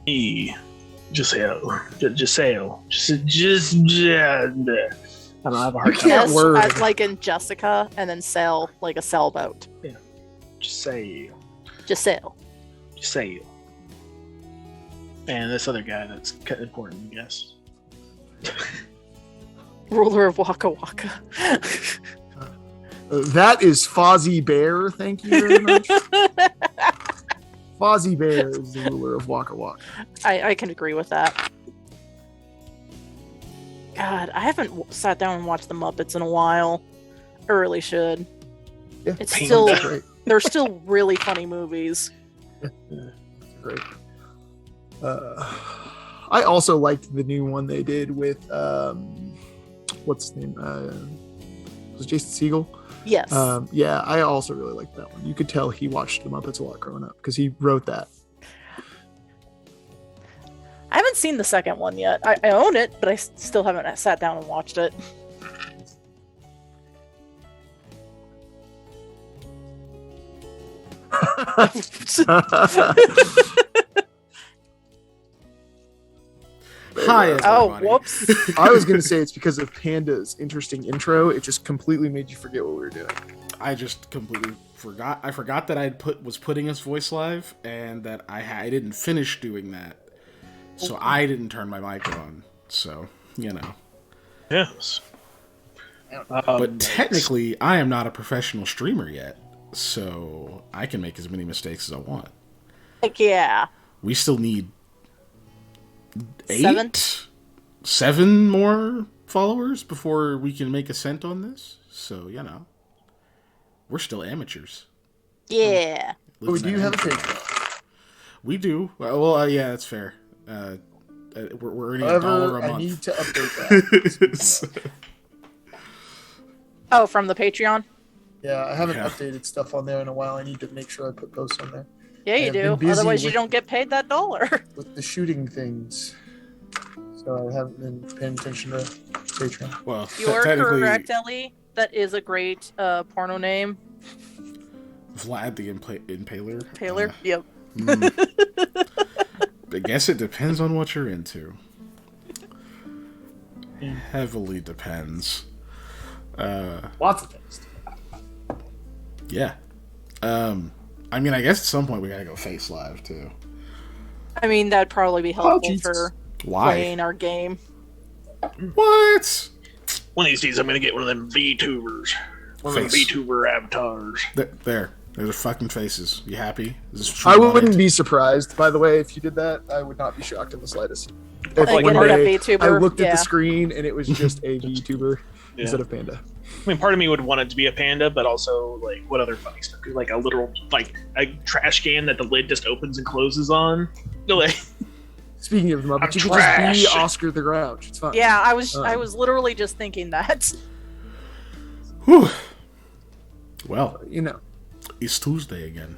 Giselle. Giselle. I don't have a hard time. Yes, word. like in Jessica, and then sail like a sailboat. Yeah. Giselle. Giselle. And this other guy that's important, I guess. Ruler of Waka Waka. That is Fozzie Bear. Thank you very much. Fozzie Bear is the ruler of Waka Waka. I can agree with that. God, I haven't sat down and watched the Muppets in a while. I really should. Yeah, It's Panda. still great. they're still really funny movies. Yeah, great. I also liked the new one they did with what's his name? Was it Jason Segel? Yes. Yeah, I also really liked that one. You could tell he watched the Muppets a lot growing up because he wrote that. I haven't seen the second one yet. I own it, but I still haven't sat down and watched it. Hi, Oh, everybody. whoops. I was going to say it's because of Panda's interesting intro. It just completely made you forget what we were doing. I just completely forgot. I forgot that I was putting his voice live, and that I didn't finish doing that, so I didn't turn my mic on. So Yes. But technically, I am not a professional streamer yet, so I can make as many mistakes as I want. Heck yeah. We still need Seven? seven more followers before we can make a cent on this. So we're still amateurs. Yeah. Oh, do you have a Patreon? We do. Well, yeah, that's fair. We're earning $1 However, a I month. need to update that. Oh, from the Patreon? Yeah, I haven't Yeah. updated stuff on there in a while. I need to make sure I put posts on there. Yeah, you I've do. been busy Otherwise, you with- don't get paid that $1. With the shooting things. So I haven't been paying attention to Patreon. Well, You are technically, correct, Ellie. That is a great porno name. Vlad the Impaler. Taylor? Yep. I guess it depends on what you're into. Heavily depends. Lots of things. Yeah. I mean, I guess at some point we gotta go face live too. I mean, that'd probably be helpful Jesus. for Why? playing our game. What? One of these days, I'm gonna get one of them VTubers. One of them Face. VTuber avatars. There. There's fucking faces. You happy? Is this I true wouldn't light? be surprised, by the way, if you did that. I would not be shocked in the slightest. If Like one getting a day VTuber, I looked at yeah. the screen and it was just a VTuber instead of Panda. I mean, part of me would want it to be a panda, but also, like, what other funny stuff? Like a literal, like, a trash can that the lid just opens and closes on. Like, Speaking of the Muppets, I'm you could just trash. be Oscar the Grouch. It's fine. Yeah, I was literally just thinking that. Whew. Well, You know. it's Tuesday again.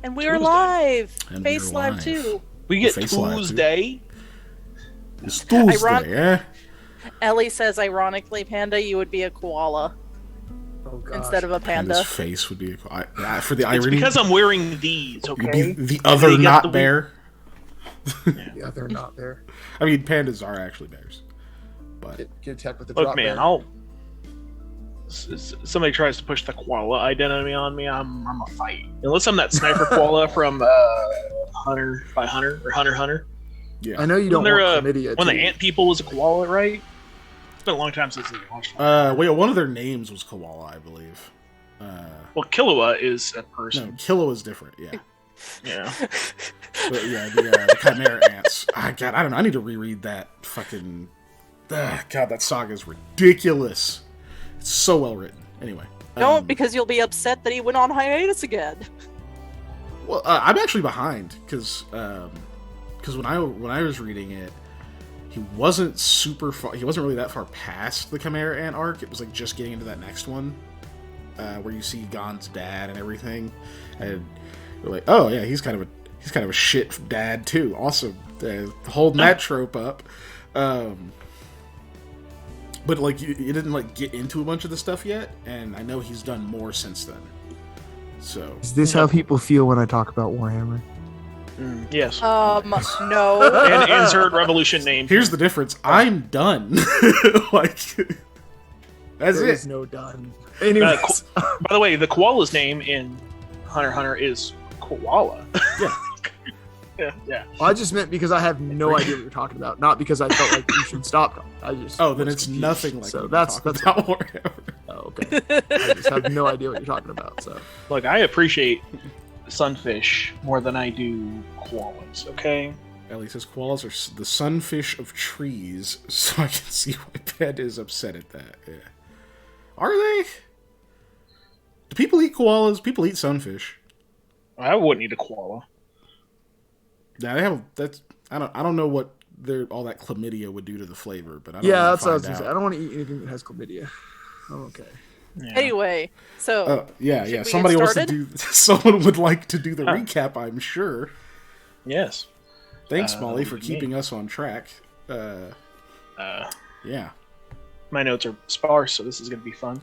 And we are Tuesday. live. And Face we're live live. too. we get Face live, too. Tuesday. It's Tuesday, Iron- eh? Ellie says, ironically, Panda, you would be a koala Oh, gosh. instead of a And panda. his face would be for the It's irony. because I'm wearing these, You'd be okay? the other They got not the- bear. Yeah, they're not there. I mean, pandas are actually bears, but Get attacked with the Look, drop man, bear. somebody tries to push the koala identity on me, I'm a fight. Unless I'm that sniper koala from Hunter by Hunter or Hunter. yeah. I know you don't Wasn't there want chlamydia. When the too. ant people was a koala, right? It's been a long time since I watched it. Wait, one of their names was Koala, I believe. Well, Killua is a No, person. Kilo is different. Yeah, Yeah. but yeah, the Chimera ants. God, I don't know. I need to reread that fucking. God, that saga is ridiculous. It's so well written. Anyway, Don't, because you'll be upset that he went on hiatus again. Well, I'm actually behind because when I was reading it, he wasn't super far. He wasn't really that far past the Chimera Ant arc. It was like just getting into that next one, where you see Gon's dad and everything, and you're like, oh yeah, he's kind of a shit dad too. Awesome, holding that trope up. But like you didn't like get into a bunch of the stuff yet, and I know he's done more since then. So Is this how people feel when I talk about Warhammer? Yes. No. And insert revolution name. Here's the difference. I'm done. Like, that's There it. is no done. Anyways, By the way, the koala's name in Hunter x Hunter is Koala. Yeah. yeah. I just meant because I have no idea what you're talking about, not because I felt like you should stop talking. I just Oh, then was it's confused. nothing like so what that's you're talking about whatever. Oh, okay. I just have no idea what you're talking about. So Look, I appreciate sunfish more than I do koalas, okay? Ellie says koalas are the sunfish of trees, so I can see why Ben is upset at that. Yeah. Are they? Do people eat koalas? People eat sunfish. I wouldn't eat a koala. Now they have that's I don't know what all that chlamydia would do to the flavor, but I don't yeah, know that's what I was gonna say. I don't want to eat anything that has chlamydia. I'm okay. Yeah. Anyway, so yeah. we Somebody get wants to started? do. Someone would like to do the recap. I'm sure. Yes. Thanks, Molly, for me. keeping us on track. Yeah. My notes are sparse, so this is gonna be fun.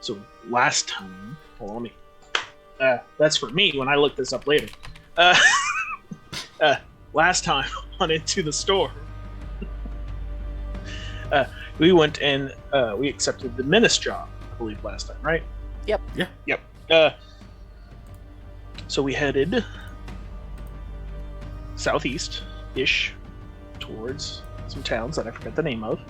So last time, hold on, let me. That's for me when I look this up later. Last time on Into the Store, we went and we accepted the menace job, I believe, last time, right? Yep. Yeah. Yep. So we headed southeast-ish towards some towns that I forget the name of.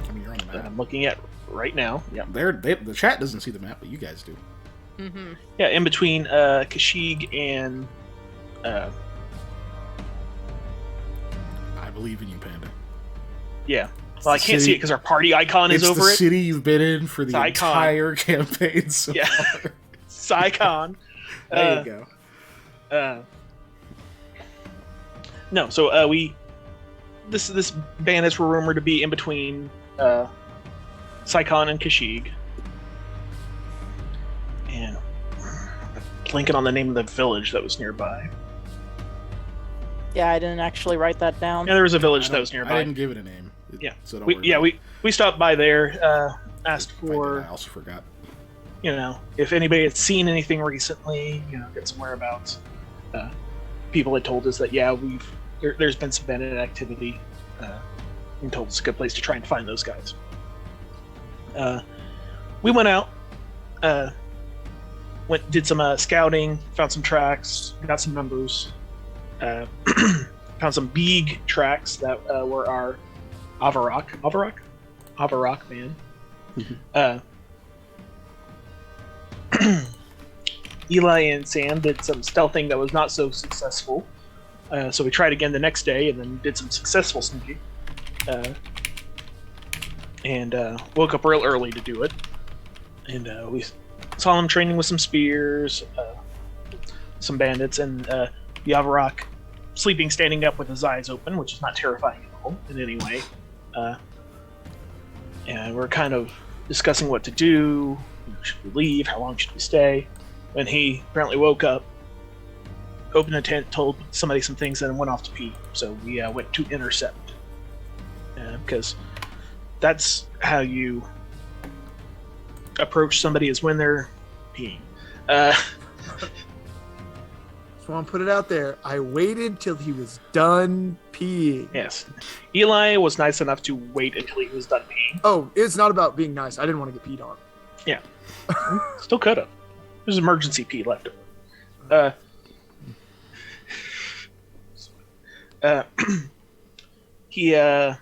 I mean, you're on the That map. I'm looking at right now. Yeah. The chat doesn't see the map, but you guys do. Mm-hmm. Yeah, in between Kashyyyk and I believe in you, Panda. yeah. Well, I the can't see city- it because our party icon is It's over the it. city you've been in for the Icon. entire campaign so Yeah. far. Saigon. There you go. No, so this bandits were rumored to be in between Saigon and Kashyyyk. And blanking on the name of the village that was nearby. Yeah, I didn't actually write that down. Yeah, there was a I village don't- that was nearby. I didn't give it a name. Yeah. So don't We, worry yeah, about it. we stopped by there, asked I did, for I also forgot. if anybody had seen anything recently, get some whereabouts. People had told us that there's been some bandit activity, and told us a good place to try and find those guys. We went out, did some scouting, found some tracks, got some numbers, found some big tracks that were our Avarak man. Eli and Sam did some stealthing that was not so successful. So we tried again the next day and then did some successful sneaking. And woke up real early to do it. And we saw them training with some spears, some bandits, and Yavarak sleeping standing up with his eyes open, which is not terrifying at all in any way. And we're kind of discussing what to do. Should we leave? How long should we stay? When he apparently woke up, opened a tent, told somebody some things, and went off to pee. So we went to intercept. Because that's how you approach somebody, is when they're peeing. Just want to put it out there. I waited till he was done peeing. Yes. Eli was nice enough to wait until he was done peeing. Oh, it's not about being nice. I didn't want to get peed on. Still could have. There's emergency pee left over. He kind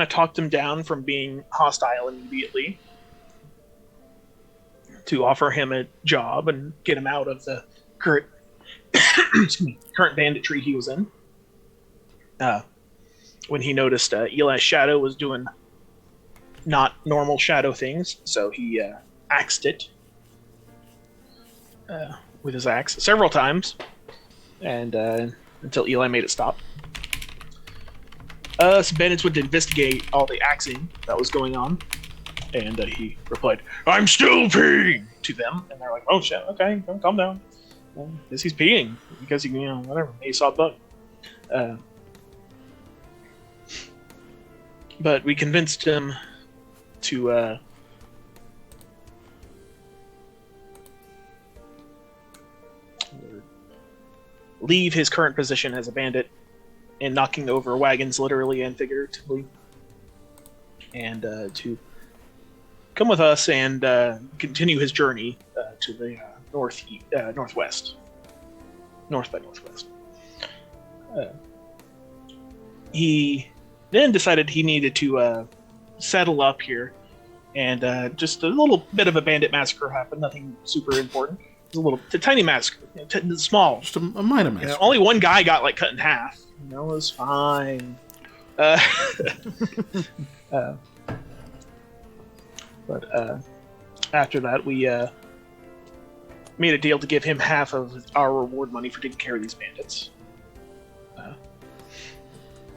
of talked him down from being hostile immediately to offer him a job and get him out of the current current banditry he was in. When he noticed Eli's shadow was doing not normal shadow things, so he axed it with his axe several times, and until Eli made it stop. Some bandits went to investigate all the axing that was going on, and he replied, "I'm still peeing," to them, and they're like, "Oh shit, okay, calm down." Well, guess he's peeing because he, whatever, maybe saw a bug. But we convinced him to leave his current position as a bandit and knocking over wagons literally and figuratively, and to come with us and continue his journey to the northwest. North by northwest. He then decided he needed to settle up here, and just a little bit of a bandit massacre happened. Nothing super important. It was a tiny massacre, small. Just a minor massacre. Only one guy got like cut in half. It was fine. But after that, we made a deal to give him half of our reward money for taking care of these bandits.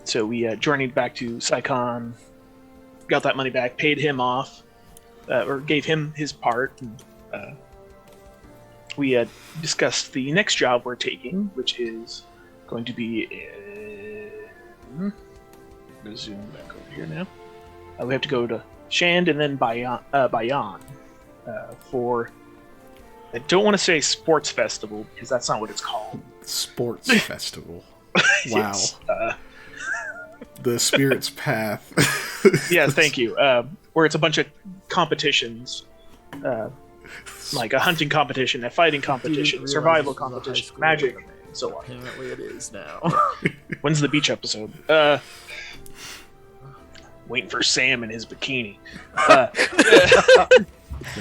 So we journeyed back to Saikon, got that money back, paid him off, or gave him his part. And, we discussed the next job we're taking, which is going to be... I'm going to zoom back over here now. We have to go to Shand and then Bayan for... I don't want to say sports festival, because that's not what it's called. Sports festival. Wow. Yes, the Spirit's Path. yes, thank you. Where it's a bunch of competitions. Like a hunting competition, a fighting competition, survival competition, magic, and so on. Apparently it is now. When's the beach episode? Waiting for Sam in his bikini.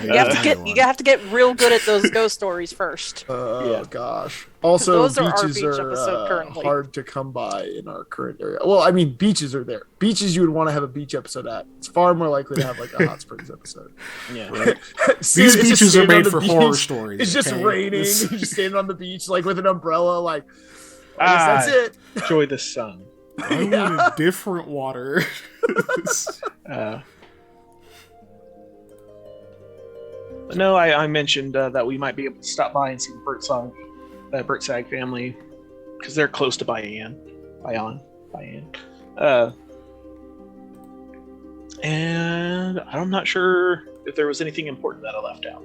You have to get real good at those ghost stories first. Gosh. Also, Those are our beaches beach episode currently. hard to come by in our current area. Well, I mean, beaches are there. Beaches you would want to have a beach episode at. It's far more likely to have like a hot springs episode. Yeah. Right? These beaches are made for horror stories. It's just okay? raining. You're just standing on the beach like with an umbrella. Like, I guess that's it. Enjoy the sun. I wanted different water. No, I mentioned that we might be able to stop by and see the Bertsag family, because they're close to Bayan. And I'm not sure if there was anything important that I left out.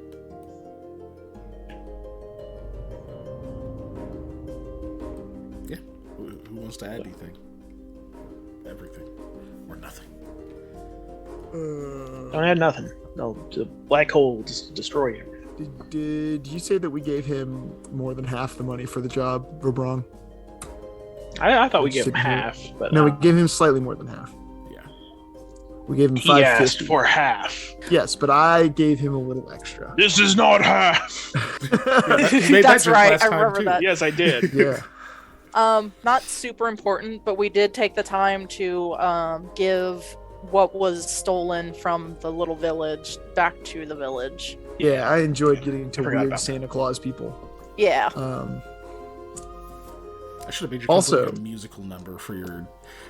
Yeah. Who wants to add anything? Everything. Or nothing. I had nothing. No, the black hole just destroy everything. Did you say that we gave him more than half the money for the job, Robrong? I thought we gave him half, but No, we gave him slightly more than half. Yeah. We gave him he asked $550. for half. Yes, but I gave him a little extra. This is not half. That's right. I remember that. Yes, I did. Yeah. Not super important, but we did take the time to give what was stolen from the little village back to the village. Yeah, I enjoyed getting to I forgot weird about Santa Claus people. Yeah. I should have made you Also- like a musical number for your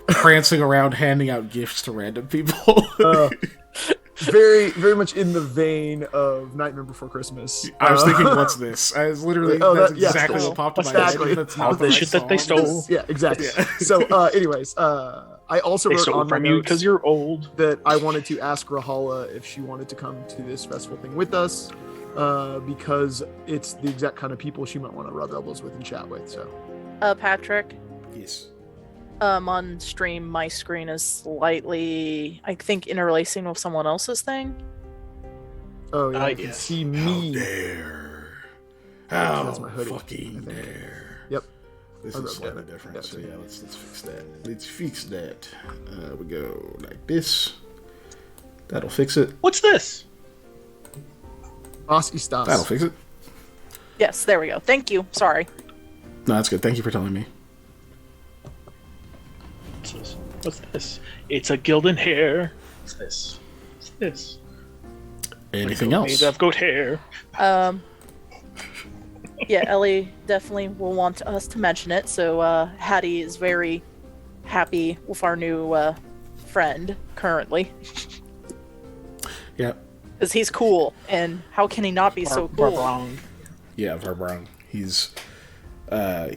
prancing around handing out gifts to random people. Very, very much in the vein of Nightmare Before Christmas. I was thinking, what's this? I was literally, that's exactly what popped in my Exactly. head. That's not All the the right shit that they song. stole. Yeah, exactly. Yeah. So, anyways, I also They wrote stole on my from you notes because you're old. that I wanted to ask Rahala if she wanted to come to this festival thing with us, because it's the exact kind of people she might want to rub elbows with and chat with. So, Patrick, Yes. on stream, my screen is slightly, I think, interlacing with someone else's thing. oh yeah, you can yes. see How me. dare. That's How my hoodie, fucking I think. dare. Yep. This I is wrote slightly that. different. Got So it. yeah, let's fix that. Let's fix that. We go like this. That'll fix it. What's this? Bosky Stas. That'll fix it. Yes, there we go. Thank you. Sorry. No, that's good. Thank you for telling me. What's this? It's a gilded hair. What's this? What's this? Anything else? Made of goat hair. Yeah, Ellie definitely will want us to mention it. So Hattie is very happy with our new friend currently, Yeah. because he's cool, and how can he not be so cool? Wrong. Yeah, Varbrong. He's a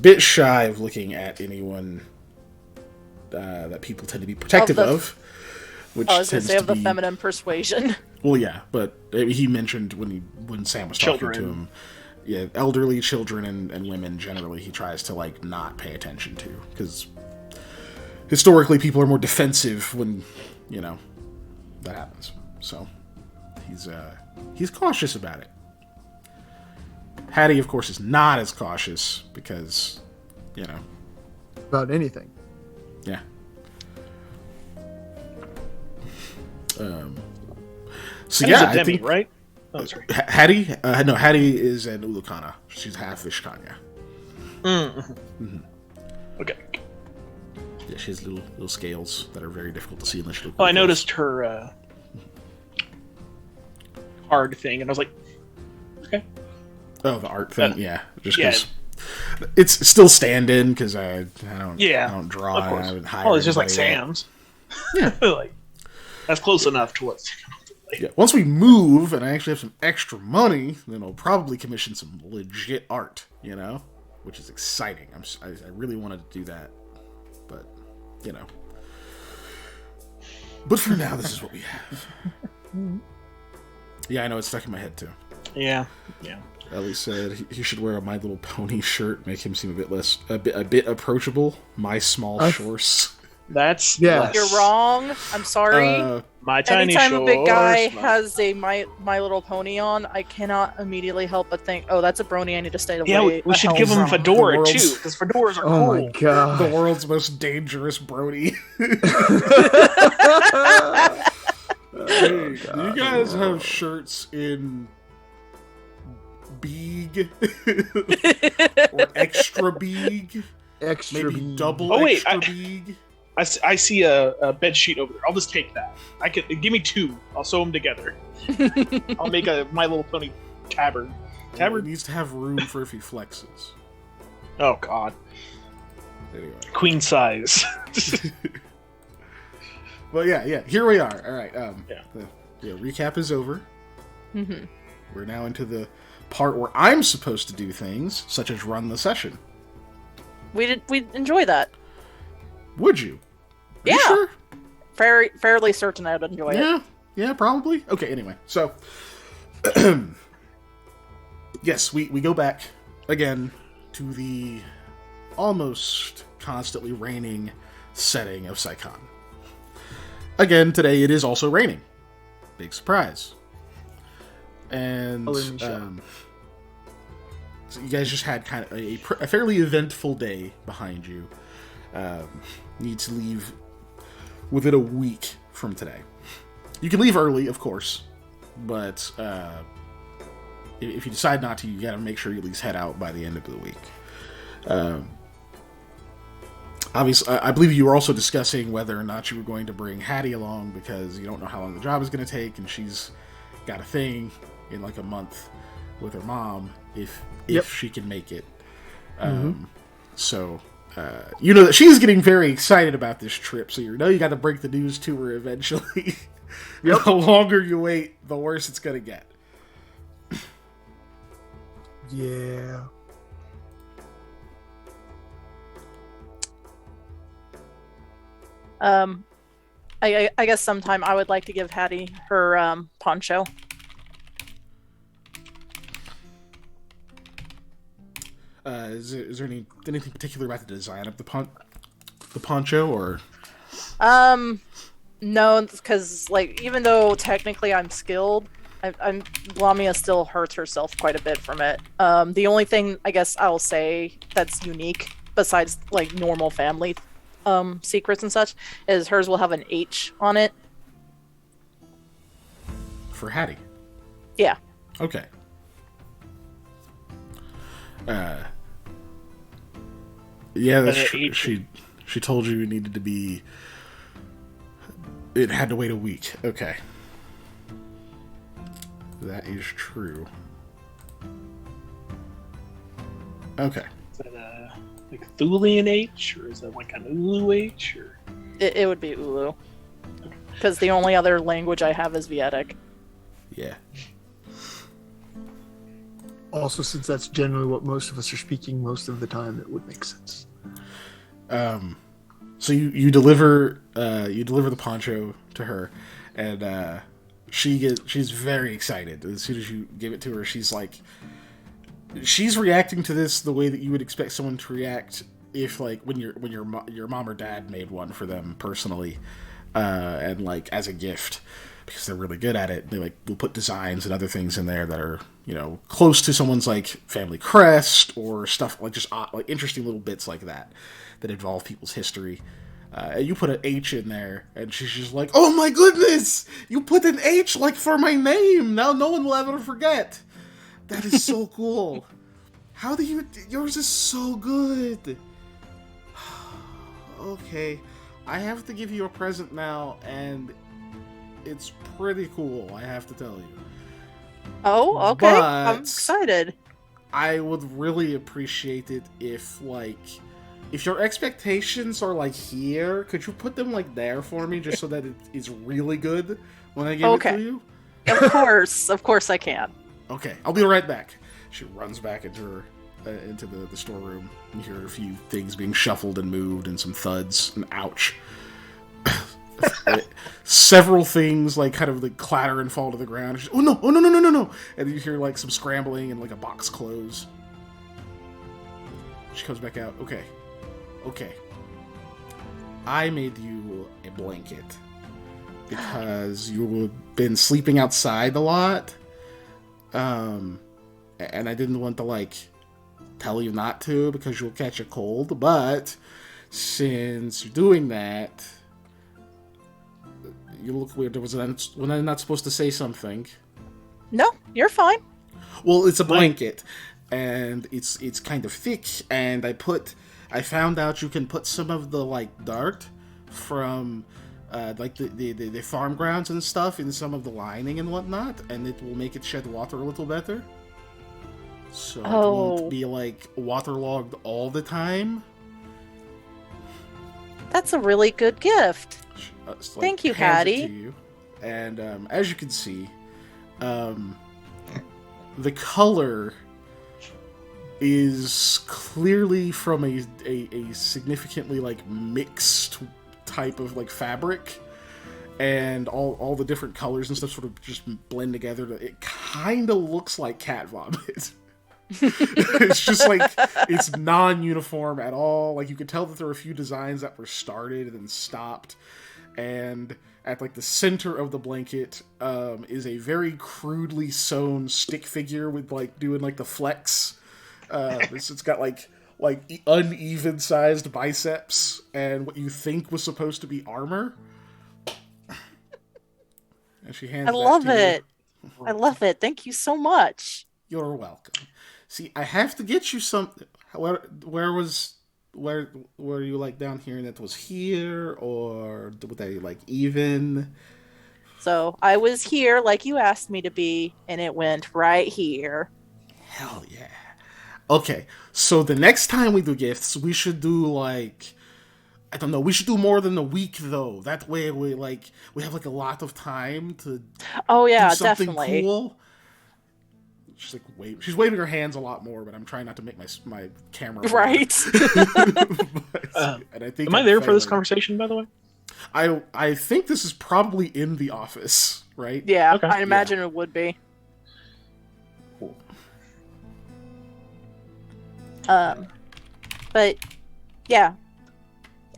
bit shy of looking at anyone that people tend to be protective of. Which I was gonna tends say of to the be, feminine persuasion. Well, yeah, but he mentioned when Sam was talking to him yeah, elderly children and women generally he tries to like not pay attention to, because historically people are more defensive when, you know, that happens. So he's cautious about it. Hattie, of course, is not as cautious because, you know, About anything. yeah. So That is yeah, a demi, I think right? Oh, sorry. Hattie, no, Hattie is an Ulukana. She's half Vishkanya. Okay. Yeah, she has little scales that are very difficult to see unless you look. Well, I really close. noticed her card thing, and I was like, okay. Oh, the art thing, yeah. Just yeah. 'cause it's still stand-in because I don't draw. Of And course. I would hire Oh, it's just like anybody else. Sam's. Yeah. Like, that's close enough to what's. Yeah. Once we move and I actually have some extra money, then I'll probably commission some legit art, you know, which is exciting. I really wanted to do that, but you know. But for now, this is what we have. Yeah, I know, it's stuck in my head too. Yeah. Yeah. Ellie said he should wear a My Little Pony shirt, make him seem a bit approachable. My small shorts. That's Yeah. less. You're wrong. I'm sorry. My tiny Anytime a big guy shorts, has a My Little Pony on, I cannot immediately help but think, oh, that's a brony I need to stay away. Yeah, we should give him from. fedora The too, world's- because fedoras are Oh cool. my god. The world's most dangerous Brody. Hey, do you guys have shirts in big or extra big? Extra Maybe bead. double Oh, wait, extra big? I see a bed sheet over there. I'll just take that. I can give me two. I'll sew them together. I'll make a My Little Pony tabard. It Tabard? needs to have room for if he flexes. Oh God, Anyway. queen size. Well, yeah, here we are. All right. Yeah. The recap is over. Mhm. We're now into the part where I'm supposed to do things, such as run the session. We enjoy that. Would you? Are you Yeah. sure? Fairly certain I'd enjoy it. Yeah, probably. Okay, anyway. So, yes, we go back again to the almost constantly raining setting of Saikan. Again, today it is also raining. Big surprise. And Coloring shot. so you guys just had kind of a fairly eventful day behind you. Need to leave within a week from today. You can leave early, of course, but if you decide not to, you gotta make sure you at least head out by the end of the week. Obviously, I believe you were also discussing whether or not you were going to bring Hattie along because you don't know how long the job is going to take, and she's got a thing in like a month with her mom if Yep. she can make it. So you know that she's getting very excited about this trip, so you know you got to break the news to her eventually. Yep. The longer you wait, the worse it's going to get. Yeah. I guess sometime I would like to give Hattie her poncho. Is there anything particular about the design of the poncho, or No, because like even though technically I'm skilled, I'm Lamia still hurts herself quite a bit from it. The only thing I guess I'll say that's unique besides like normal family secrets and such is hers will have an H on it. for Hattie? Yeah. Okay. Yeah, that's And true. it- She told you it needed to be. It had to wait a week. Okay. That is true. Okay. Is that like Thulian H, or is that like an Ulu H? Or It would be Ulu. Because the only other language I have is Vedic. Yeah. Also, since that's generally what most of us are speaking most of the time, it would make sense. So you deliver the poncho to her, and she's very excited. As soon as you give it to her, she's like, she's reacting to this the way that you would expect someone to react if, like, when your mom or dad made one for them personally, and like as a gift, because they're really good at it. They like will put designs and other things in there that are, you know, close to someone's like family crest or stuff like just like interesting little bits like that involve people's history. And you put an H in there, and she's just like, "Oh my goodness, you put an H like for my name. Now no one will ever forget." That is so cool. How do you? Yours is so good. Okay, I have to give you a present now, and it's pretty cool, I have to tell you. Oh, okay. But I'm excited. I would really appreciate it if your expectations are like here, could you put them like there for me, just so that it is really good when I give it to you? Of course I can. Okay, I'll be right back. She runs back into the storeroom. You hear a few things being shuffled and moved, and some thuds, and ouch. Several things like kind of like clatter and fall to the ground. She's, oh no! And you hear like some scrambling and like a box close. She comes back out. Okay. I made you a blanket because you've been sleeping outside a lot. And I didn't want to like tell you not to because you'll catch a cold, but since you're doing that, you look weird. When I'm not supposed to say something. No, you're fine. Well, it's a blanket, and it's kind of thick, and I found out you can put some of the like dirt from like the farm grounds and stuff in some of the lining and whatnot, and it will make it shed water a little better. So it won't be like waterlogged all the time. That's a really good gift. Thank you, Hattie. To you. And as you can see, the color is clearly from a significantly like mixed type of like fabric, and all the different colors and stuff sort of just blend together. It kind of looks like cat vomit. It's just like it's non-uniform at all. Like you could tell that there were a few designs that were started and then stopped, and at like the center of the blanket is a very crudely sewn stick figure with like doing like the flex. It's got like uneven sized biceps and what you think was supposed to be armor. And she hands. I love it. I love it. Thank you so much. You're welcome. See, I have to get you something. Where were you like down here and that was here, or were they like even? So I was here like you asked me to be, and it went right here. Hell yeah. Okay, so the next time we do gifts, we should do like, I don't know, we should do more than a week though. That way we have like a lot of time to do something definitely cool. She's waving her hands a lot more, but I'm trying not to make my camera right. And I think am I there for this conversation, by the way? I think this is probably in the office, right? Yeah, okay. I imagine it would be. Cool. But yeah,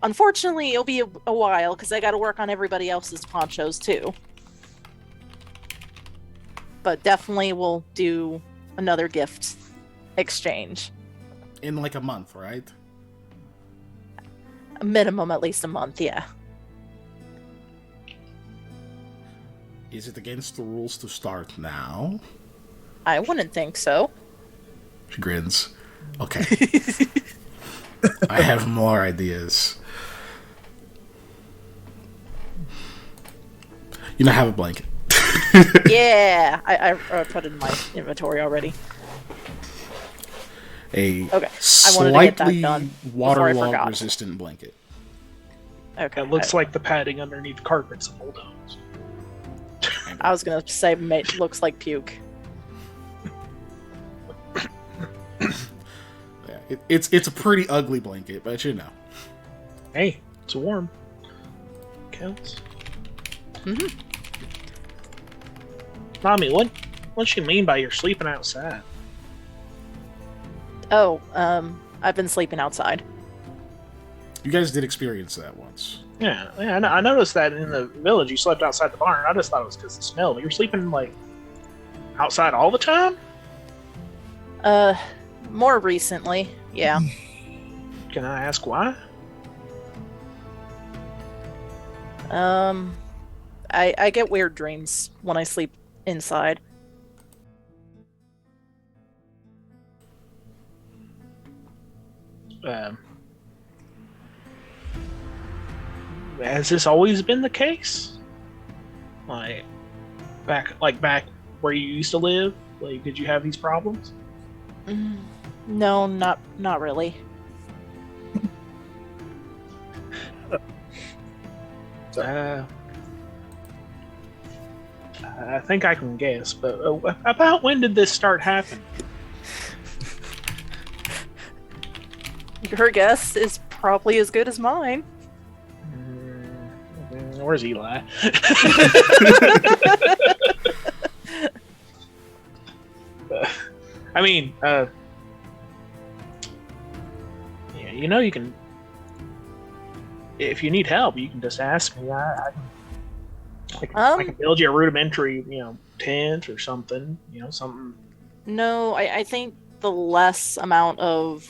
unfortunately, it'll be a while because I got to work on everybody else's ponchos too. But definitely we'll do another gift exchange. In like a month, right? A minimum, at least a month, yeah. Is it against the rules to start now? I wouldn't think so. She grins. Okay. I have more ideas. You now have a blanket. Yeah, I put it in my inventory already. Slightly waterlogged resistant blanket. Okay. It looks like the padding underneath carpets of old homes. I was gonna say looks like puke. Yeah, it's a pretty ugly blanket, but you know. Hey, it's warm. Counts. Mm-hmm. Mommy, what you mean by you're sleeping outside? Oh, I've been sleeping outside. You guys did experience that once. Yeah, I noticed that in the village you slept outside the barn. I just thought it was because of the smell. But you're sleeping like outside all the time. More recently, yeah. Can I ask why? I get weird dreams when I sleep inside. Has this always been the case? Back where you used to live? Like, did you have these problems? No, not really. I think I can guess, but about when did this start happening? Your guess is probably as good as mine. Where's Eli? I mean, yeah, you can. If you need help, you can just ask me. I can build you a rudimentary, tent or something. Something. No, I think the less amount of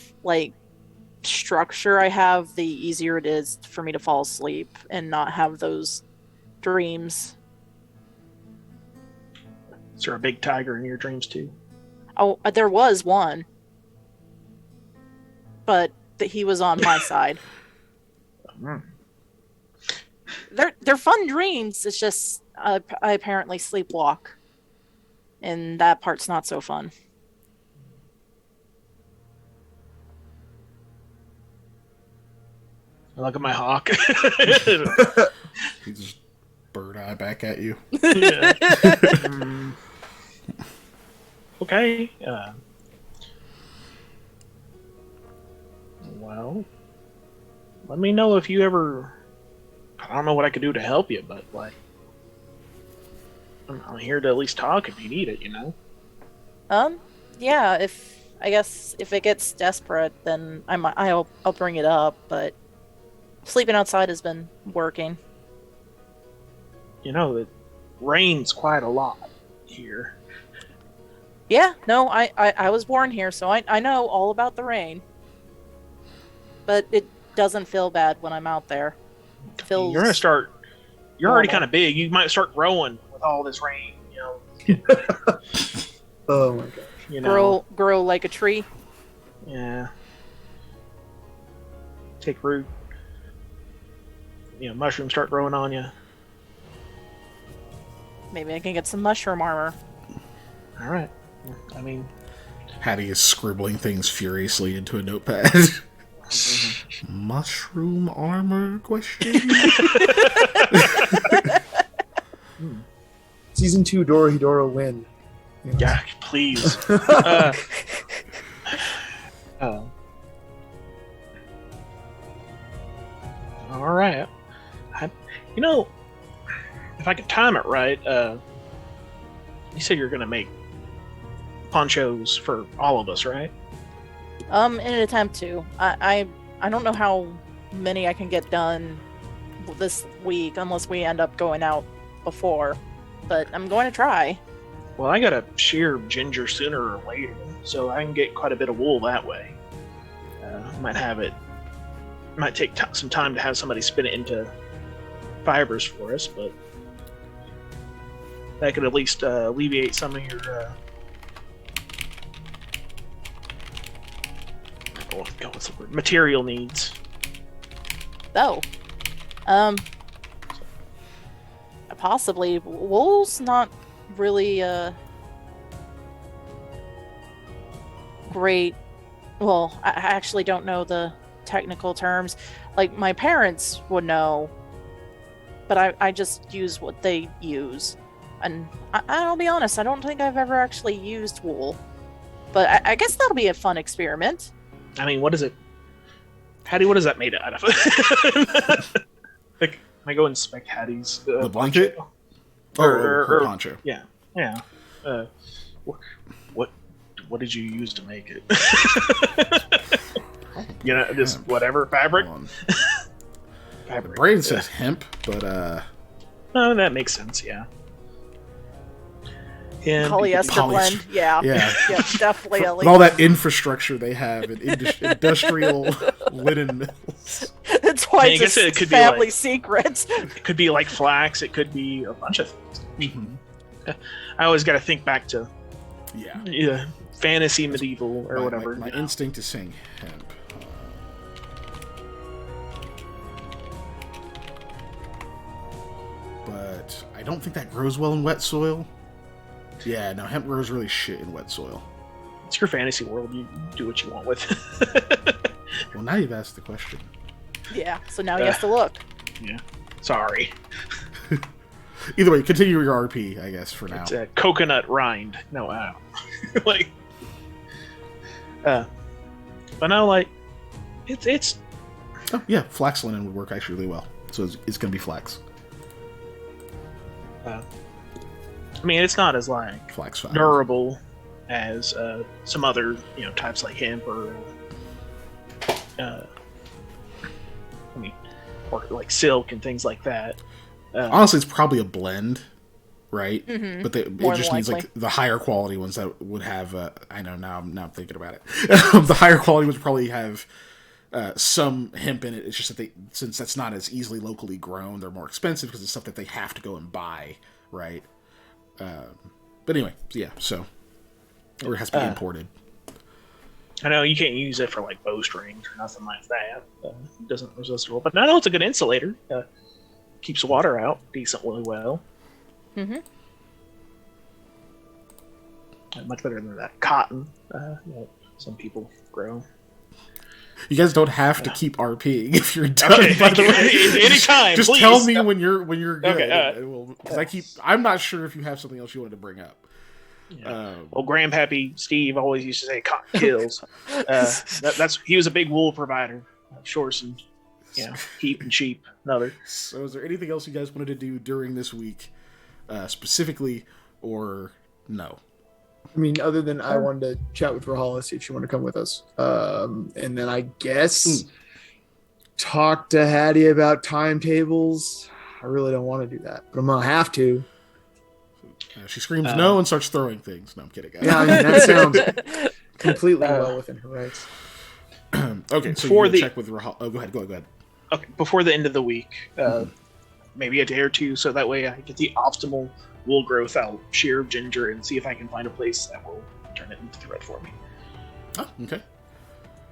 structure I have, the easier it is for me to fall asleep and not have those dreams. Is there a big tiger in your dreams too? Oh, there was one, but he was on my side. They're fun dreams. It's just I apparently sleepwalk, and that part's not so fun. Look at my hawk. He just bird eye back at you. Yeah. Okay. Well, let me know if you ever. I don't know what I could do to help you, but I'm here to at least talk if you need it. Yeah. If it gets desperate, then I'll bring it up. But sleeping outside has been working. It rains quite a lot here. Yeah, no, I was born here, so I know all about the rain. But it doesn't feel bad when I'm out there. You're gonna start. You're already kind of big. You might start growing with all this rain. Oh my gosh. Grow like a tree. Yeah. Take root. Mushrooms start growing on you. Maybe I can get some mushroom armor. All right. I mean, Hattie is scribbling things furiously into a notepad. Mushroom armor question? Season 2 Dorohedoro win. yeah, please. All right. If I could time it right, you said you're gonna make ponchos for all of us, right? In an attempt to. I don't know how many I can get done this week unless we end up going out before, but I'm going to try. Well, I gotta shear ginger sooner or later, so I can get quite a bit of wool that way. Might take some time to have somebody spin it into fibers for us, but that could at least alleviate some of your what's the word? Material needs. Oh. Possibly. Wool's not really great. Well, I actually don't know the technical terms. Like, my parents would know, but I just use what they use. And I'll be honest, I don't think I've ever actually used wool. But I guess that'll be a fun experiment. I mean, what is it? Hattie, what is that made out of? Can I go inspect Hattie's the blanket? Or Her poncho. Yeah. What What did you use to make it? Just whatever fabric. Hold on. The Fabric. brain says hemp, but Oh, that makes sense. Yeah. And Polyester blend. Yeah. yeah. Yeah, definitely. With all that infrastructure they have in industrial linen mills. That's why I it's guess a it could be family like- secret. It could be like flax. It could be a bunch of things. Mhm. I always got to think back to Yeah. fantasy, medieval, or whatever. My instinct is saying hemp. But I don't think that grows well in wet soil. Yeah, no, hemp grows really shit in wet soil. It's your fantasy world. You do what you want with it. Well, now you've asked the question. Yeah. So now he has to look. Yeah. Sorry. Either way, continue your RP, I guess, for now. It's a coconut rind. No, I don't. Like, but no, like, it's. Oh, yeah, flax linen would work actually really well. So it's going to be flax. I mean, it's not as like Flax fiber. durable as some other types like hemp or or like silk and things like that. Honestly, it's probably a blend, right? Mhm. But it More just than needs likely. like the higher quality ones that would have. I know now. I'm thinking about it. The higher quality ones probably have some hemp in it. It's just that since that's not as easily locally grown, they're more expensive because it's stuff that they have to go and buy, right? But anyway, yeah. So, or it has to be imported. I know you can't use it for like bowstrings or nothing like that. It doesn't resist well, but I know it's a good insulator. Keeps water out decently well. Mm-hmm. Much better than that cotton that some people grow. You guys don't have to keep RPing if you're done. Okay, by the thank way, you. Anytime, Just please. tell me when you're good. Okay, Because I'm not sure if you have something else you wanted to bring up. Well, Grandpappy Steve always used to say cotton kills. He was a big wool provider. Shorts and heap and sheep. Another. So, is there anything else you guys wanted to do during this week, specifically, or no? I mean, other than I wanted to chat with Rahala, see if she wanted to come with us. And then I guess talk to Hattie about timetables. I really don't want to do that, but I'm going to have to. She screams no and starts throwing things. No, I'm kidding. Yeah, I mean, that sounds completely well within her rights. Okay, so For you the- check with Rahal. Oh, go ahead. Okay, before the end of the week, maybe a day or two, so that way I get the optimal wool growth. I'll shear ginger and see if I can find a place that will turn it into thread for me. Oh, okay.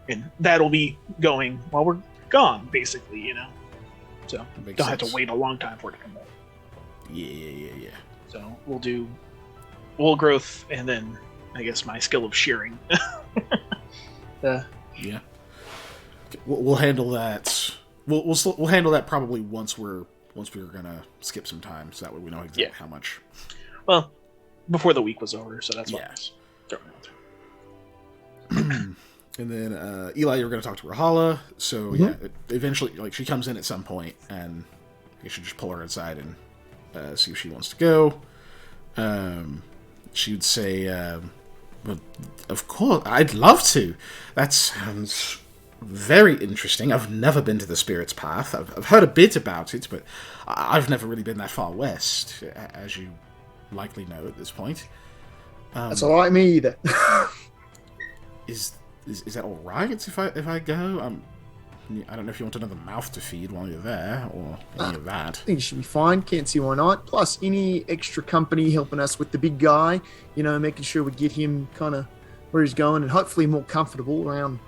And that'll be going while we're gone, basically, So Makes don't have to sense. wait a long time for it to come back. Yeah. So we'll do wool growth and then I guess my skill of shearing. Yeah. Okay, we'll handle that. We'll handle that probably once we're gonna skip some time, so that way we know exactly how much. Well, before the week was over, so that's why I was throwing it out there. And then Eli, you're gonna talk to Rahala. So eventually, like she comes in at some point, and you should just pull her inside and see if she wants to go. She would say, "Well, of course, I'd love to. That sounds very interesting. I've never been to the Spirit's Path. I've heard a bit about it, but I've never really been that far west, as you likely know at this point." That's all right, me either. Is that all right if I go? I don't know if you want another mouth to feed while you're there or any of that. I think it should be fine. Can't see why not. Plus, any extra company helping us with the big guy, making sure we get him kind of where he's going and hopefully more comfortable around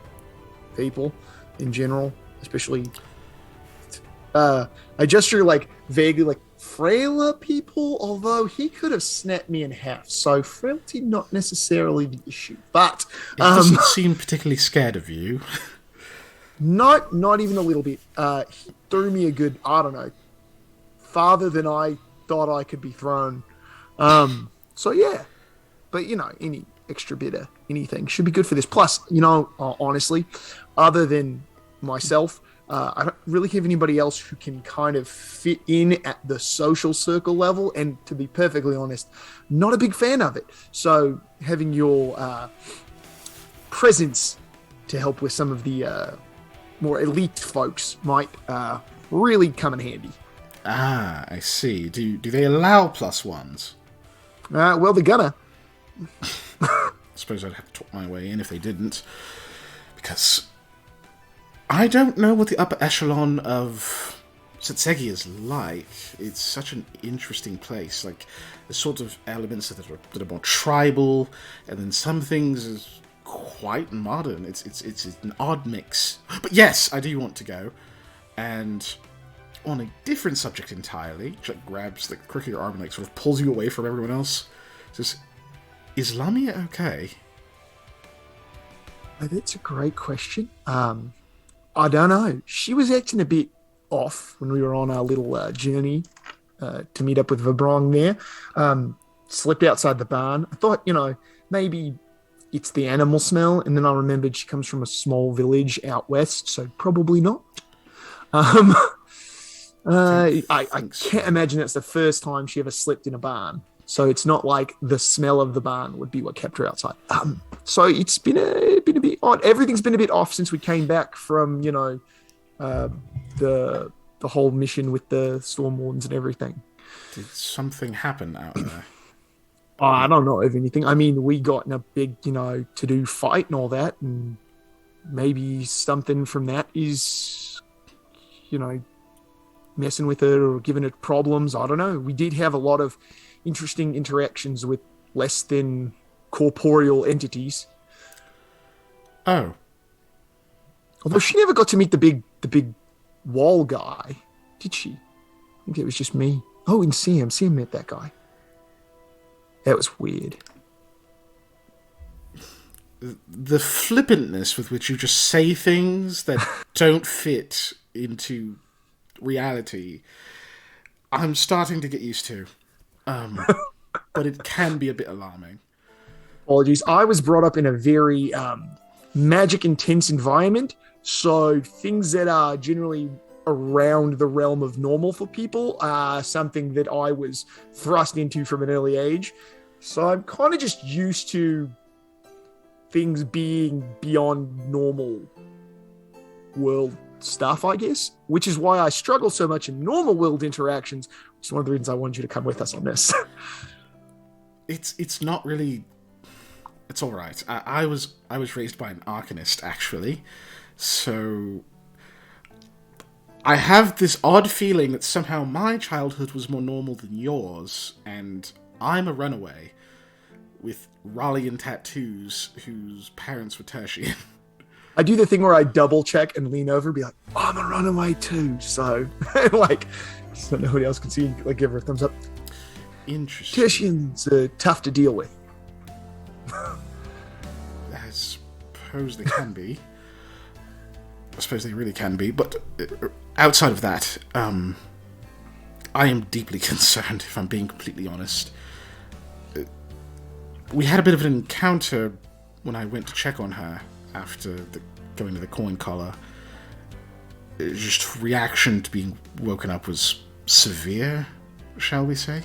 people in general, especially. I gesture like vaguely like frailer people, although he could have snapped me in half. So frailty not necessarily the issue, but He doesn't seem particularly scared of you. not even a little bit. He threw me a good, I don't know, farther than I thought I could be thrown. So yeah, but any extra bit of anything should be good for this. Plus, honestly, other than myself, I don't really have anybody else who can kind of fit in at the social circle level. And to be perfectly honest, not a big fan of it. So having your presence to help with some of the more elite folks might really come in handy. Ah, I see. Do they allow +1s? Well, they're gonna. I suppose I'd have to talk my way in if they didn't. Because I don't know what the upper echelon of Setsegi is like. It's such an interesting place. Like, there's sort of elements that are more tribal, and then some things is quite modern. It's an odd mix. But yes, I do want to go. And on a different subject entirely, she like, grabs the crook of your arm and like sort of pulls you away from everyone else. Says, "Is Lamia okay?" That's a great question. I don't know. She was acting a bit off when we were on our little journey to meet up with Vibrong there. Slept outside the barn. I thought, maybe it's the animal smell, and then I remembered she comes from a small village out west, so probably not. I can't imagine that's the first time she ever slept in a barn. So it's not like the smell of the barn would be what kept her outside. So it's been a bit odd. Everything's been a bit off since we came back from, the whole mission with the Storm Wardens and everything. Did something happen out there? I don't know of anything. I mean, we got in a big, to-do fight and all that, and maybe something from that is, messing with her or giving it problems. I don't know. We did have a lot of interesting interactions with less than corporeal entities. Oh. Although she never got to meet the big wall guy, did she? I think it was just me. Oh, and Sam. Sam met that guy. That was weird. The flippantness with which you just say things that don't fit into reality, I'm starting to get used to. But it can be a bit alarming. Apologies. I was brought up in a very magic intense environment, so things that are generally around the realm of normal for people are something that I was thrust into from an early age. So I'm kind of just used to things being beyond normal world stuff, I guess, which is why I struggle so much in normal world interactions, which is one of the reasons I wanted you to come with us on this. It's not really... It's all right. I was raised by an arcanist, actually, so I have this odd feeling that somehow my childhood was more normal than yours, and I'm a runaway with Rallian tattoos whose parents were Tertian. I do the thing where I double check and lean over and be like, I'm a runaway too, so so nobody else can see, like give her a thumbs up. Interesting. Tertians are tough to deal with. I suppose they can be. I suppose they really can be, but outside of that, I am deeply concerned, if I'm being completely honest. We had a bit of an encounter when I went to check on her after going to the coin collar. Just reaction to being woken up was severe, shall we say?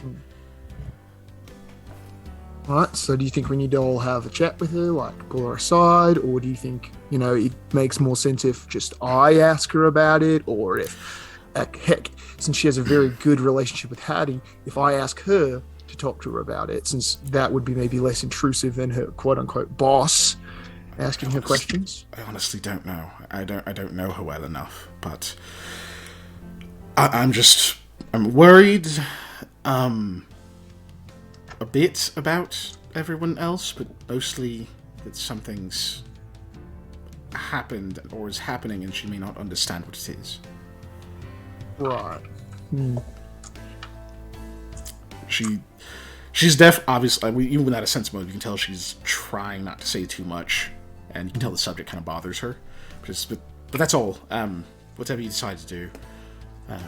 Right, so do you think we need to all have a chat with her, like pull her aside, or do you think, it makes more sense if just I ask her about it, or if, heck, since she has a very good relationship with Hattie, if I ask her to talk to her about it, since that would be maybe less intrusive than her quote-unquote boss asking her questions? I honestly don't know. I don't know her well enough, but I'm worried a bit about everyone else, but mostly that something's happened or is happening and she may not understand what it is. Right. She's obviously, even without a sense mode, you can tell she's trying not to say too much, and you can tell the subject kind of bothers her. But that's all. Whatever you decide to do, I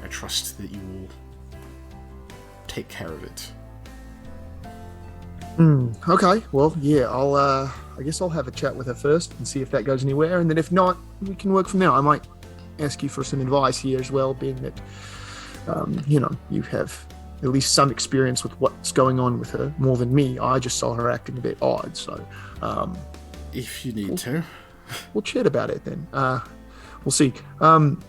trust that you will take care of it. Okay, well, yeah, I guess I'll have a chat with her first and see if that goes anywhere, and then if not, we can work from there. I might ask you for some advice here as well, being that, you have at least some experience with what's going on with her more than me. I just saw her acting a bit odd, so if you need to, we'll chat about it then. We'll see. One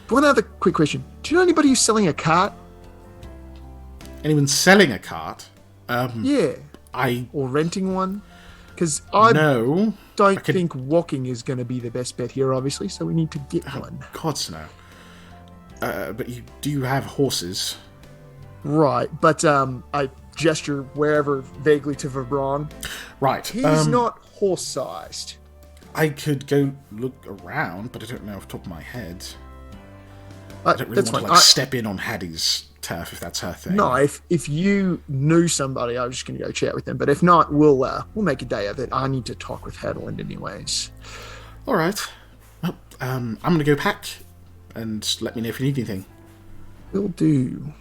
other quick question: do you know anybody who's selling a cart? Anyone selling a cart? Yeah, or renting one? Because I don't think walking is going to be the best bet here, obviously. So we need to get one. Gods no. But you have horses? Right, but I gesture wherever vaguely to Vibron. Right. He's not horse-sized. I could go look around, but I don't know off the top of my head. I don't really want to step in on Hattie's turf if that's her thing. No, if you knew somebody, I was just going to go chat with them. But if not, we'll make a day of it. I need to talk with Hadland anyways. All right. Well, I'm going to go pack, and let me know if you need anything. Will do.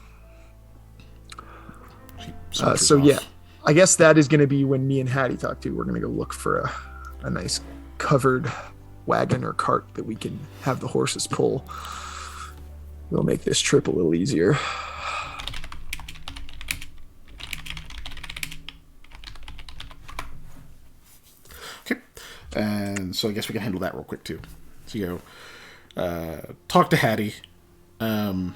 So yeah, I guess that is going to be when me and Hattie talk to. We're going to go look for a nice covered wagon or cart that we can have the horses pull. We'll make this trip a little easier. Okay, and so I guess we can handle that real quick too. So you go talk to Hattie. I'm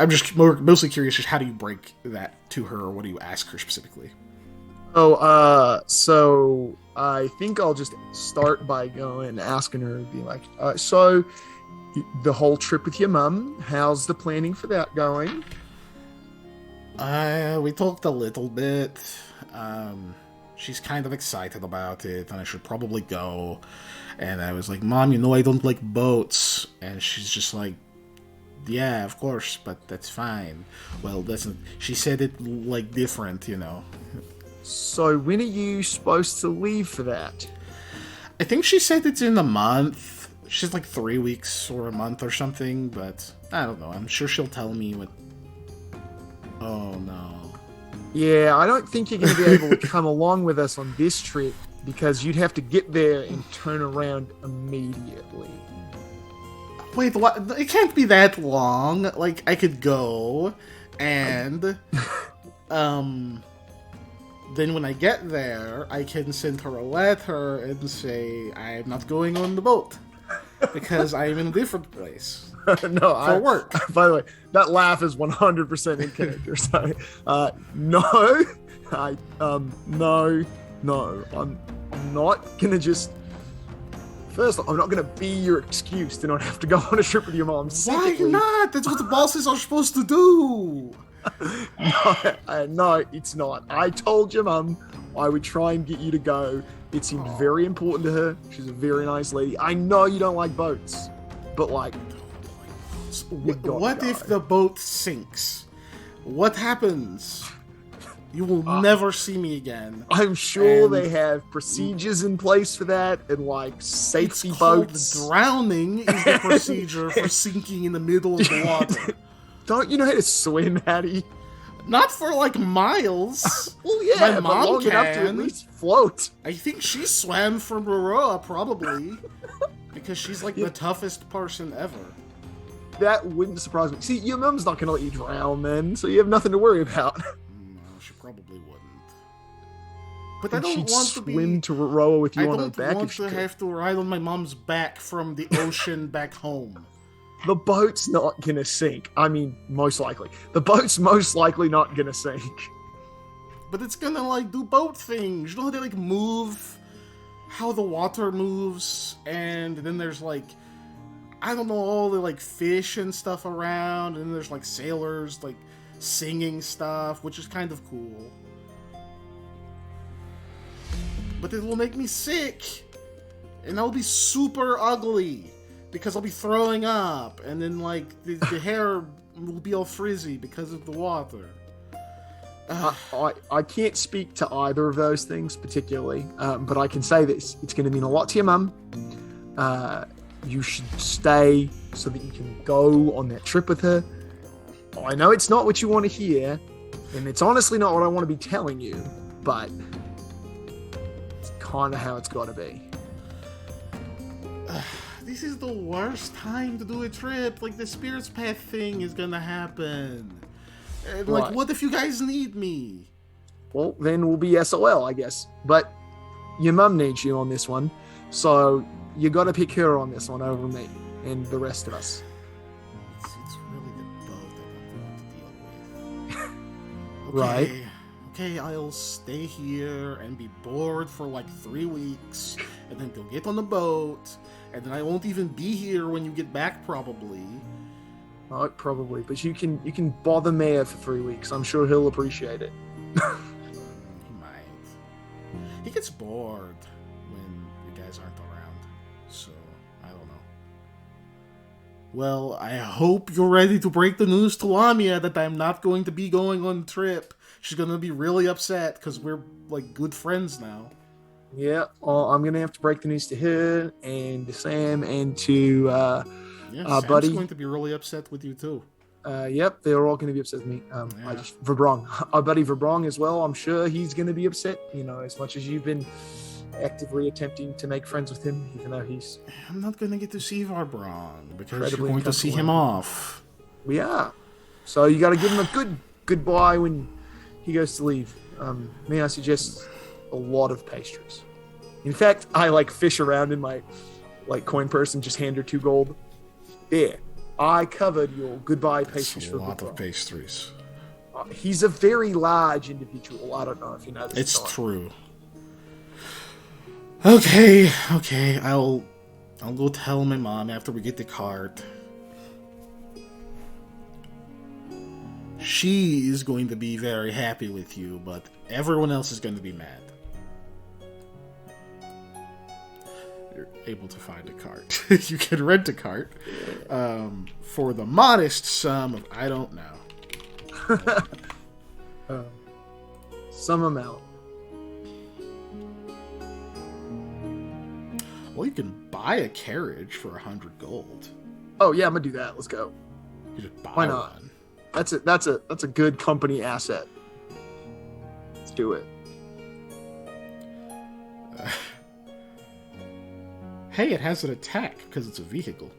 just mostly curious, just how do you break that to her, or what do you ask her specifically? So I think I'll just start by asking her, be like, so the whole trip with your mum, how's the planning for that going? We talked a little bit. She's kind of excited about it, and I should probably go. And I was like, Mom, I don't like boats. And she's just like, yeah, of course, but that's fine. Well, she said it like different, So when are you supposed to leave for that? I think she said it's in a month. She's like 3 weeks or a month or something, but I don't know. I'm sure she'll tell me what... Oh, no. Yeah, I don't think you're going to be able to come along with us on this trip, because you'd have to get there and turn around immediately. Wait, what? It can't be that long. Like, I could go, and then when I get there, I can send her a letter and say I'm not going on the boat because I'm in a different place. For work. By the way, that laugh is 100% in character. So, no, no, I'm not gonna just. First, I'm not going to be your excuse to not have to go on a trip with your mom. Why not? That's what the bosses are supposed to do. No, it's not. I told your mum I would try and get you to go. It seemed very important to her. She's a very nice lady. I know you don't like boats, but what if the boat sinks? What happens? You will never see me again. I'm sure they have procedures in place for that, and safety boats. Drowning is the procedure for sinking in the middle of the water. Don't you know how to swim, Hattie? Not for miles. Well, yeah, my mom long can. enough to at least float. I think she swam from Baroa, probably, because she's the toughest person ever. That wouldn't surprise me. See, your mum's not going to let you drown then, so you have nothing to worry about. She probably wouldn't. But and I don't want to swim to Roa with you on her back. I don't want to have to ride on my mom's back from the ocean back home. The boat's not gonna sink. I mean, most likely. The boat's most likely not gonna sink. But it's gonna do boat things. You know how they move, how the water moves, and then there's I don't know, all the fish and stuff around, and then there's sailors singing stuff, which is kind of cool. But it will make me sick, and I'll be super ugly because I'll be throwing up, and then the hair will be all frizzy because of the water. I can't speak to either of those things particularly, but I can say this: it's going to mean a lot to your mum. You should stay so that you can go on that trip with her. I know it's not what you want to hear, and it's honestly not what I want to be telling you, but it's kind of how it's got to be. this is the worst time to do a trip. Like, the Spirits Path thing is gonna happen. And, like, Right. what if you guys need me? Well, then we'll be SOL, I guess. But your mum needs you on this one, so you got to pick her on this one over me and the rest of us. It's really the boat that I'm going to deal with. Right. Okay, I'll stay here and be bored for like 3 weeks, and then go get on the boat, and then I won't even be here when you get back, probably. Oh, probably, but you can bother Mayor for 3 weeks. I'm sure he'll appreciate it. He might. He gets bored when you guys aren't around, so I don't know. Well, I hope you're ready to break the news to Lamia that I'm not going to be going on the trip. She's gonna be really upset because we're like good friends now. Yeah, I'm gonna have to break the news to her and to Sam and to Yeah, Sam's buddy. going to be really upset with you too. yep, they're all going to be upset with me. Verbrong, our buddy Verbrong as well. I'm sure he's going to be upset. You know, as much as you've been actively attempting to make friends with him, even though he's. I'm not gonna get to see Varbrong because you're Incredibly going to see him uncomfortable. off. We are. So you got to give him a goodbye when he goes to leave. May I suggest a lot of pastries? In fact, I like fish around in my coin purse and just hand her 2 gold. There, I covered your goodbye pastries It's a for lot of Verbrong. pastries. He's a very large individual. I don't know if you know this. It's or not. true. Okay. I'll go tell my mom after we get the cart. She is going to be very happy with you, but everyone else is going to be mad. You're able to find a cart. You can rent a cart for the modest sum of, I don't know. Some amount. Well, you can buy a carriage for 100 gold. Oh yeah, I'm gonna do that. Let's go. You just buy Why not? one. That's a good company asset. Let's do it. Hey, it has an attack because it's a vehicle.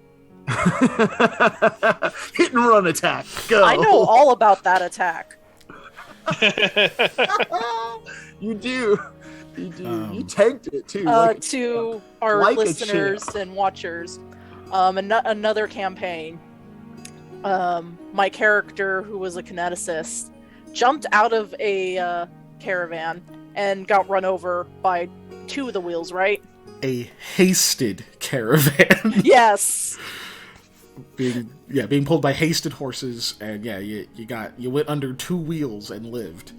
Hit and run attack. Go. I know all about that attack. You do. You do. You Um, tanked it too. Like, To our like a listeners and watchers, another campaign. My character, who was a kineticist, jumped out of a caravan and got run over by 2 of the wheels. Right? A hasted caravan. Yes. being pulled by hasted horses, and you went under 2 wheels and lived.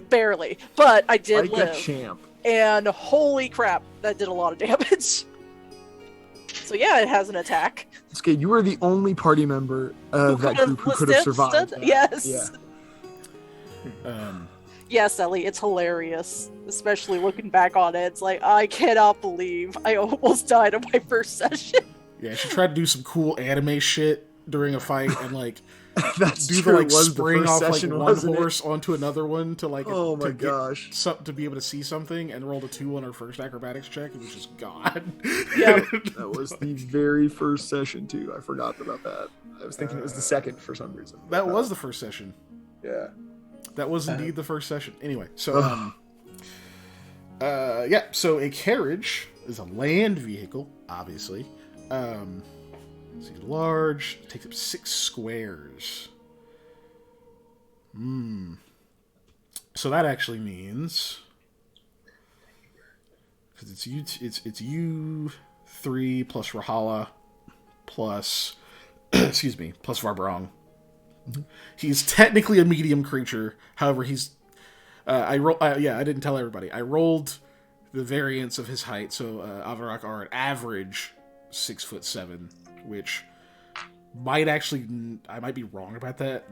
Barely, but I did like a live. champ. And holy crap, that did a lot of damage. So yeah, it has an attack. Okay, you were the only party member of that group who could have survived. that. Yes. Yeah. Yes, Ellie, it's hilarious. Especially looking back on it. It's like, I cannot believe I almost died in my first session. Yeah, she tried to do some cool anime shit during a fight and That's do true. the It was the spring first off session, one wasn't it? horse onto another one to Oh my to get gosh. to be able to see something, and rolled a 2 on her first acrobatics check. It was just god. Yep. That was the very first session too. I forgot about that. I was thinking it was the second for some reason. That was the first session. Yeah. That was indeed the first session. Anyway, so so a carriage is a land vehicle, obviously. It's large, takes up 6 squares. So that actually means, because it's you 3 plus Rahala plus plus Varbrong. He's technically a medium creature. However, he's I didn't tell everybody. I rolled the variance of his height. So Avarak are an average 6'7", which might actually, I might be wrong about that.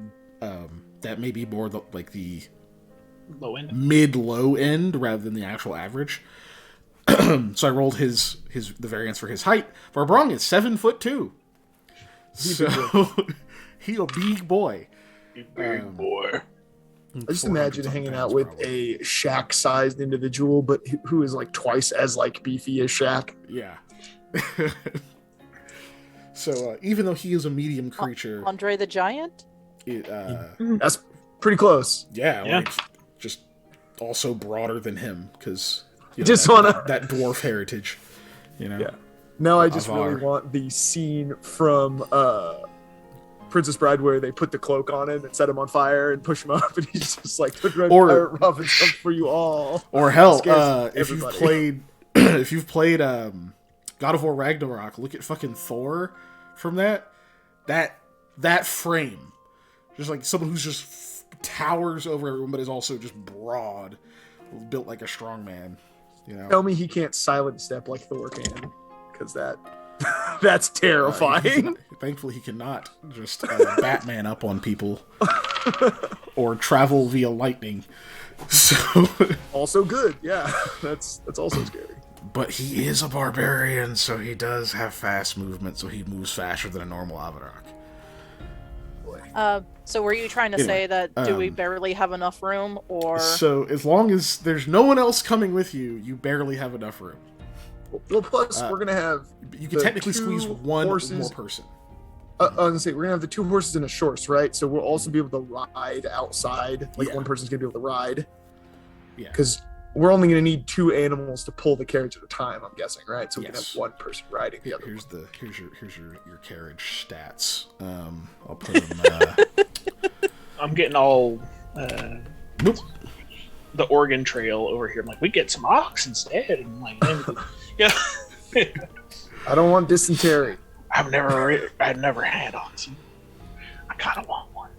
That may be more the Low end. mid-low end rather than the actual average. So I rolled the variance for his height. Varbrong is 7'2". So he a big boy. Big boy. I just imagine hanging out with a Shaq-sized individual, but who is like twice as beefy as Shaq. Yeah. So even though he is a medium creature, Andre the Giant? That's pretty close. yeah, Yeah. like just also broader than him because Just that, wanna- that dwarf heritage, you know. Yeah. Now I just Avar. really want the scene from Princess Bride where they put the cloak on him and set him on fire and push him up, and he's just like, "The Red Or- Pirate Robinson for you all." Or hell, Scares if you've everybody. played if you've played God of War Ragnarok, look at fucking Thor from that frame, just like someone who's just towers over everyone, but is also just broad, built like a strong man. You know, Tell me he can't silent step like Thor can, because that's terrifying. Thankfully, he cannot just Batman up on people or travel via lightning. So, Also good, yeah. That's also scary. but he is a barbarian, so he does have fast movement. So he moves faster than a normal Avadark. So were you trying to Anyway, say that do we um, barely have enough room, or So as long as there's no one else coming with you, you barely have enough room. Well, plus we're gonna have. You can The technically two squeeze one horses- more person. I was gonna say we're gonna have the 2 horses and a horse, right? So we'll also be able to ride outside. Like Yeah. one person's gonna be able to ride. Yeah. Because we're only gonna need 2 animals to pull the carriage at a time. I'm guessing, right? So we can Yes. have one person riding the other. Here's your carriage stats. I'll put them. I'm getting all Nope. the Oregon Trail over here. I'm like, we get some ox instead. And I'm like, yeah, I don't want dysentery. I've never had ox. I kind of want one.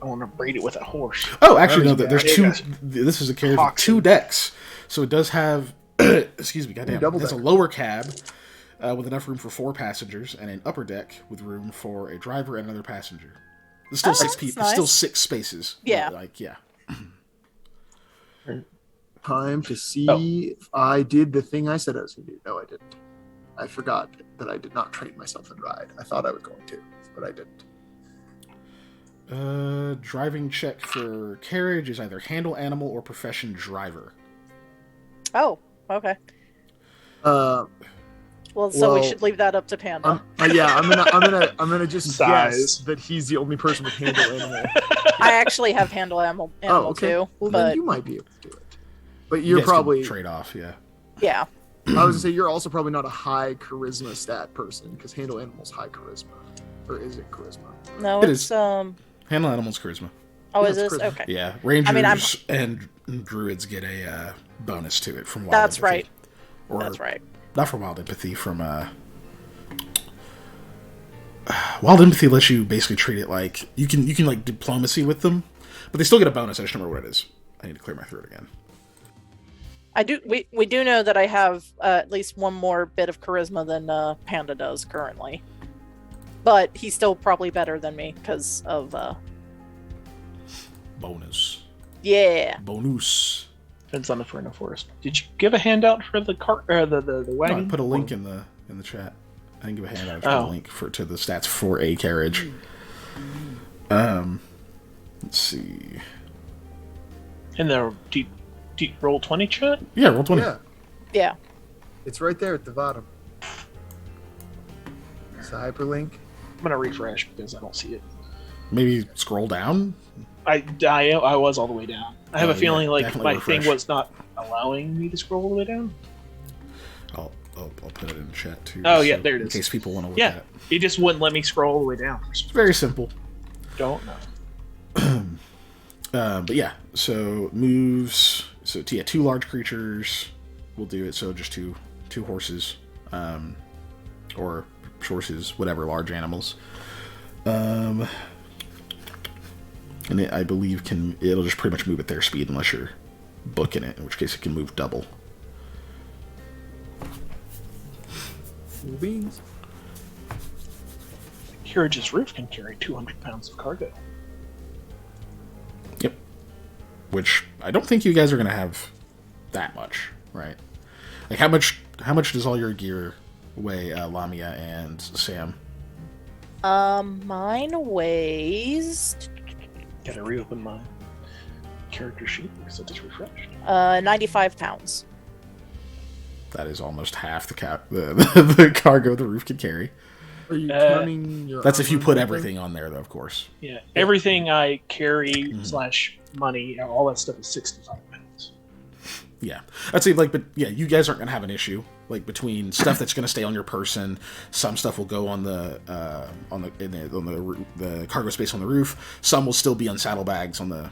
I want to breed it with a horse. Oh, actually, no. That There's is two. bad. This is a carriage with Oxen. 2 decks, so it does have. Excuse me, goddamn. double It has a decker. lower cab with enough room for 4 passengers, and an upper deck with room for a driver and another passenger. There's still Oh, 6 that's people. Still nice. 6 spaces. Yeah. Like yeah. Time to see Oh. if I did the thing I said I was gonna do. No, I didn't. I forgot that I did not train myself in ride. I thought I was going to, but I didn't. Driving check for carriage is either handle animal or profession driver. oh, okay. Uh, Well, so we Well, should leave that up to Panda. I'm gonna just Size. guess that he's the only person with handle animal. I actually have handle animal Okay. too, Well, then but you might be able to do it. But You you're guys can probably. trade off. Yeah. yeah. I was gonna say you're also probably not a high charisma stat person because handle animal's high charisma, or is it charisma? No, It it's is. Handle animal's charisma. Oh, Yeah, is it's this charisma. okay? Yeah, rangers mean, I'm- and druids get a bonus to it from wild That's empathy. right. Or That's right. not from wild empathy. From wild empathy lets you basically treat it like you can like diplomacy with them, but they still get a bonus. I just don't remember what it is. I need to clear my throat again. I do. We do know that I have at least one more bit of charisma than Panda does currently, but he's still probably better than me because of Bonus. Bonus. Depends on if we're in a forest. Did you give a handout for the cart or the No, wagon? I put a link in the chat. I didn't give a handout. I just put a Oh. link to the stats for a carriage. Let's see. In the deep roll 20 chat. Yeah, roll 20. Yeah, Yeah. it's right there at the bottom. It's a hyperlink. I'm gonna refresh because I don't see it. Maybe scroll down. I was all the way down. I have Oh, a feeling yeah, like definitely my thing refresh. was not allowing me to scroll all the way down. I'll put it in the chat too. Oh, yeah, there it in is. case people want to look Yeah. at it. It just wouldn't let me scroll all the way down. It's very simple. Don't know. But yeah, so moves. So yeah, 2 large creatures will do it. So just two horses, or horses, whatever, large animals. And I believe it'll just pretty much move at their speed unless you're booking it, in which case it can move double. Cool beans. Carriage's roof can carry 200 pounds of cargo. Yep. Which I don't think you guys are gonna have that much, right? Like how much does all your gear weigh, Lamia and Sam? Mine weighs Gotta reopen my character sheet because I just refreshed. 95 pounds. That is almost half the cargo the roof can carry. Are you counting your? That's if you armor put and everything? everything on there, though, of course. Yeah, everything I carry / money, all that stuff is 65 pounds. Yeah, I'd say but yeah, you guys aren't gonna have an issue between stuff that's gonna stay on your person. Some stuff will go on the cargo space on the roof. Some will still be on saddlebags on the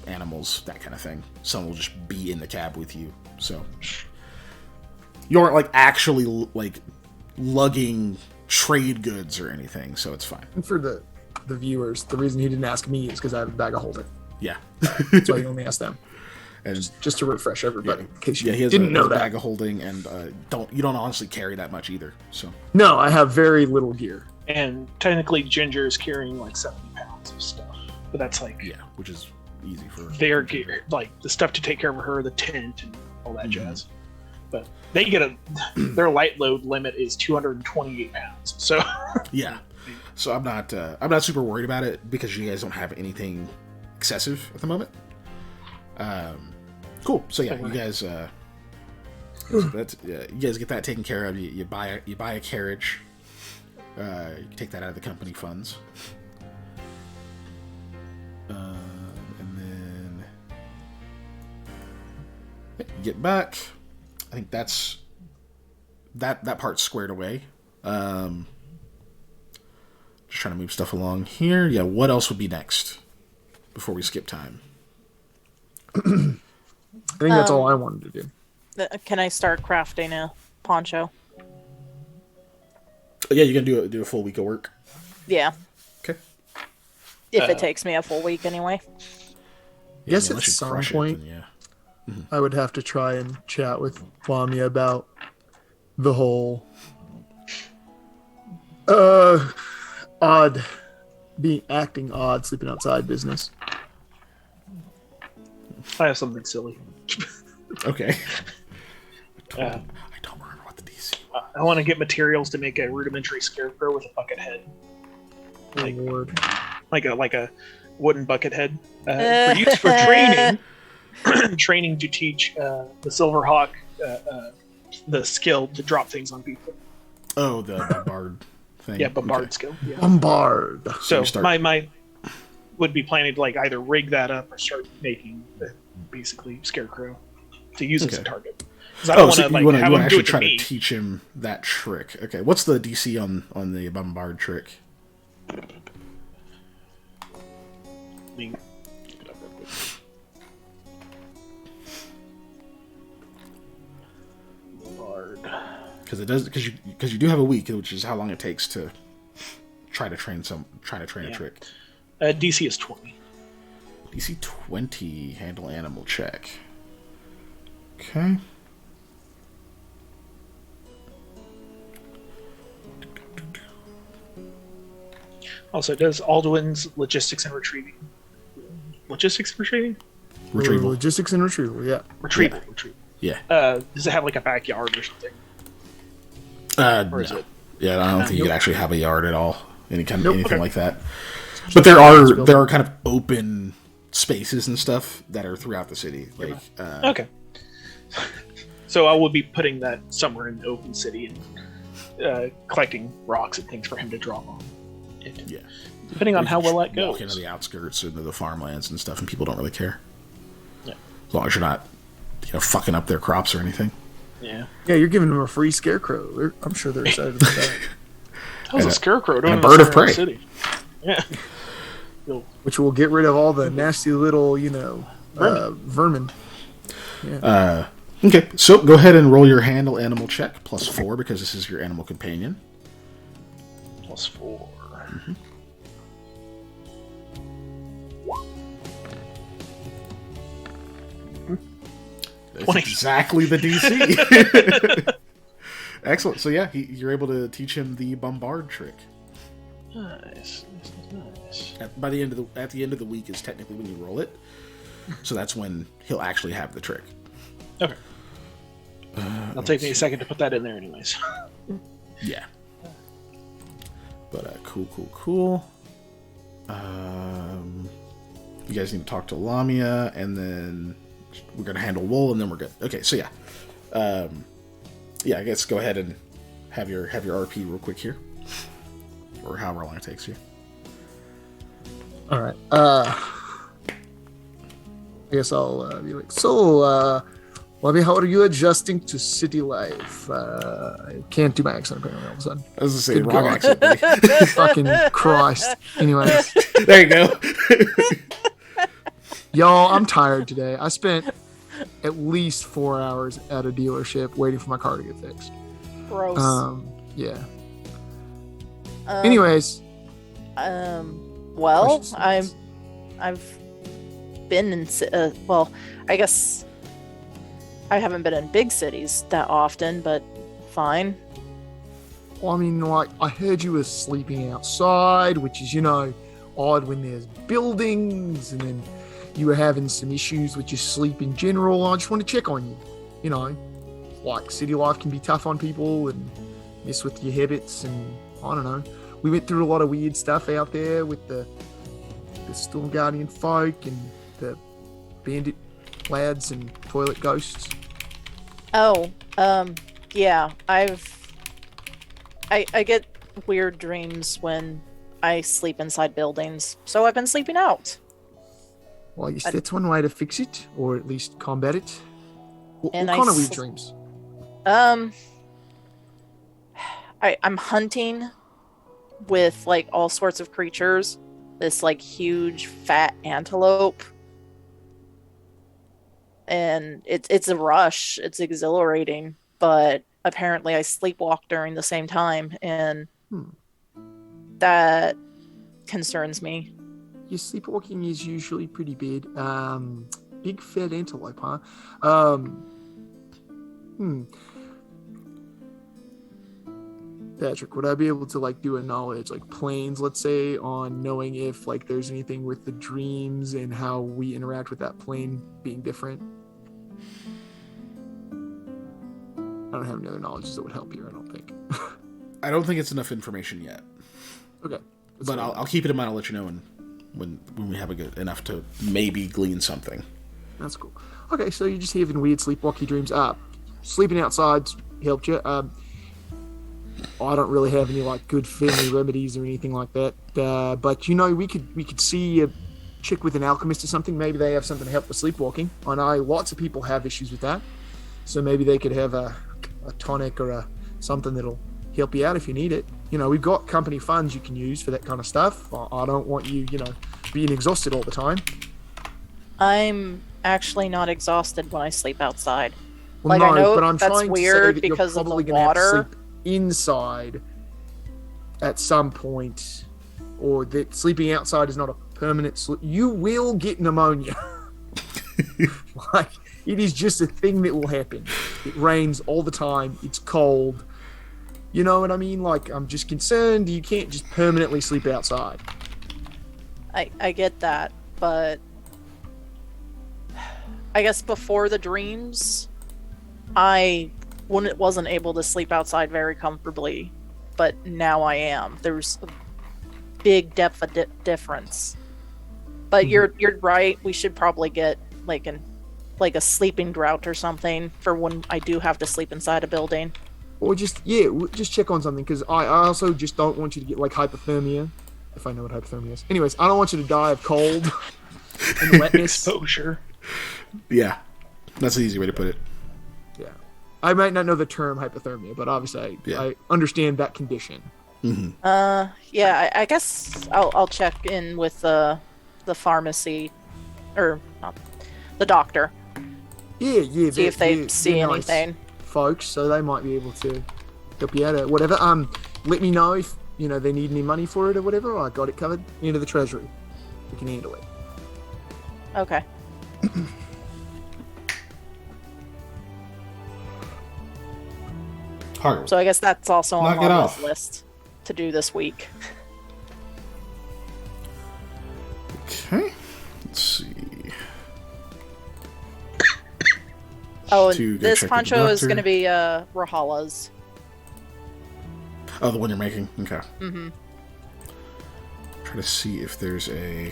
animals, that kind of thing. Some will just be in the cab with you. So you aren't actually lugging trade goods or anything. So it's fine. And for the viewers, the reason he didn't ask me is because I have a bag of holding. Yeah, That's why he only asked them. and Just to refresh everybody, in case you he has didn't know a that. bag of holding, and you don't honestly carry that much either. So No, I have very little gear. And technically, Ginger is carrying 70 pounds of stuff. But that's which is easy for their gear, the stuff to take care of her, the tent, and all that jazz. But they get their light load limit is 228 pounds. So yeah, so I'm not super worried about it because you guys don't have anything excessive at the moment. Cool. So yeah, you guys you guys get that taken care of. You buy a carriage. You take that out of the company funds. And then you get back. I think that's that part's squared away. Just trying to move stuff along here. Yeah, what else would be next before we skip time? I think that's all I wanted to do. Can I start crafting a poncho? Yeah, you're gonna do a full week of work. Yeah. Okay. If it takes me a full week anyway. I guess at unless you some crush it, point, then yeah. I would have to try and chat with Lamia about the whole acting odd, sleeping outside business. I have something silly. Okay. Uh, I don't remember what the DC. I want to get materials to make a rudimentary scarecrow with a bucket head, Reward. like a wooden bucket head for training. Training to teach the Silverhawk the skill to drop things on people. Oh, the bombard thing. Yeah, bombard Okay. skill. Yeah. Bombard. So you start- my would be planning to either rig that up or start making basically scarecrow to use as a Okay. target. Because I don't so want you to want have to him do actually it to try me. to teach him that trick. Okay, what's the DC on the bombard trick? Let me look it up real quick. Bombard. Because you do have a week, which is how long it takes to try to train a trick. DC is 20. DC 20 handle animal check. Okay. Also, does Alduin's logistics and retrieving? Logistics and retrieving? Retrieval. Logistics and retrieval, yeah. Retrieval. Yeah. Retrieval. Yeah. Does it have a backyard or something? Or is No. it? Yeah, I don't think you could actually have a yard at all. Anything Okay. like that. But there are kind of open spaces and stuff that are throughout the city. Okay. So I will be putting that somewhere in the open city and collecting rocks and things for him to draw on. Yeah. Depending on how well that Walk goes. into the outskirts, into the farmlands and stuff, and people don't really care. Yeah. As long as you're not, fucking up their crops or anything. Yeah. Yeah, you're giving them a free scarecrow. I'm sure they're excited about that. How's a scarecrow doing and a in the bird of center prey. the city? Yeah. Which will get rid of all the nasty little, vermin. Yeah. Okay, so go ahead and roll your handle animal check, +4, because this is your animal companion. +4. That's 20. exactly the DC. Excellent. So yeah, you're able to teach him the bombard trick. Nice. By the end of the week is technically when you roll it, so that's when he'll actually have the trick. Okay. It'll take me a second to put that in there, anyways. Yeah. But cool. You guys need to talk to Lamia, and then we're gonna handle Wool, and then we're good. Okay, so yeah. I guess go ahead and have your RP real quick here, or however long it takes you. All right. I guess I'll be like, so, Bobby, how are you adjusting to city life? I can't do my accent apparently all of a sudden. I was gonna say Good wrong God. accent. Buddy. Fucking Christ. Anyways, There you go. y'all, I'm tired today. I spent at least 4 hours at a dealership waiting for my car to get fixed. Gross. Yeah. Um, Anyways, Well, questions? I've been in. Well, I guess I haven't been in big cities that often, but fine. well, I mean, like, I heard you were sleeping outside, which is, odd when there's buildings, and then you were having some issues with your sleep in general. I just want to check on you. Like, city life can be tough on people and mess with your habits, and I don't know. We went through a lot of weird stuff out there with the Storm Guardian folk and the bandit lads and toilet ghosts. Oh, yeah. I get weird dreams when I sleep inside buildings, so I've been sleeping out. Well, I guess that's one way to fix it, or at least combat it. What And kind of weird dreams? I'm hunting with like all sorts of creatures. This like huge fat antelope. And it's a rush. It's exhilarating, but apparently I sleepwalk during the same time, and that concerns me. Your sleepwalking is usually pretty bad. Big fat antelope, huh? Patrick, would I be able to like do a knowledge, like planes, let's say, on knowing if like there's anything with the dreams and how we interact with that plane being different? I don't have any other knowledges that would help here, I don't think. I don't think it's enough information yet. Okay. But I'll keep it in mind. I'll let you know when we have enough to maybe glean something. That's cool. Okay, so you're just having weird sleepwalky dreams. Sleeping outside helped you. I don't really have any like good family remedies or anything like that. But we could see a chick with an alchemist or something. Maybe they have something to help with sleepwalking. I know lots of people have issues with that, so maybe they could have a tonic or something that'll help you out if you need it. We've got company funds you can use for that kind of stuff. I don't want you, being exhausted all the time. I'm actually not exhausted when I sleep outside. Well, like, I know but I'm that's trying weird to say that because you're of the probably gonna have to water. sleep inside at some point, or that sleeping outside is not a permanent sleep. You will get pneumonia. Like, it is just a thing that will happen. It rains all the time. It's cold. You know what I mean? Like, I'm just concerned you can't just permanently sleep outside. I get that, but I guess before the dreams, I wasn't able to sleep outside very comfortably, but now I am. There's a big depth of difference. But you're right. We should probably get like a sleeping drought or something for when I do have to sleep inside a building. Or just check on something, because I also just don't want you to get like hypothermia, if I know what hypothermia is. Anyways, I don't want you to die of cold and wetness. Exposure. Yeah, that's an easy way to put it. Yeah, I might not know the term hypothermia, but obviously I understand that condition. Mm-hmm. Yeah, I guess I'll check in with the pharmacy, or not, the doctor. Yeah. See if they see they're nice anything. folks, so they might be able to help you out or whatever. Let me know if they need any money for it or whatever. I got it covered into the treasury. We can handle it. Okay. Hard. So I guess that's also on Knock it Lana's off. list to do this week. Okay. Let's see. Oh, To and go this check with the poncho is doctor. going to be Rahala's. Oh, the one you're making? Okay. Mm-hmm. Try to see if there's a...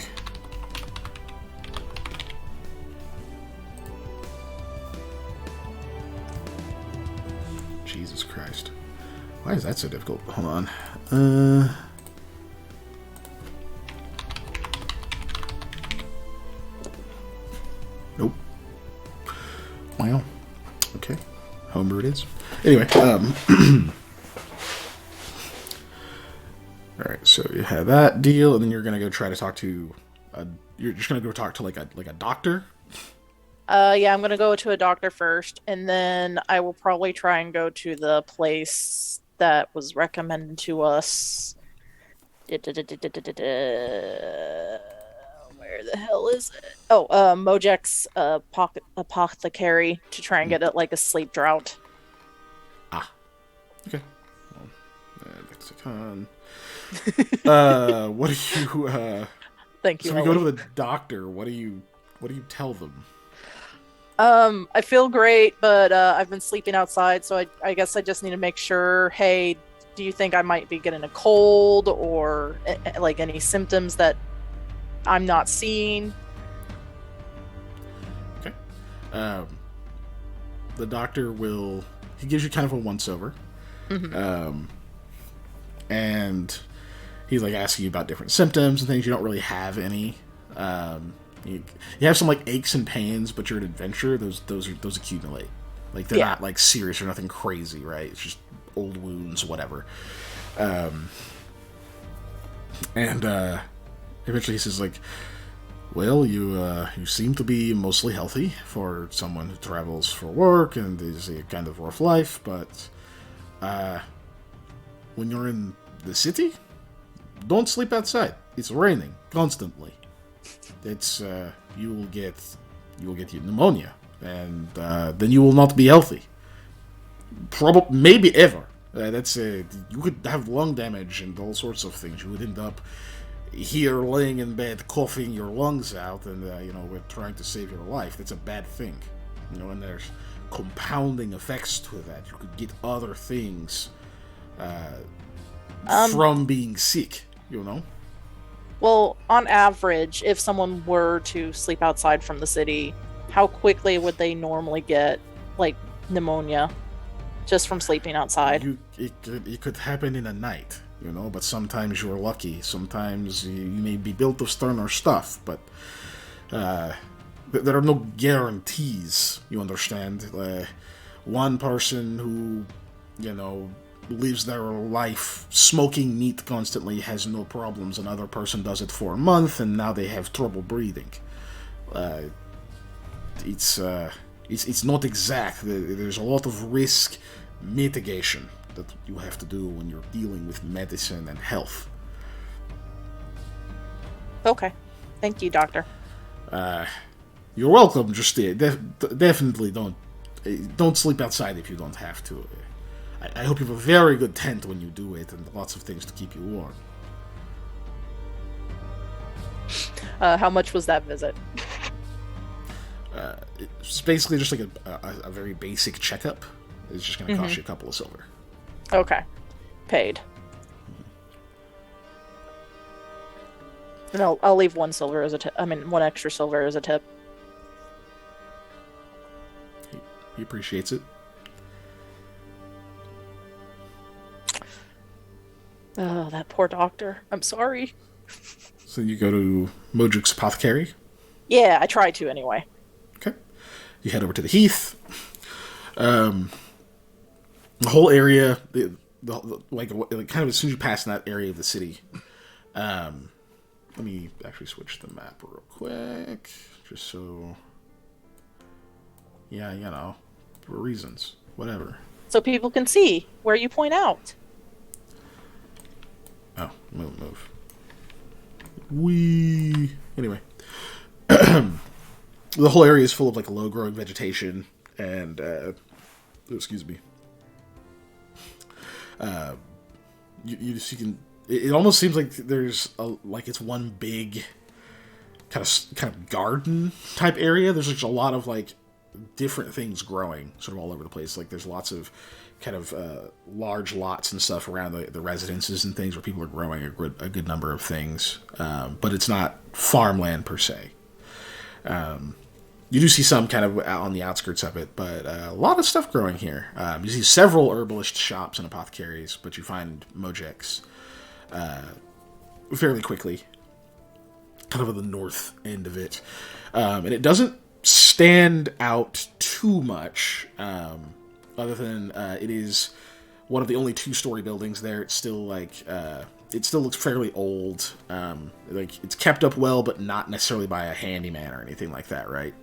Jesus Christ. Why is that so difficult? Hold on. Nope. Wow. Okay. Homebrew it is. Anyway, alright, so you have that deal, and then you're gonna go try to talk to you're just gonna go talk to like a doctor? Yeah, I'm gonna go to a doctor first, and then I will probably try and go to the place that was recommended to us. Where the hell is it? Oh, Mojek's apothecary to try and get it like a sleep drought. Ah. Okay. Well, lexicon. What do you Thank you. So we go to the doctor, what do you tell them? I feel great, but I've been sleeping outside, so I guess I just need to make sure. Hey, do you think I might be getting a cold or like any symptoms that I'm not seeing? Okay. The doctor he gives you kind of a once over. Mm-hmm. And he's like asking you about different symptoms and things. You don't really have any. You have some like aches and pains, but you're an adventurer. Those accumulate. Like they're not like serious or nothing crazy, right? It's just old wounds, whatever. And eventually he says like, well, you seem to be mostly healthy for someone who travels for work and is a kind of rough life, but when you're in the city, don't sleep outside. It's raining constantly. It's you will get pneumonia, and then you will not be healthy. Probably, maybe ever. You could have lung damage and all sorts of things. You would end up here laying in bed, coughing your lungs out, and we're trying to save your life. That's a bad thing, and there's compounding effects to that. You could get other things from being sick. Well, on average, if someone were to sleep outside from the city, how quickly would they normally get like pneumonia just from sleeping outside? It could happen in a night, but sometimes you're lucky. Sometimes you may be built of sterner stuff, but there are no guarantees, you understand? One person who, lives their life smoking meat constantly has no problems. Another person does it for a month and now they have trouble breathing. It's not exact. There's a lot of risk mitigation that you have to do when you're dealing with medicine and health. Okay. Thank you, doctor. You're welcome. Just definitely don't sleep outside if you don't have to. I hope you have a very good tent when you do it, and lots of things to keep you warm. How much was that visit? It's basically just like a very basic checkup. It's just going to cost you a couple of silver. Okay. Paid. And I'll leave 1 silver as a tip. 1 extra silver as a tip. He appreciates it. Oh, that poor doctor. I'm sorry. So you go to Modric's apothecary? Yeah, I try to anyway. Okay. You head over to the Heath. The whole area, like kind of as soon as you pass in that area of the city, let me actually switch the map real quick, just so, for reasons, whatever. So people can see where you point out. Oh, move. Anyway. The whole area is full of, like, low-growing vegetation, and, excuse me. You can... It almost seems like there's, it's one big kind of garden-type area. There's, a lot of, different things growing sort of all over the place. Like, there's lots of kind of large lots and stuff around the residences and things where people are growing a good number of things, but it's not farmland per se. You do see some kind of out on the outskirts of it, but a lot of stuff growing here. You see several herbalist shops and apothecaries, but you find Mojek's fairly quickly, kind of at the north end of it. And it doesn't stand out too much, other than it is one of the only two-story buildings there. It's still it still looks fairly old. It's kept up well, but not necessarily by a handyman or anything like that, right?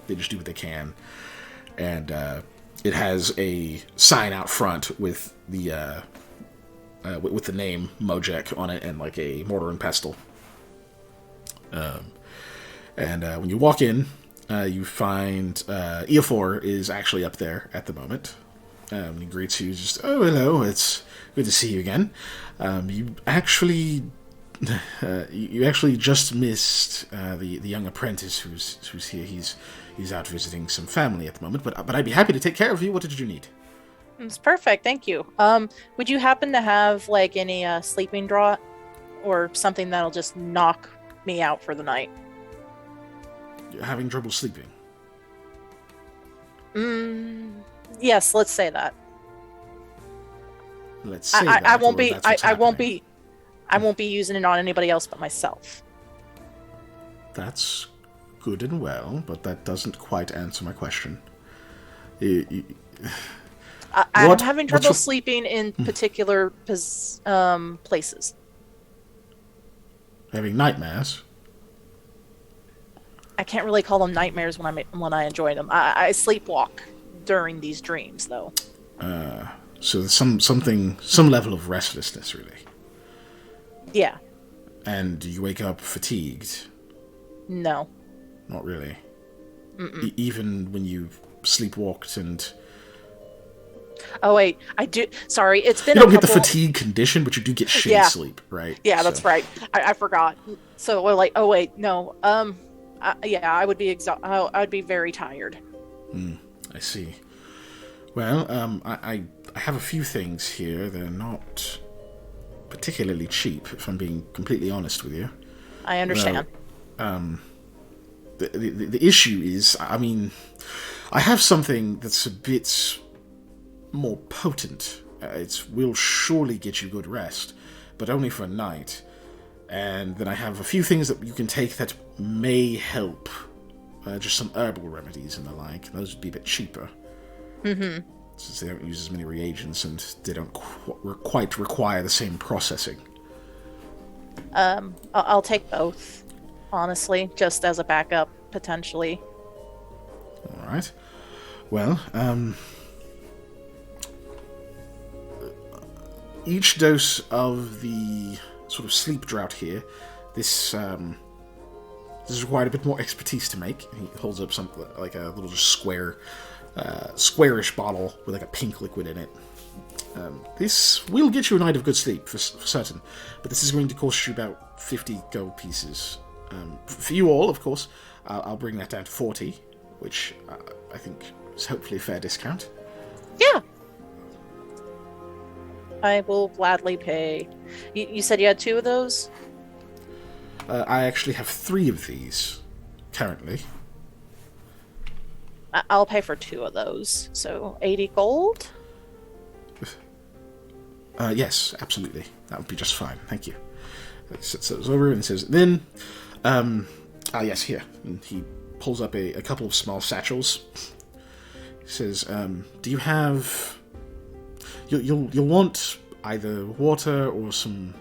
They just do what they can. And it has a sign out front with the name Mojek on it and like a mortar and pestle. When you walk in, you find Eofor is actually up there at the moment. He greets you, just, "Oh, hello, it's good to see you again. You actually just missed the young apprentice who's here. He's out visiting some family at the moment, but I'd be happy to take care of you. What did you need?" It's perfect, thank you. Would you happen to have like any sleeping draught or something that'll just knock me out for the night? You're having trouble sleeping? Yes, let's say that. Let's say that. I won't be. I won't happening. be. I won't be using it on anybody else but myself. That's good and well, but that doesn't quite answer my question. I'm having trouble sleeping in particular places. Having nightmares? I can't really call them nightmares when I enjoy them. I sleepwalk during these dreams, though. So there's some level of restlessness, really. Yeah. And you wake up fatigued? No. Not really. Even when you've sleepwalked and... Oh wait, I do. Sorry, it's been. You don't get the fatigue condition, but you do get shitty sleep, right? Yeah, that's right. I forgot. So we're like, oh wait, no. I would be I would be very tired. I see. Well, I have a few things here. They're not particularly cheap, if I'm being completely honest with you. I understand. The issue is, I mean, I have something that's a bit more potent. It will surely get you good rest, but only for a night. And then I have a few things that you can take that may help. Just some herbal remedies and the like. Those would be a bit cheaper. Since they don't use as many reagents and they don't quite require the same processing. I'll take both, honestly, just as a backup, potentially. Alright. Well, each dose of the sort of sleep drought here, this is required a bit more expertise to make. He holds up something like a little just squarish bottle with like a pink liquid in it. This will get you a night of good sleep for certain, but this is going to cost you about 50 gold pieces. For you all, of course, I'll bring that down to 40, which I think is hopefully a fair discount. Yeah. I will gladly pay. You said you had 2 of those? I actually have 3 of these, currently. I'll pay for 2 of those. So 80 gold? Yes, absolutely. That would be just fine. Thank you. He sits over and says, then, yes, here. And he pulls up a couple of small satchels. He says, do you have... You'll want either water or some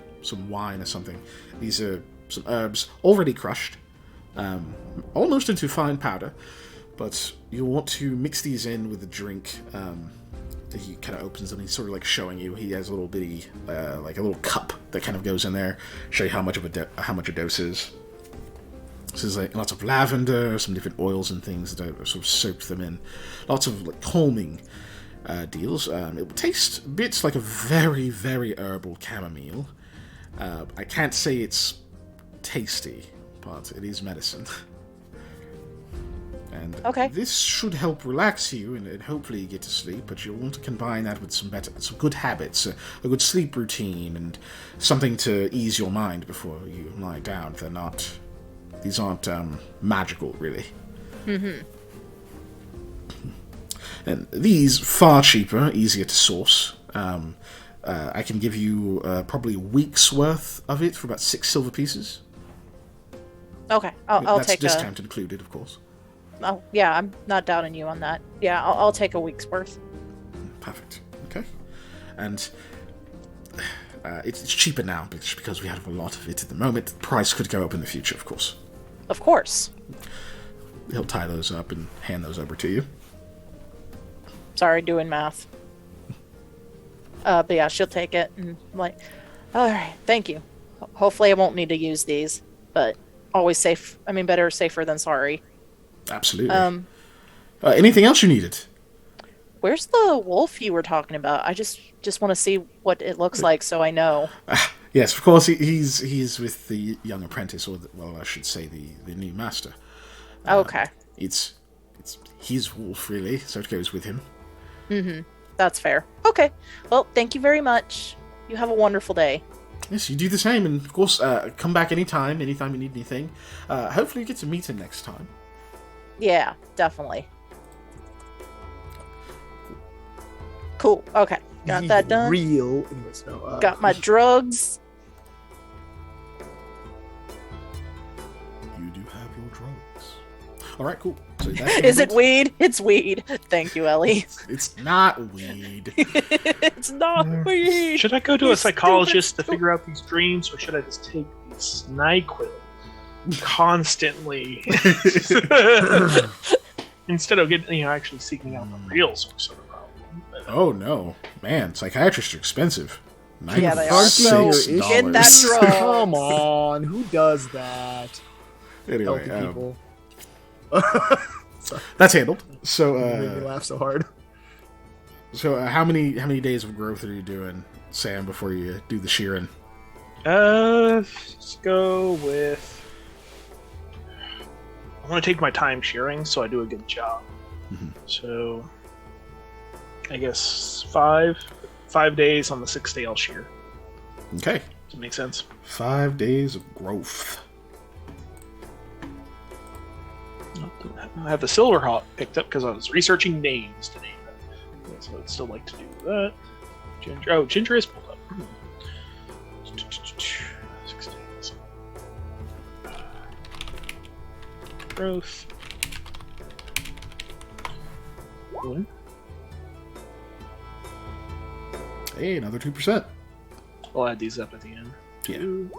wine or something. These are some herbs already crushed, almost into fine powder, but you'll want to mix these in with the drink. He kind of opens them. He's sort of like showing you. He has a little bitty, like a little cup that kind of goes in there, show you how much a dose is. So there's like lots of lavender, some different oils and things that I sort of soaked them in. Lots of like calming deals. It tastes bits like a very, very herbal chamomile. I can't say it's tasty, but it is medicine. And this should help relax you and hopefully get to sleep, but you'll want to combine that with some good habits, a good sleep routine, and something to ease your mind before you lie down. These aren't magical, really. Mm-hmm. And these, far cheaper, easier to source. I can give you probably a week's worth of it for about 6 silver pieces. Okay, I'll That's take discount included, of course. Oh, yeah, I'm not doubting you on that. Yeah, I'll take a week's worth. Perfect. Okay. And it's cheaper now, just because we have a lot of it at the moment. The price could go up in the future, of course. Of course. He'll tie those up and hand those over to you. Sorry, doing math. But yeah, she'll take it and like, all right, thank you. Hopefully, I won't need to use these, but always safe. I mean, better safer than sorry. Absolutely. Anything else you needed? Where's the wolf you were talking about? I just want to see what it looks like, so I know. Yes, of course. He's with the young apprentice, or well, I should say the new master. Okay. It's his wolf, really, so it goes with him. Mm-hmm. That's fair. Okay. Well, thank you very much. You have a wonderful day. Yes, you do the same, and of course, come back anytime you need anything. Hopefully you get to meet him next time. Yeah, definitely. Cool. Okay. Got that done. Real. Anyways, no. Got my drugs. You do have your drugs. All right, cool. So that's Is it weed? It's weed. Thank you, Ellie. It's not weed. It's not weed. Should I go to a psychologist to figure out these dreams, or should I just take these NyQuil constantly instead of getting actually seeking out the real source of the problem? Oh no, man! Psychiatrists are expensive. Yeah, they are. So $96. get that drug. Come on, who does that? Anyway, Healthy people. that's handled. So, Made me laugh so hard. how many days of growth are you doing, Sam, before you do the shearing? Let's go with. I want to take my time shearing, so I do a good job. Mhm. So, I guess 5 days on the 6th day I'll shear. Okay, Does it make sense? 5 days of growth. I have the Silver Hawk picked up because I was researching names to name it. So I'd still like to do that. Ginger. Oh, Ginger is pulled up. 6 days. Growth. One. Hey, another 2%. I'll add these up at the end. Yeah. 2,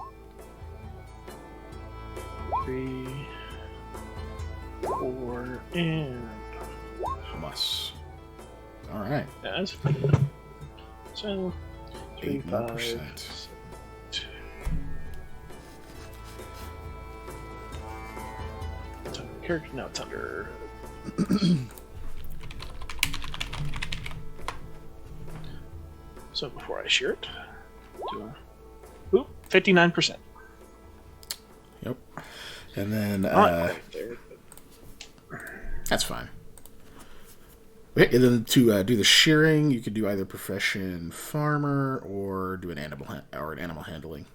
3, 4, and Plus. All right. that's so 3, 5, 8%. 7, 2. Character, no, it's under. So before I shear it, do a 59%. Yep. And then Not quite there, but that's fine. Okay, and then to do the shearing, you could do either profession farmer or do an animal handling.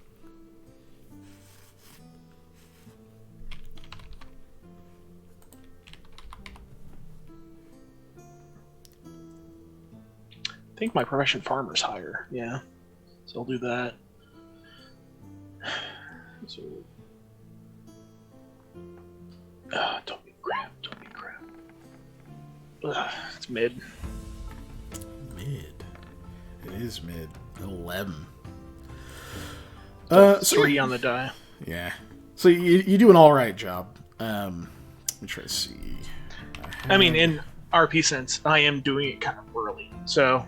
I think my profession farmer's higher. Yeah, so I'll do that. So, don't be crap. Don't be crap. It's mid. Mid. It is mid. 11. So So 3 on the die. yeah. So you do an all right job. Let me try to see. I mean, in RP sense, I am doing it kind of early. So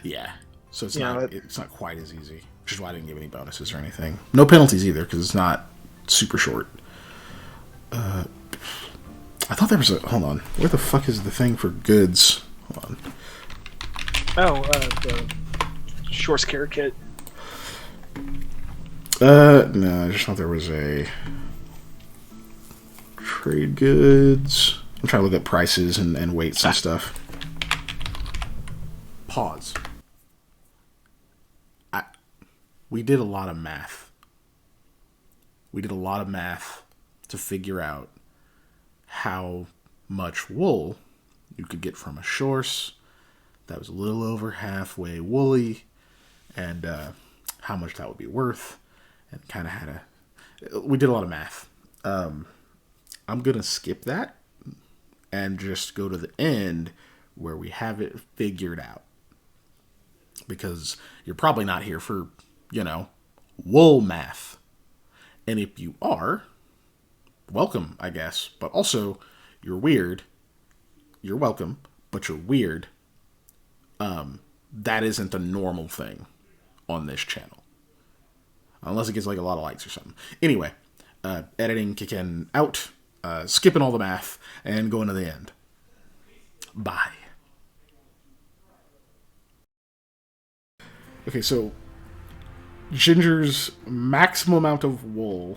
Yeah. So it's Yeah, not it's not quite as easy, which is why I didn't give any bonuses or anything. No penalties either, because it's not super short. I thought there was a. Hold on. Where the fuck is the thing for goods? Hold on. the short scare kit. No, I just thought there was a trade goods. I'm trying to look at prices and weights and stuff. Pause. We did a lot of math. We did a lot of math to figure out how much wool you could get from a horse that was a little over halfway woolly, and how much that would be worth, and kind of had we did a lot of math. I'm gonna skip that and just go to the end where we have it figured out, because you're probably not here for, wool math. And if you are, welcome, I guess. But also, you're weird. You're welcome, but you're weird. That isn't the normal thing on this channel. Unless it gets like a lot of likes or something. Anyway, editing kicking out, skipping all the math, and going to the end. Bye. Okay, so Ginger's maximum amount of wool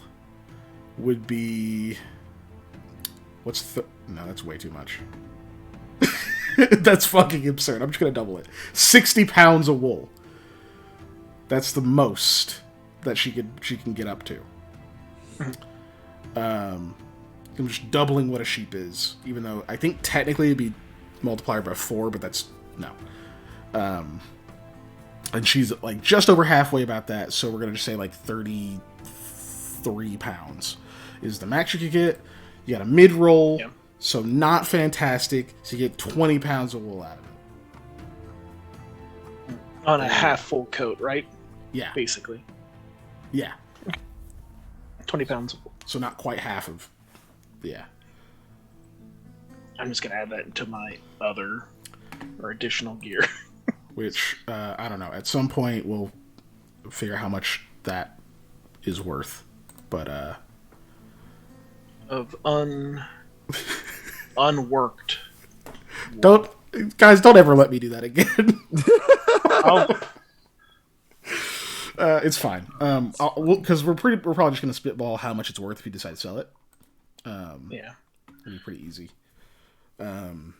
would be... No, that's way too much. That's fucking absurd. I'm just gonna double it. 60 pounds of wool. That's the most that she can get up to. I'm just doubling what a sheep is, even though I think technically it'd be multiplied by 4, but that's no. And she's like just over halfway about that, so we're gonna just say like 33 pounds is the max you could get. You got a mid roll. Yeah. So not fantastic. So you get 20 pounds of wool out of it. On a half full coat, right? Yeah. Basically. Yeah. 20 pounds of wool. So not quite half of... Yeah. I'm just going to add that into my other or additional gear. Which, I don't know. At some point, we'll figure out how much that is worth. But, of unworked. Don't ever let me do that again. It's fine. Because we're probably just gonna spitball how much it's worth if you decide to sell it. Yeah, it'll be pretty easy. Because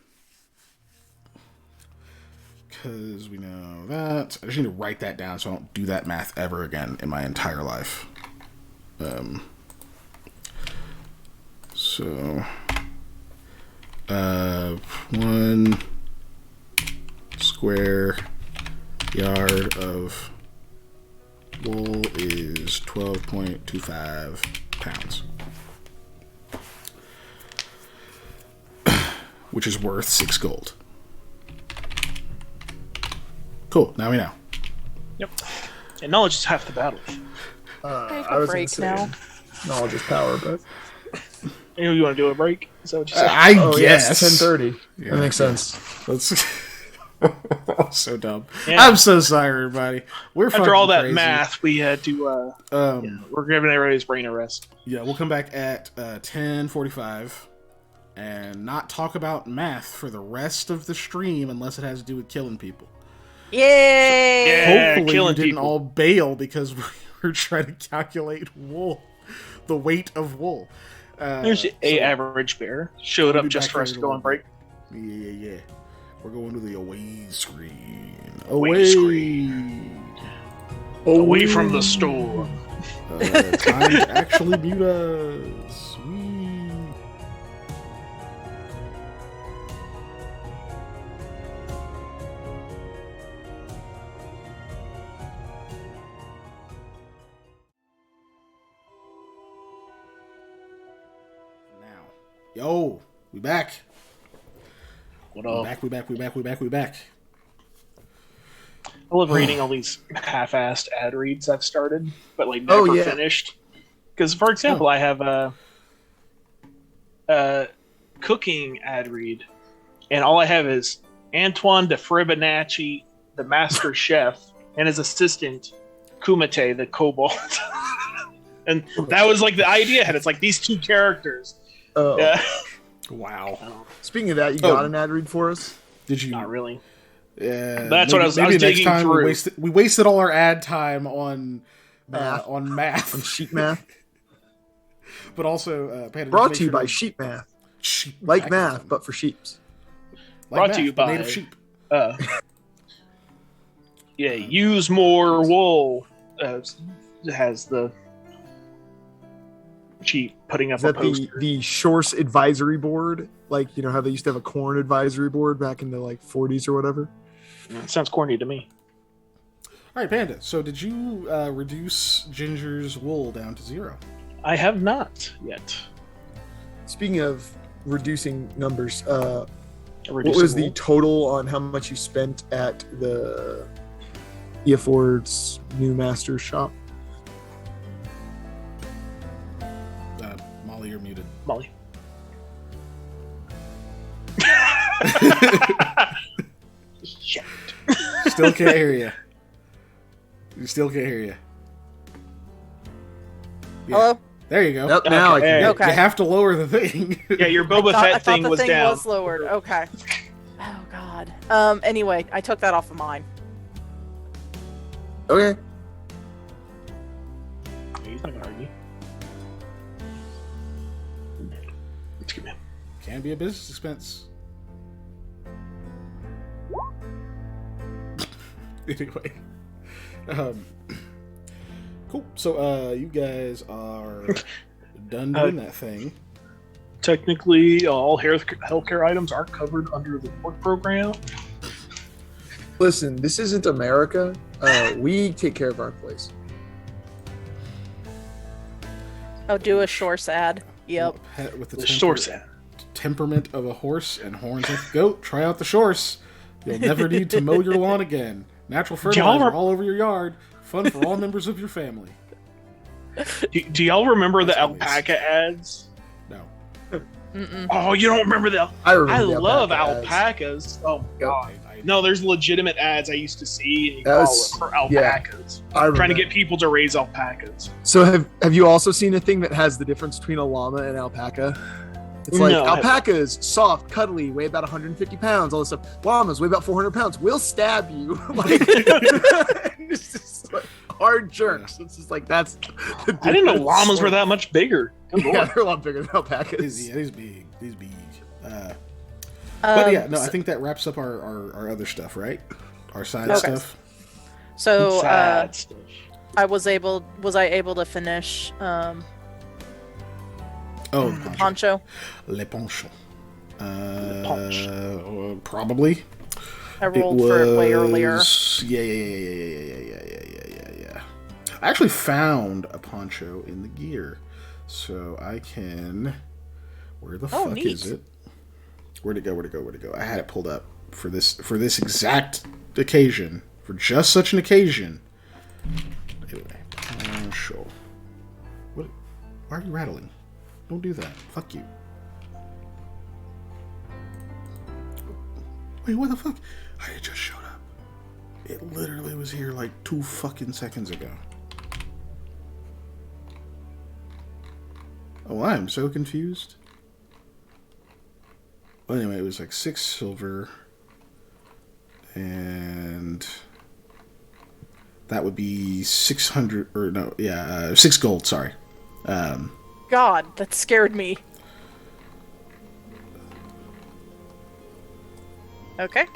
we know that. I just need to write that down so I don't do that math ever again in my entire life. So, 1 square yard of wool is 12.25 pounds. Which is worth 6 gold. Cool, now we know. Yep. And knowledge is half the battle. I was break now. Knowledge is power, but... You want to do a break? Is that what you said? I guess. Yes, 10:30. Yeah. That makes sense. That's so dumb. Yeah. I'm so sorry, everybody. We're After all that crazy. math, we had to. We're giving everybody's brain a rest. Yeah, we'll come back at 10:45 and not talk about math for the rest of the stream unless it has to do with killing people. Yay! Yeah, Hopefully killing you didn't people. all bail because we were trying to calculate wool, the weight of wool. There's a average bear showed up just for us to go on break. Yeah. We're going to the away screen. Away screen. Away from the store. Time to actually mute us. Sweet. Yo, we back. What up? We back. I love reading all these half-assed ad reads I've started, but like never finished. Because, for example, I have a cooking ad read, and all I have is Antoine de Fibonacci, the master chef, and his assistant Kumite, the kobold. And that was like the idea. It's like these two characters. Oh. Yeah. Wow. Speaking of that, you got an ad read for us? Did you? Not really. Yeah. That's what I was digging through. We wasted all our ad time on math. On sheet math. But also, brought to you by sheep math. Like math, but for sheeps. Brought to you by native sheep. Yeah, use more wool. Has the She putting up Is a that poster. the Shorse advisory board? Like, you know how they used to have a corn advisory board back in the like 40s or whatever? Sounds corny to me. All right, Panda. So did you reduce Ginger's wool down to 0? I have not yet. Speaking of reducing numbers, what Reducing was the wool. total on how much you spent at the Eaford's new master's shop? Molly, you're muted. Molly? Shit. Still can't hear you. You still can't hear you. Yeah. Hello? There you go. Yep, now I can. Okay. hear. Okay. You have to lower the thing. Yeah, your Boba I Fett thought thing the was thing down. was lowered. Okay. Oh god. Anyway, I took that off of mine. Okay. He's not gonna argue. Excuse me. Can be a business expense. Anyway. Cool. So, you guys are done doing that thing. Technically, all healthcare items are covered under the work program. Listen, this isn't America. We take care of our employees. Oh, do a Shorse ad. Yep. Pet with the The source ad. temperament of a horse and horns like a goat. Try out the Shorse. You'll never need to mow your lawn again. Natural fertilizer all over your yard. Fun for all members of your family. Do y'all remember the That's always- alpaca ads? No. Mm-mm. Oh, you don't remember the? I I remember. the love ads. alpacas. Oh my Yep. god. No, there's legitimate ads I used to see and you That call was- it for yeah. alpacas. I remember. Trying to get people to raise alpacas. So have you also seen a thing that has the difference between a llama and alpaca? It's like No, I haven't. alpacas, soft, cuddly, weigh about 150 pounds, all this stuff. Llamas weigh about 400 pounds. We'll stab you. Like, it's just like hard jerks. It's just like that's. The I didn't know difference. llamas were that much bigger. Good Yeah, lord. they're a lot bigger than alpacas. He's big. He's big. But yeah, no, I So, think that wraps up our other stuff, right? Our side Okay. stuff. so Sad stuff. was I able to finish Oh, the poncho? Le Poncho. Ponch. Probably. I rolled for it way earlier. Yeah. I actually found a poncho in the gear, so I can. Where the fuck neat. is it? Where'd it go? I had it pulled up for this exact occasion, for just such an occasion. Anyway, poncho. What? Why are you rattling? Don't do that. Fuck you. Wait, what the fuck? I just showed up. It literally was here like 2 fucking seconds ago. Oh, I'm so confused. Well, anyway, it was like 6 silver. And that would be 600, or no, yeah, 6 gold, sorry. God, that scared me. Okay.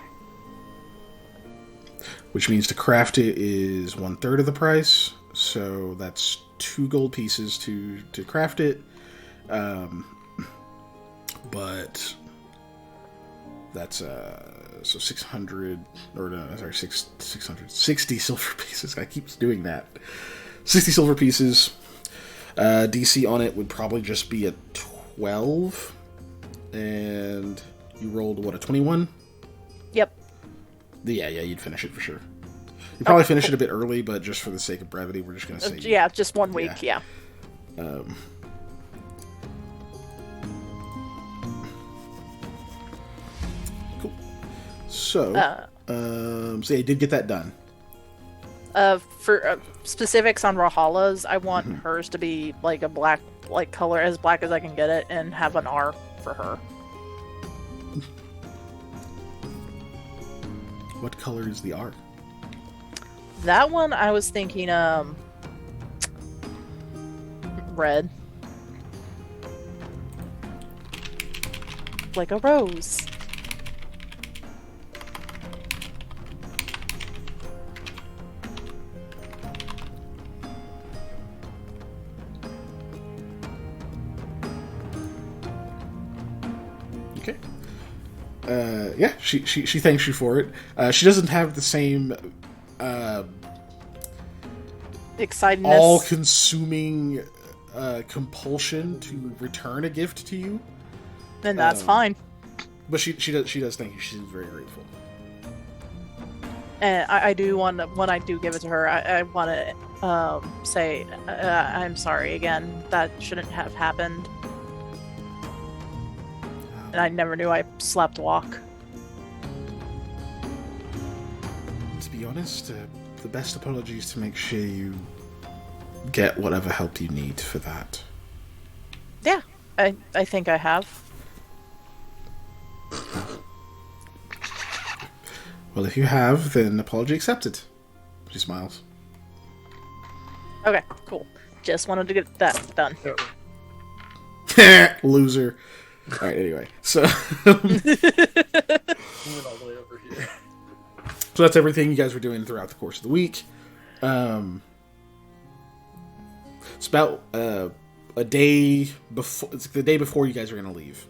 Which means to craft it is 1/3 of the price. So that's 2 gold pieces to craft it. But that's so 600 or no, sorry, 660 silver pieces. I keep doing that. 60 silver pieces. DC on it would probably just be a 12, and you rolled what, a 21? Yep. Yeah, you'd finish it for sure. You probably finish it a bit early, but just for the sake of brevity, we're just gonna say Yeah, just 1 week. Yeah. Cool. So, so yeah, you did get that done. For specifics on Rahalas, I want hers to be like a black, like color as black as I can get it, and have an R for her. What color is the R? That one I was thinking red. Like a rose. yeah, she thanks you for it. She doesn't have the same Excitedness. all-consuming compulsion to return a gift to you. Then that's fine. But she does thank you. She's very grateful. And I do want to, when I do give it to her, I want to say, I'm sorry again. That shouldn't have happened. And I never knew I slept walk. To be honest, the best apology is to make sure you get whatever help you need for that. Yeah, I think I have. Well, if you have, then apology accepted. She smiles. Okay, cool. Just wanted to get that done. Loser. All right. Anyway, so Moving all the way over here. so that's everything you guys were doing throughout the course of the week. It's about a day before. It's the day before you guys are going to leave.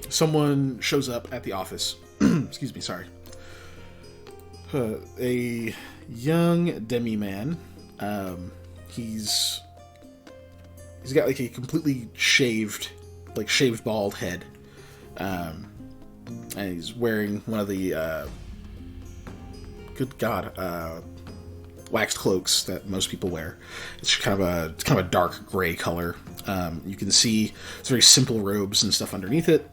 Someone shows up at the office. Excuse me. Sorry. A young demi-man. He's got like a completely shaved bald head. And he's wearing one of the good God, waxed cloaks that most people wear. It's kind of a dark gray color. You can see it's very simple robes and stuff underneath it.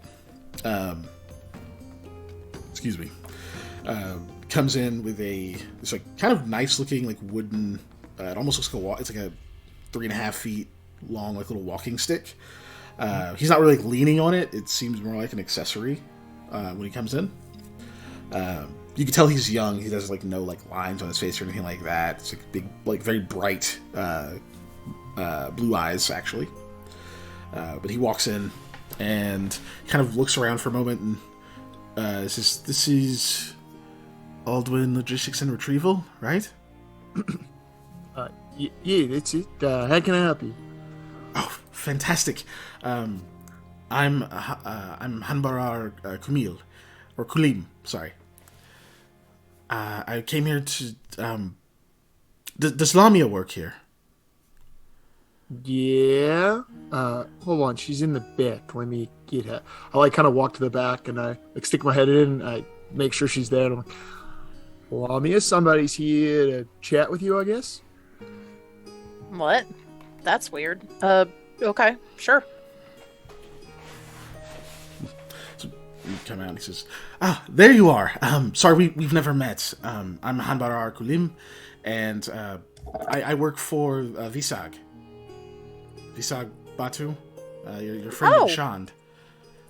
Excuse me. Comes in with this like kind of nice looking like wooden. It almost looks like it's like a 3.5 feet long like little walking stick. He's not really like leaning on it. It seems more like an accessory when he comes in. You can tell he's young. He doesn't like no like lines on his face or anything like that. It's like big, like very bright blue eyes actually. But he walks in and kind of looks around for a moment and says, "This is Aldwin Logistics and Retrieval, right?" Yeah, that's it. How can I help you? Oh, fantastic. I'm Hanbarar Kumil, or Kulim, sorry. I came here to, does Lamia work here? Yeah. Hold on, she's in the back. Let me get her. I like kind of walk to the back and I like stick my head in and I make sure she's there. And I'm like, Lamia, somebody's here to chat with you, I guess. What? That's weird. Okay, sure. So you come out and he says, there you are. Sorry, we've never met. I'm Hanbarar Kulim, and I work for Visag. Visag Batu, your friend Shand.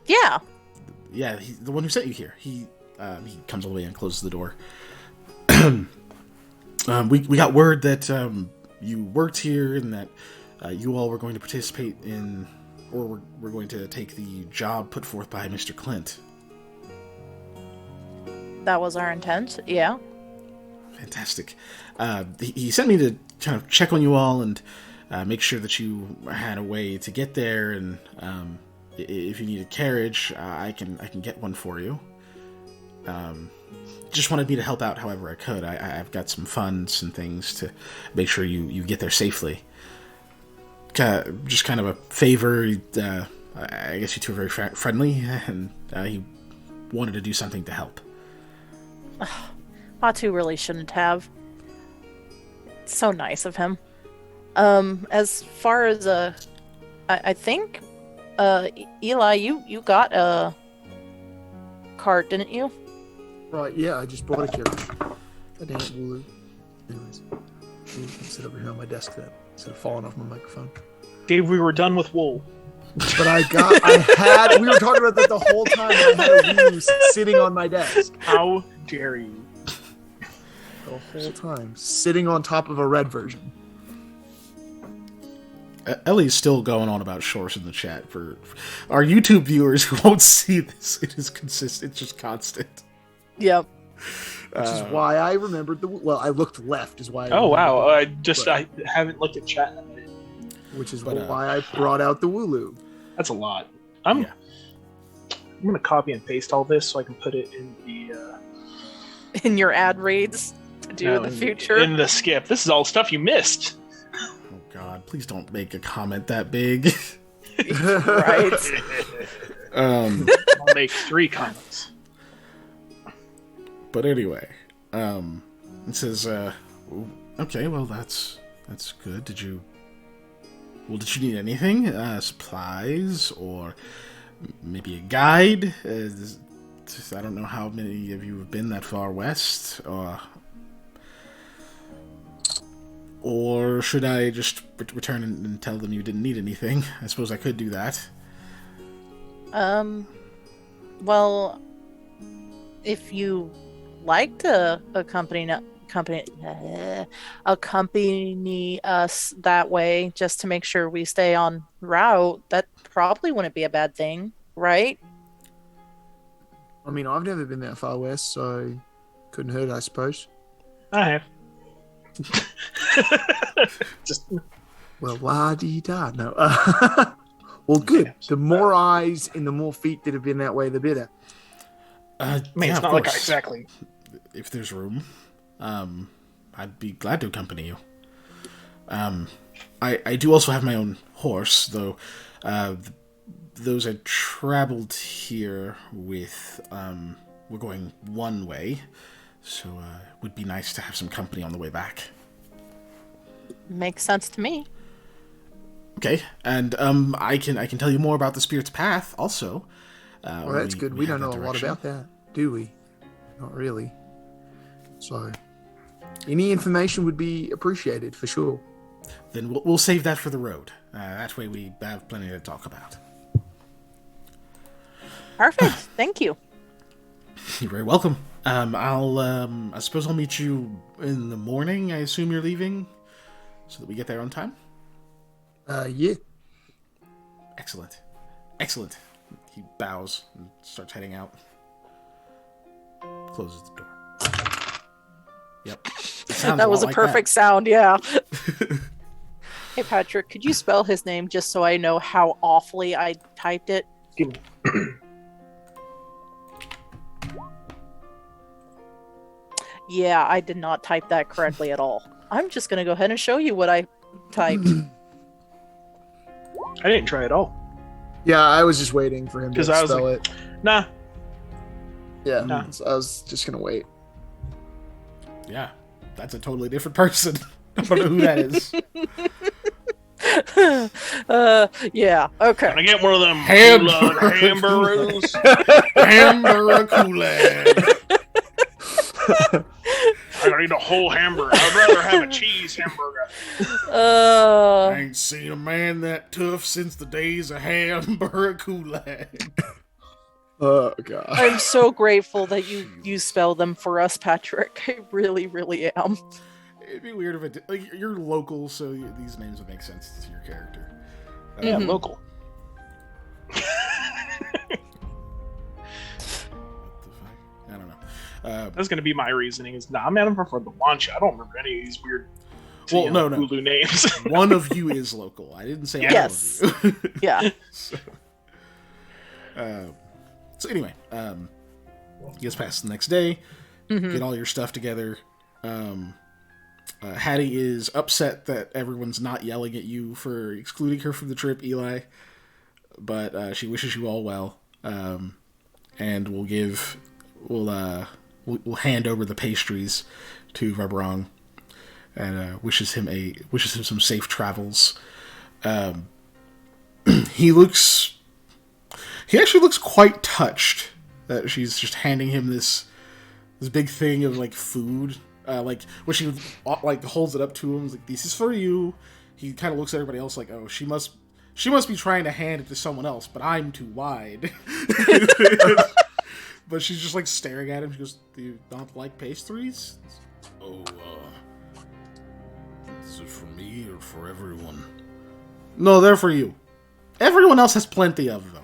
Yeah. Yeah, he's the one who sent you here. He comes all the way and closes the door. We got word that you worked here and that you all were going to participate in, or we're going to take the job put forth by Mr. Clint. That was our intent, yeah. Fantastic. He sent me to kind of check on you all and make sure that you had a way to get there, and if you need a carriage, I can get one for you. Just wanted me to help out however I could. I've got some funds and things to make sure you get there safely. Just kind of a favor. I guess you two are very friendly, and he wanted to do something to help. Batu really shouldn't have. It's so nice of him. As far as I think Eli, you got a cart, didn't you? Right, yeah, I just bought a carriage. God damn it, Wooloo. Anyways, you can sit over here on my desk then, instead of falling off my microphone. Dave, we were done with wool. But we were talking about that the whole time. I had a Wooloo sitting on my desk. How dare you? The whole time, sitting on top of a red version. Ellie's still going on about shorts in the chat for our YouTube viewers who won't see this. It is consistent. It's just constant. Yep. Which is why I remembered I looked left is why. Oh wow! I haven't looked at chat. Which is why I brought out the Wooloo. That's a lot. I'm Yeah. I'm gonna copy and paste all this so I can put it in the In your ad reads to do in the future. in the skip. This is all stuff you missed. Oh God, please don't make a comment that big. Right. I'll make 3 comments. But anyway, it says, okay, well that's good. Did you need anything? Supplies or maybe a guide? I don't know how many of you have been that far west, or should I just return and tell them you didn't need anything? I suppose I could do that. Well, if you like to accompany us that way, just to make sure we stay on route, that probably wouldn't be a bad thing, right? I mean, I've never been that far west, so couldn't hurt, I suppose. I have. Just Well, la-dee-da. No. Well, good. Yeah, The more eyes and the more feet that have been that way, the better. I mean, Yeah, it's of not like I course. exactly. If there's room, I'd be glad to accompany you. I do also have my own horse, though. Those I traveled here with, were going one way, so it would be nice to have some company on the way back. Makes sense to me. Okay, and I can tell you more about the Spirit's Path also. Well, that's good. We don't have know that a lot direction. about that, do we? Not really. So, any information would be appreciated for sure. Then we'll save that for the road. That way we have plenty to talk about. Perfect. Thank you. You're very welcome. I suppose I'll meet you in the morning. I assume you're leaving, so that we get there on time. Yeah. Excellent. He bows and starts heading out. Closes the door. Yep. It sounds That was lot a like perfect sound, yeah. Hey, Patrick, could you spell his name just so I know how awfully I typed it? Give me. Yeah, I did not type that correctly at all. I'm just going to go ahead and show you what I typed. I didn't try at all. Yeah, I was just waiting for him to 'Cause I was spell like- it. Nah. Yeah, Nah. so I was just gonna wait. Yeah, that's a totally different person. I don't know who that is. Yeah, okay. Can I get one of them Hamburger- hamburgers? Hamburger Kool-Aid. I need a whole hamburger. I'd rather have a cheese hamburger. I ain't seen a man that tough since the days of Hamburger Kool-Aid. Oh god. I'm so grateful that you spell them for us, Patrick. I really, really am. It'd be weird if it did. Like, you're local, so these names would make sense to your character. Yeah, Mhm. local. What the fuck? I don't know. That's gonna be my reasoning. Is I'm not for the launch. I don't remember any of these weird. Well, no. Hulu names. One of you is local. I didn't say Yes. all of you. Yeah. So anyway, you guys pass the next day, Mhm. get all your stuff together. Hattie is upset that everyone's not yelling at you for excluding her from the trip, Eli, but she wishes you all well, and we'll hand over the pastries to Varbrong, and wishes him some safe travels. He actually looks quite touched that she's just handing him this big thing of like food. Like when she like holds it up to him, like, "This is for you." He kind of looks at everybody else like, "Oh, she must be trying to hand it to someone else, but I'm too wide." But she's just like staring at him. She goes, "Do you not like pastries?" "Oh, is it for me or for everyone?" "No, they're for you. Everyone else has plenty of them."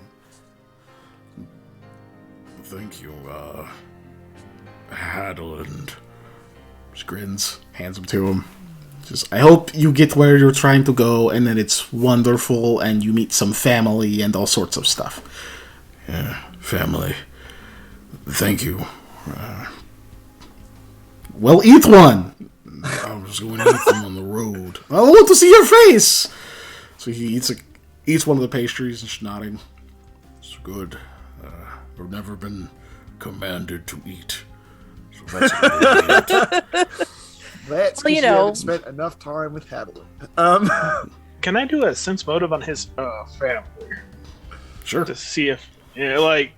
"Thank you, Hadland." Just grins, hands them to him. Just, I hope you get where you're trying to go, and then it's wonderful, and you meet some family and all sorts of stuff. Yeah, family. Thank you. Well, eat one. I was going to eat them on the road. I want to see your face. So he eats one of the pastries and she's nodding. It's good. I've never been commanded to eat. So that's a good. That's Well, because you haven't spent enough time with Hadley. Can I do a sense motive on his family Sure. to see if like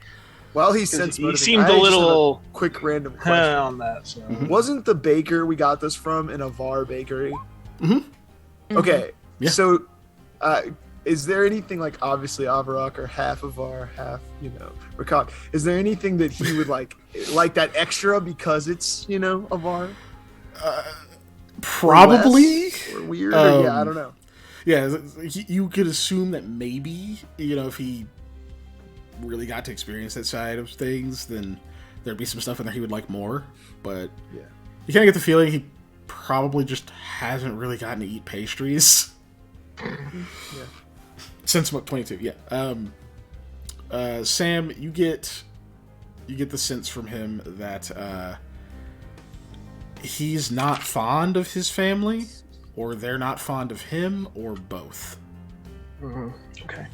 While he's 'cause sense he motivating, seemed I a just have little quick random question. on that? So Wasn't the baker we got this from an Avar bakery? Mm-hmm. Okay, Yeah. so is there anything like obviously Avarok or half Avar, half Rakak? Is there anything that he would like that extra because it's Avar? Probably. Or weird? Or, yeah, I don't know. Yeah, you could assume that maybe, if he really got to experience that side of things, then there'd be some stuff in there he would like more. But Yeah. you kind of get the feeling he probably just hasn't really gotten to eat pastries. Yeah. Since 22, yeah. Sam, you get the sense from him that he's not fond of his family, or they're not fond of him, or both. okay.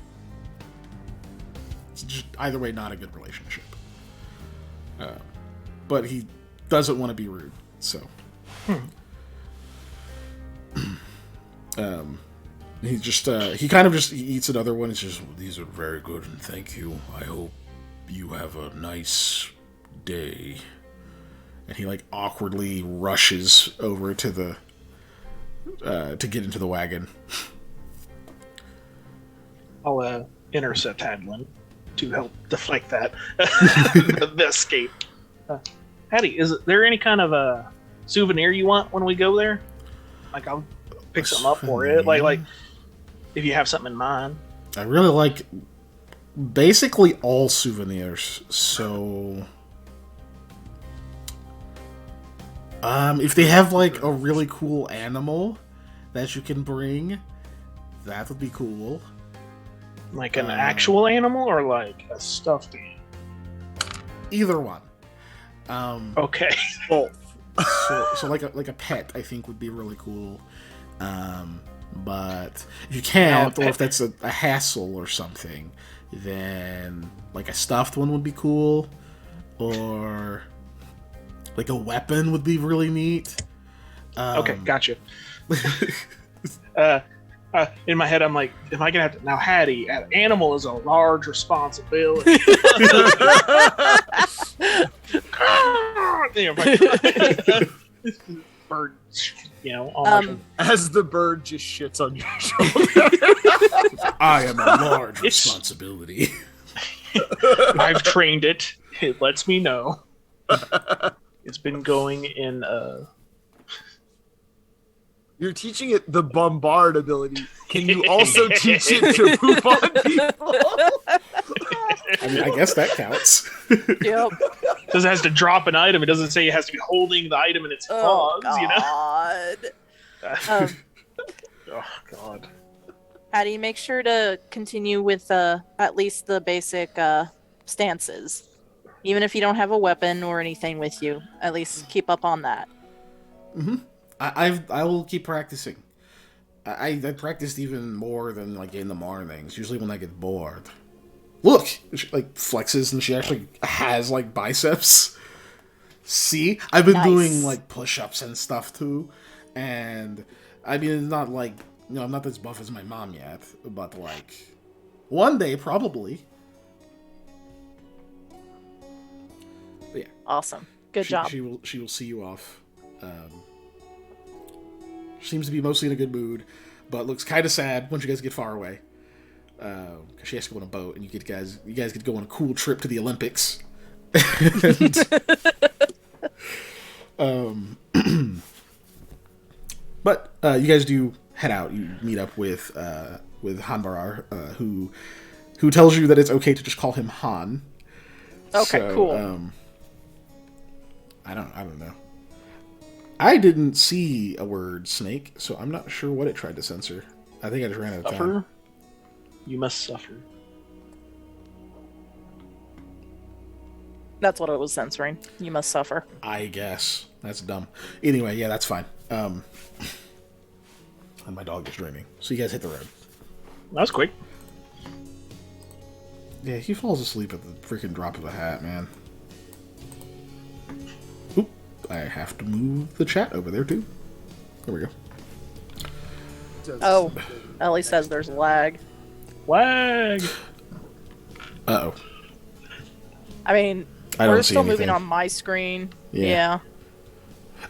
It's just, either way, not a good relationship. But he doesn't want to be rude, so. He kind of just eats another one. It's just, these are very good, and thank you. I hope you have a nice day. And he like awkwardly rushes over to the to get into the wagon. I'll intercept Hadlin to help deflect that the escape. Hattie, is there any kind of a souvenir you want when we go there? Like I'll pick something up for it. Like if you have something in mind. I really like basically all souvenirs. So if they have like a really cool animal that you can bring, that would be cool. Like an actual animal or like a stuffed animal? Either one. Okay. Both. So like a pet, I think would be really cool. But if you can't, or if that's a hassle or something, then like a stuffed one would be cool, or like a weapon would be really neat. Okay, gotcha. In my head, I'm like, am I gonna have to now? Hattie, an animal is a large responsibility. Bird, all As the bird just shits on your shoulder. I am a large responsibility. I've trained it. It lets me know. It's been going in. You're teaching it the bombard ability. Can you also teach it to poop on people? I mean, I guess that counts. Yep. Says it has to drop an item. It doesn't say it has to be holding the item in its Oh claws. God. Oh God. Hattie, make sure to continue with at least the basic stances. Even if you don't have a weapon or anything with you, at least keep up on that. Mm-hmm. I will keep practicing. I practiced even more than like in the mornings. Usually when I get bored. Look, she like flexes and she actually has like biceps. See, I've been doing like push-ups and stuff too, and I mean it's not like I'm not as buff as my mom yet, but like one day probably. But yeah, Awesome. Good job. She will see you off. Seems to be mostly in a good mood, but looks kind of sad once you guys get far away. Because she has to go on a boat, and you guys get to go on a cool trip to the Olympics. And, but you guys do head out. You meet up with Hanbarar, who tells you that it's okay to just call him Han. Okay, So, cool. I don't know. I didn't see a word snake, so I'm not sure what it tried to censor. I think I just ran out of time. Suffer. You must suffer. That's what it was censoring. You must suffer. I guess. That's dumb. Anyway, yeah, that's fine. And my dog is dreaming. So you guys hit the road. That was quick. Yeah, he falls asleep at the freaking drop of a hat, man. Oop. I have to move the chat over there, too. There we go. Oh, Ellie says there's lag. Lag. Uh-oh. I mean, I don't we're see still anything. moving on my screen. Yeah. Yeah.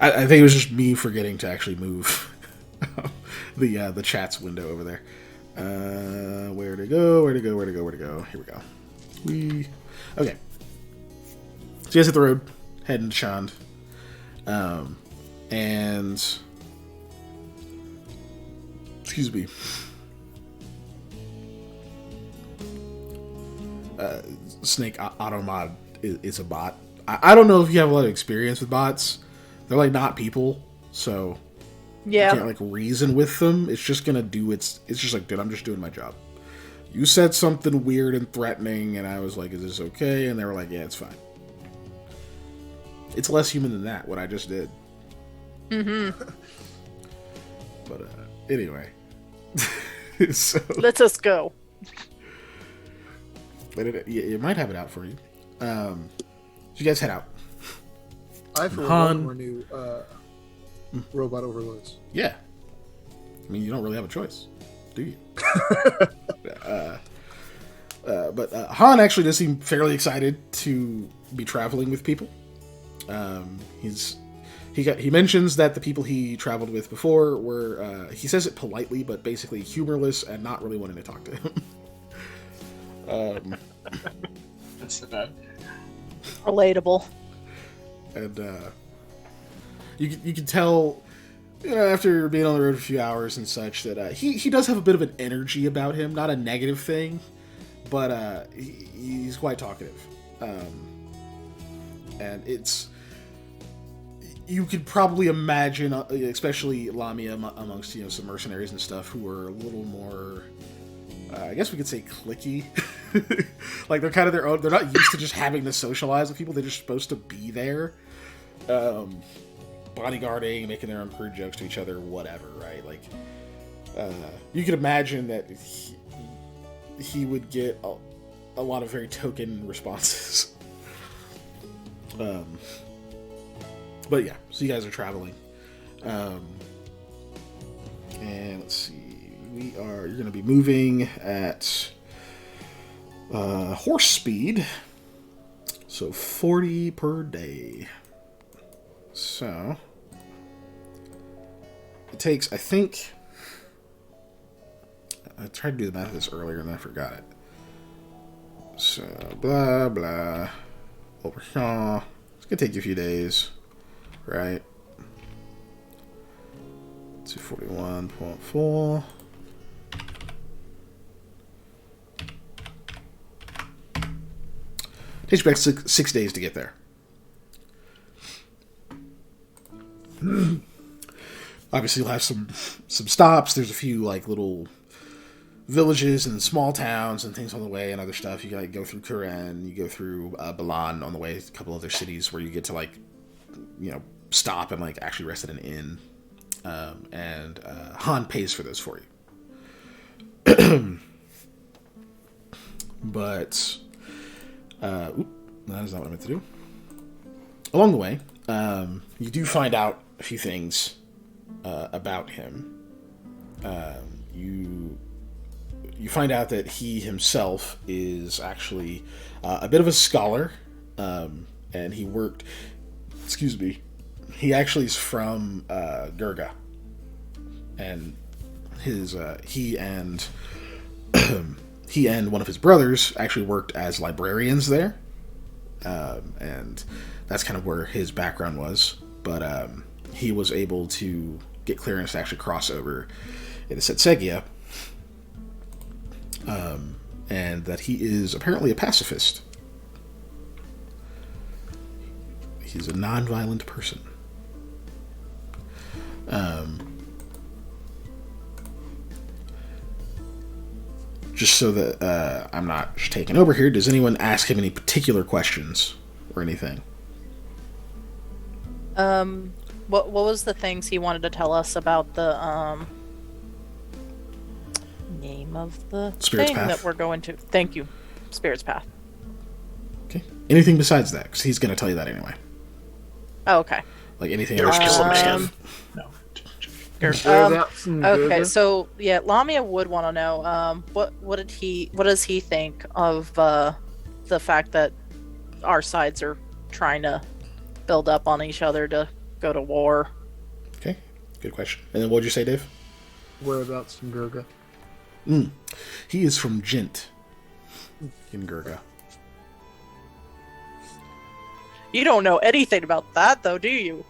I think it was just me forgetting to actually move the chats window over there. Where to go? Here we go. Okay. So you guys hit the road, heading to Chand. And excuse me. Snake Automod is a bot. I don't know if you have a lot of experience with bots. They're like not people, so Yeah. you can't like reason with them. It's just gonna do it's just like, dude, I'm just doing my job. You said something weird and threatening, and I was like, is this okay? And they were like, yeah, it's fine. It's less human than that, what I just did. Mm-hmm. But anyway. So Let us go. but it might have it out for you. So you guys head out. I for Han. one more new robot overloads. Yeah. I mean, you don't really have a choice, do you? But Han actually does seem fairly excited to be traveling with people. He mentions that the people he traveled with before were, he says it politely, but basically humorless and not really wanting to talk to him. That's so bad. Relatable. And you can tell, after being on the road for a few hours and such, that he does have a bit of an energy about him. Not a negative thing, but he's quite talkative. And it's... You could probably imagine, especially Lamia amongst some mercenaries and stuff, who are a little more, I guess we could say, cliquey. Like they're kind of their own. They're not used to just having to socialize with people. They're just supposed to be there, bodyguarding, making their own crude jokes to each other, whatever. Right? Like you could imagine that he would get a lot of very token responses. But yeah, so you guys are traveling. And let's see, you're going to be moving at horse speed. So 40 per day. So it takes, I think, I tried to do the math of this earlier and I forgot it. So blah, blah, over here. It's going to take you a few days. Right. 241.4. Takes you back 6 days to get there. Obviously, you'll have some stops. There's a few like little villages and small towns and things on the way and other stuff. You like go through Kuren, you go through Balan on the way. A couple other cities where you get to like, stop and like actually rest at an inn, and Han pays for those for you. But that is not what I meant to do. Along the way, you do find out a few things about him. You find out that he himself is actually a bit of a scholar, and he worked. Excuse me. He actually is from Gurga, and he and one of his brothers actually worked as librarians there, and that's kind of where his background was. But he was able to get clearance to actually cross over into Setsegia, and that he is apparently a pacifist. He's a non-violent person. Just so that I'm not taking over here, does anyone ask him any particular questions or anything? What was the things he wanted to tell us about the name of the Spirit's thing Path. that we're going to? Thank you, Spirit's Path. Okay. Anything besides that? Because he's going to tell you that anyway. Oh, okay. Like anything There was else? just some Um, stuff. No. Whereabouts in Okay, Durga? so yeah, Lamia would want to know what does he think of the fact that our sides are trying to build up on each other to go to war. Okay. Good question. And then what would you say, Dave? Whereabouts in Durga? He is from Jint in Gurga. You don't know anything about that, though, do you?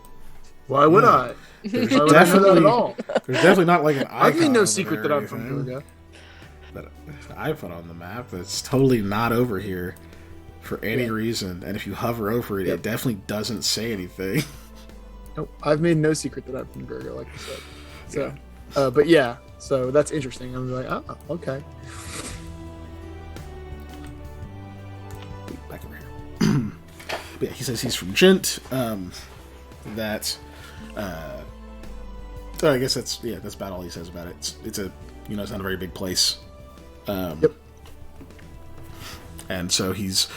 Why would I? There's Why would I know that at all? There's definitely not like an icon. I've made no over secret there that or I'm from anything Durga. That I put on the map. That's totally not over here for any reason. And if you hover over it, Yep. it definitely doesn't say anything. Nope, I've made no secret that I'm from Durga, like I said. So, but yeah, so that's interesting. I'm like, oh, okay. Back over here. But yeah, he says he's from Jint. I guess that's about all he says about it. It's a it's not a very big place. Yep. And so he's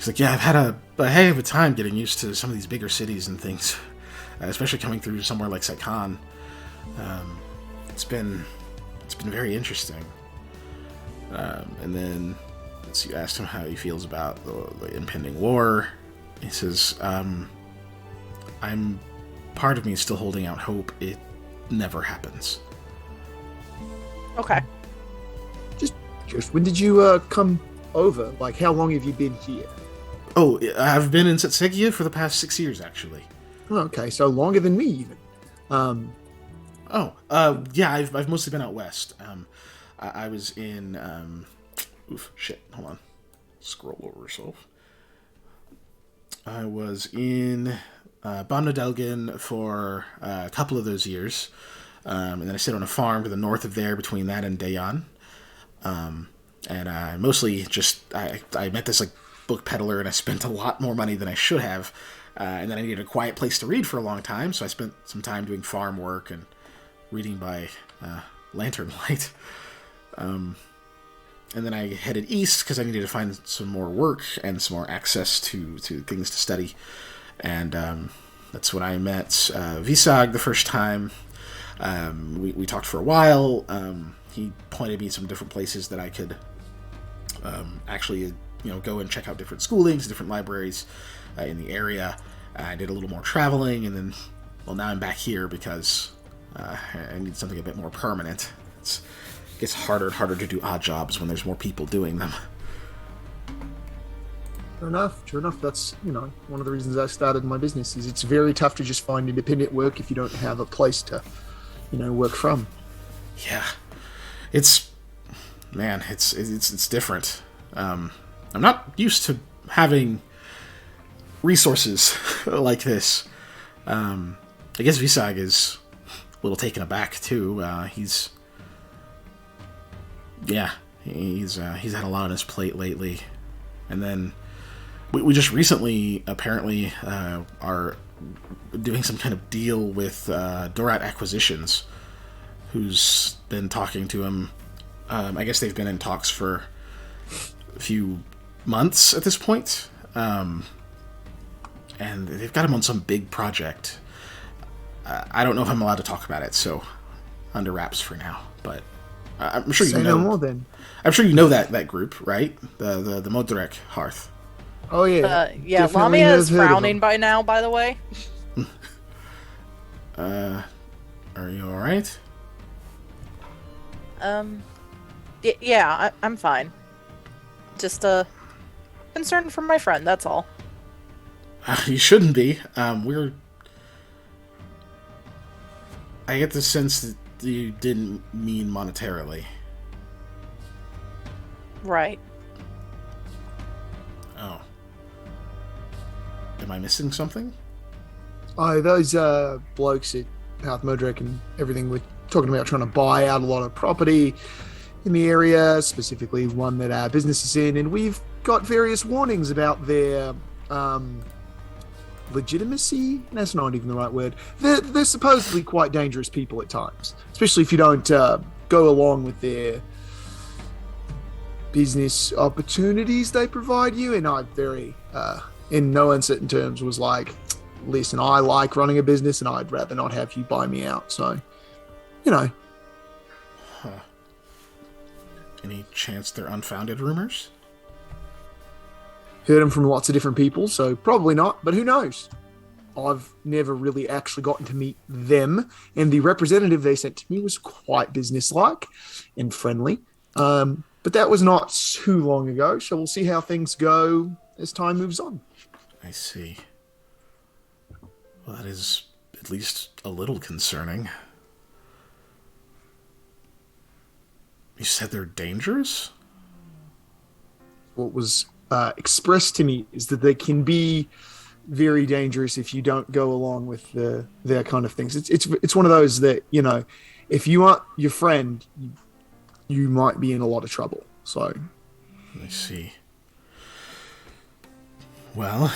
like, yeah, I've had a heck of a time getting used to some of these bigger cities and things, especially coming through somewhere like Saikan. It's been very interesting. And then you asked him how he feels about the impending war. He says, I'm part of me is still holding out hope it never happens. Okay. Just when did you come over? Like, how long have you been here? Oh, I've been in Setsegia for the past 6 years, actually. Oh, okay, so longer than me even. Yeah, I've mostly been out west. I was in hold on, scroll over yourself. I was in Bamna Delgin for a couple of those years, and then I stayed on a farm to the north of there between that and Dayan. And I mostly just I met this like book peddler, and I spent a lot more money than I should have, and then I needed a quiet place to read for a long time, so I spent some time doing farm work and reading by lantern light. And then I headed east because I needed to find some more work and some more access to things to study. And that's when I met Visag the first time. We talked for a while. He pointed me to some different places that I could actually go and check out different schoolings, different libraries in the area. I did a little more traveling, and then, now I'm back here because I need something a bit more permanent. It gets harder and harder to do odd jobs when there's more people doing them. Sure enough. That's, one of the reasons I started my business is it's very tough to just find independent work if you don't have a place to, work from. Yeah. It's different. I'm not used to having resources like this. I guess Visag is a little taken aback too. He's had a lot on his plate lately, and then we just recently apparently are doing some kind of deal with Dorat Acquisitions, who's been talking to him. I guess they've been in talks for a few months at this point, and they've got him on some big project. I don't know if I'm allowed to talk about it, so under wraps for now. But I'm sure Say no more then. I'm sure you know that group, right? The Modrek Hearth. Oh yeah. Yeah, Definitely Lamia is have heard of frowning them. by now, by the way. Are you all right? Yeah, I'm fine. Just concerned for my friend, that's all. You shouldn't be. I get the sense that you didn't mean monetarily. Right. Oh. Am I missing something? Oh, those blokes at Hayethe Modrek and everything, we're talking about trying to buy out a lot of property in the area, specifically one that our business is in, and we've got various warnings about their legitimacy. That's not even the right word. They're supposedly quite dangerous people at times, especially if you don't go along with their business opportunities they provide you. And I very, in no uncertain terms, was like, listen, I like running a business and I'd rather not have you buy me out. So, you know. Huh. Any chance they're unfounded rumors? Heard them from lots of different people, so probably not, but who knows? I've never really actually gotten to meet them, and the representative they sent to me was quite businesslike and friendly. But that was not too long ago, so we'll see how things go as time moves on. I see. Well, that is at least a little concerning. You said they're dangerous? What was expressed to me is that they can be very dangerous if you don't go along with their kind of things. It's one of those that, you know, if you aren't your friend, you might be in a lot of trouble. So I see. Well,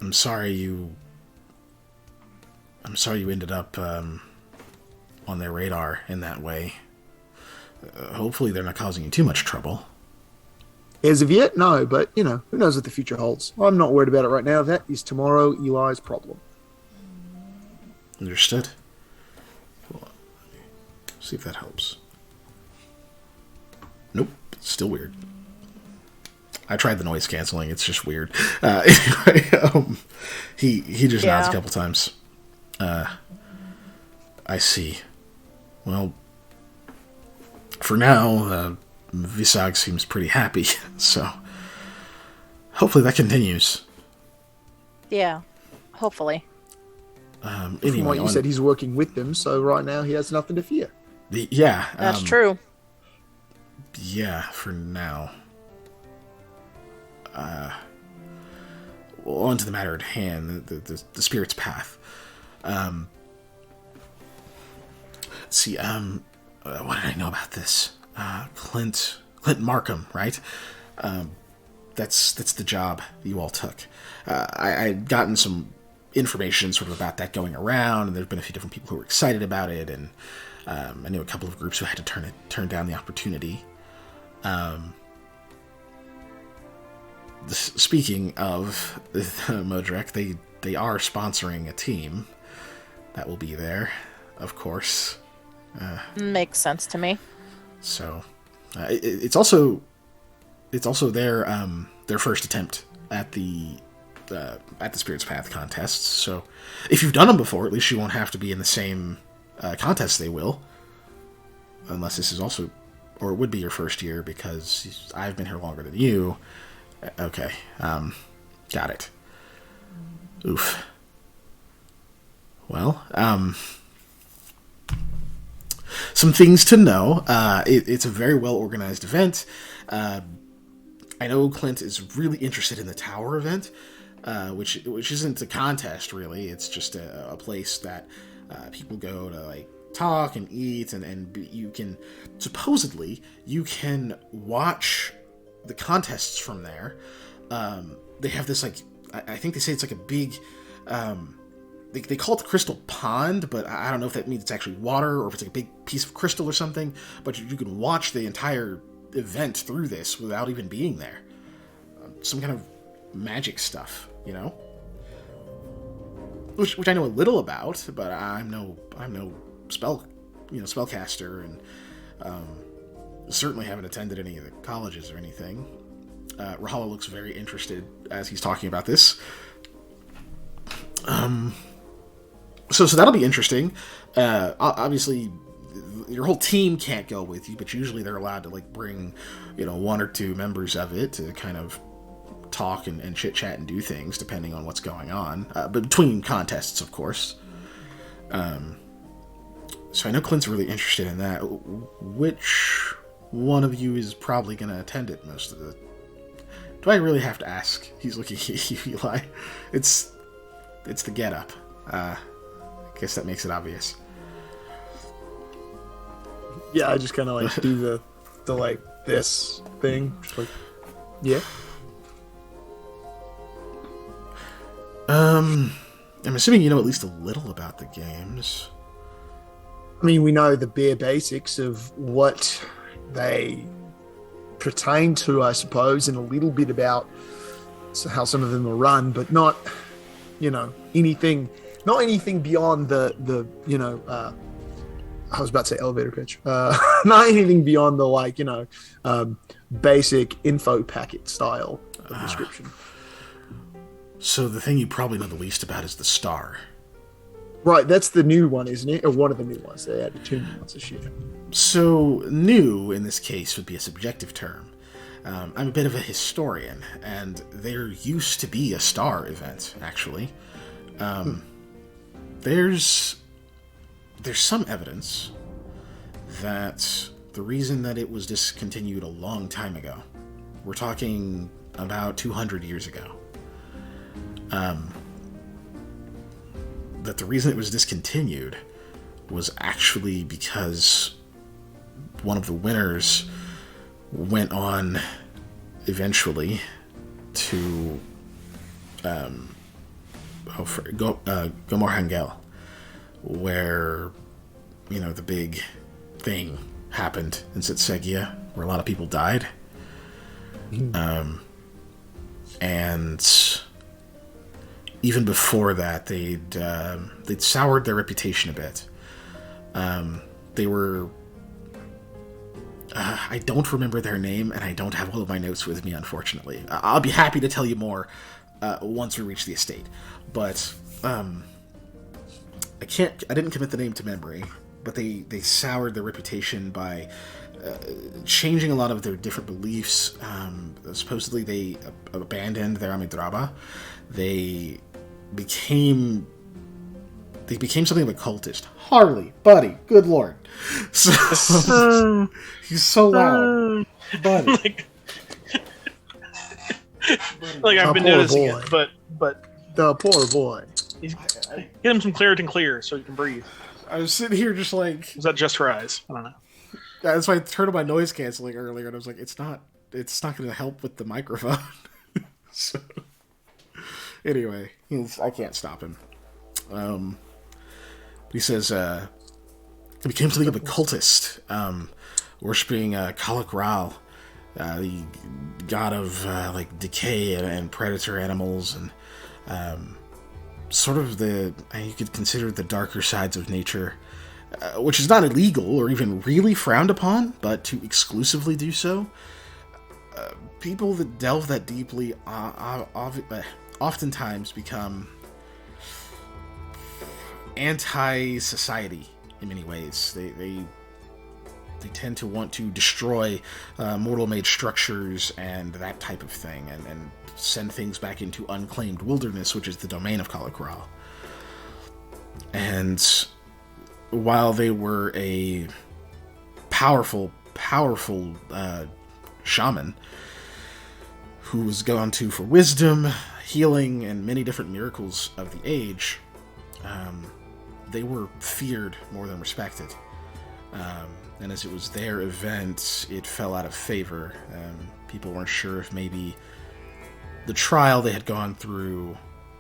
I'm sorry you ended up on their radar in that way. Hopefully they're not causing you too much trouble. as of yet, no, but, you know, who knows what the future holds. I'm not worried about it right now. That is tomorrow Eli's problem. Understood. Hold on. See if that helps. Nope. Still weird. I tried the noise canceling. It's just weird. Anyway, he just nods a couple times. I see. Well, for now, Visag seems pretty happy, so hopefully that continues. Yeah, hopefully. From Anyway, what you said, he's working with them, so right now he has nothing to fear. Yeah. That's true. Yeah, for now. Well, on to the matter at hand, the spirit's path. Let's see, what did I know about this? Clint Markham, right? That's the job you all took. I'd gotten some information sort of about that going around, and there's been a few different people who were excited about it, and I knew a couple of groups who had to turn down the opportunity. Speaking of Modrek, they are sponsoring a team that will be there, of course. Makes sense to me. So it's also their first attempt at the Spirit's Path contests. So if you've done them before, at least you won't have to be in the same contest they will, unless this is also, or it would be your first year because I've been here longer than you. Okay, got it. Oof. Well, some things to know. It's a very well-organized event. I know Clint is really interested in the Tower event, which isn't a contest, really. It's just a place that people go to, like, talk and eat, and you can, supposedly, you can watch the contests from there. They have this, like, I think they say it's like a big, they call it the crystal pond, but I don't know if that means it's actually water or if it's like a big piece of crystal or something, but you can watch the entire event through this without even being there. Some kind of magic stuff, you know? Which I know a little about, but I'm no spellcaster, and certainly haven't attended any of the colleges or anything. Rahala looks very interested as he's talking about this. So that'll be interesting. Obviously, your whole team can't go with you, but usually they're allowed to, like, bring, one or two members of it to kind of talk and chit-chat and do things, depending on what's going on. But between contests, of course. So I know Clint's really interested in that. Which one of you is probably going to attend it most of the... Do I really have to ask? He's looking at you, Eli. It's the get-up. I guess that makes it obvious. Yeah, I just kind of like do the like this thing. Just like, yeah. I'm assuming you know at least a little about the games. I mean, we know the bare basics of what they pertain to, I suppose, and a little bit about how some of them are run, but not, anything beyond the I was about to say elevator pitch. Not anything beyond the basic info packet style of description. So the thing you probably know the least about is the star. Right, that's the new one, isn't it? Or one of the new ones. They added 2 new ones this year. So new in this case would be a subjective term. I'm a bit of a historian, and there used to be a star event, actually. There's some evidence that the reason that it was discontinued a long time ago, we're talking about 200 years ago, that the reason it was discontinued was actually because one of the winners went on eventually to Gomorhangel, where the big thing happened in Sitsegia, where a lot of people died. And even before that, they'd soured their reputation a bit. They were I don't remember their name, and I don't have all of my notes with me, unfortunately. I'll be happy to tell you more once we reach the estate. But I didn't commit the name to memory, but they soured their reputation by changing a lot of their different beliefs. Supposedly they abandoned their Amidraba. They became something of a cultist. Harley, buddy, good lord. So, he's so loud. Buddy. Like I've been noticing boy. it, but The poor boy. get him some Claritin Clear so he can breathe. I was sitting here just like... Was that just for eyes? I don't know. That's why I turned on my noise canceling earlier, and I was like, it's not going to help with the microphone. So, anyway, I can't stop him. He says, he became something of a cultist, worshipping Kalak Ral, the god of decay and predator animals, and sort of you could consider the darker sides of nature, which is not illegal or even really frowned upon, but to exclusively do so, people that delve that deeply oftentimes become anti-society in many ways. They tend to want to destroy mortal-made structures and that type of thing, and send things back into unclaimed wilderness, which is the domain of Kalakral. And while they were a powerful shaman who was gone to for wisdom, healing, and many different miracles of the age, they were feared more than respected. And as it was their event, it fell out of favor. People weren't sure if maybe the trial they had gone through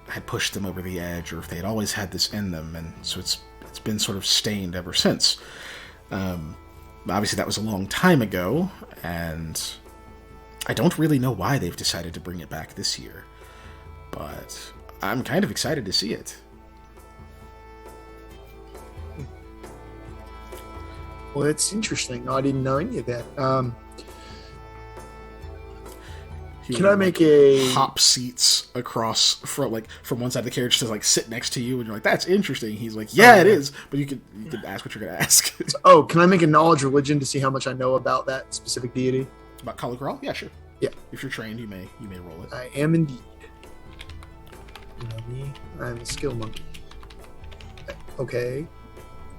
had pushed them over the edge, or if they had always had this in them, and so it's been sort of stained ever since. Obviously that was a long time ago, and I don't really know why they've decided to bring it back this year, but I'm kind of excited to see it. Well, that's interesting. I didn't know any of that. Can I make a hop seats across from one side of the carriage to sit next to you, and you're like, that's interesting. He's like, yeah, it is, but you can ask what you're gonna ask. Can I make a knowledge religion to see how much I know about that specific deity? About Kalagral? Yeah, sure. Yeah. If you're trained, you may roll it. I am indeed. You know me. I'm a skill monkey. Okay.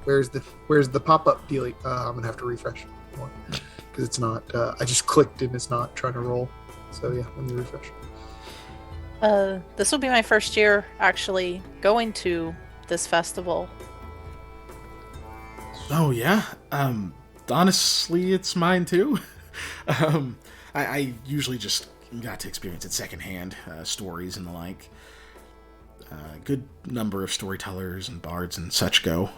Where's the pop-up deal? I'm gonna have to refresh more because it's not. I just clicked and it's not trying to roll. So yeah, let me refresh. This will be my first year actually going to this festival. Oh yeah. Honestly, it's mine too. I usually just got to experience it secondhand, stories and the like. Good number of storytellers and bards and such go.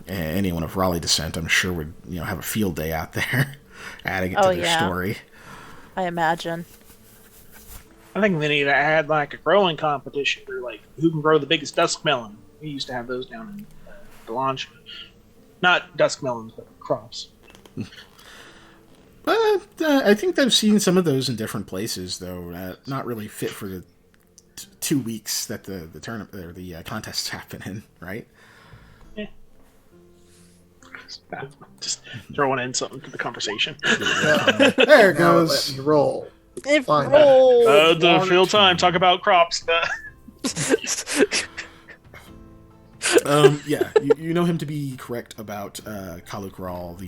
Anyone of Raleigh descent, I'm sure, would have a field day out there, adding it to their story. I imagine. I think they need to add like a growing competition for like who can grow the biggest dusk melon. We used to have those down in Delange. Not dusk melons, but crops. I think I've seen some of those in different places, though. Not really fit for the 2 weeks that the tournament or the contests happen in, right? Yeah. Just throwing in something to the conversation. There it goes. Roll. If Fine. roll. The field time. Talk about crops. Yeah, you know him to be correct about Kalukral,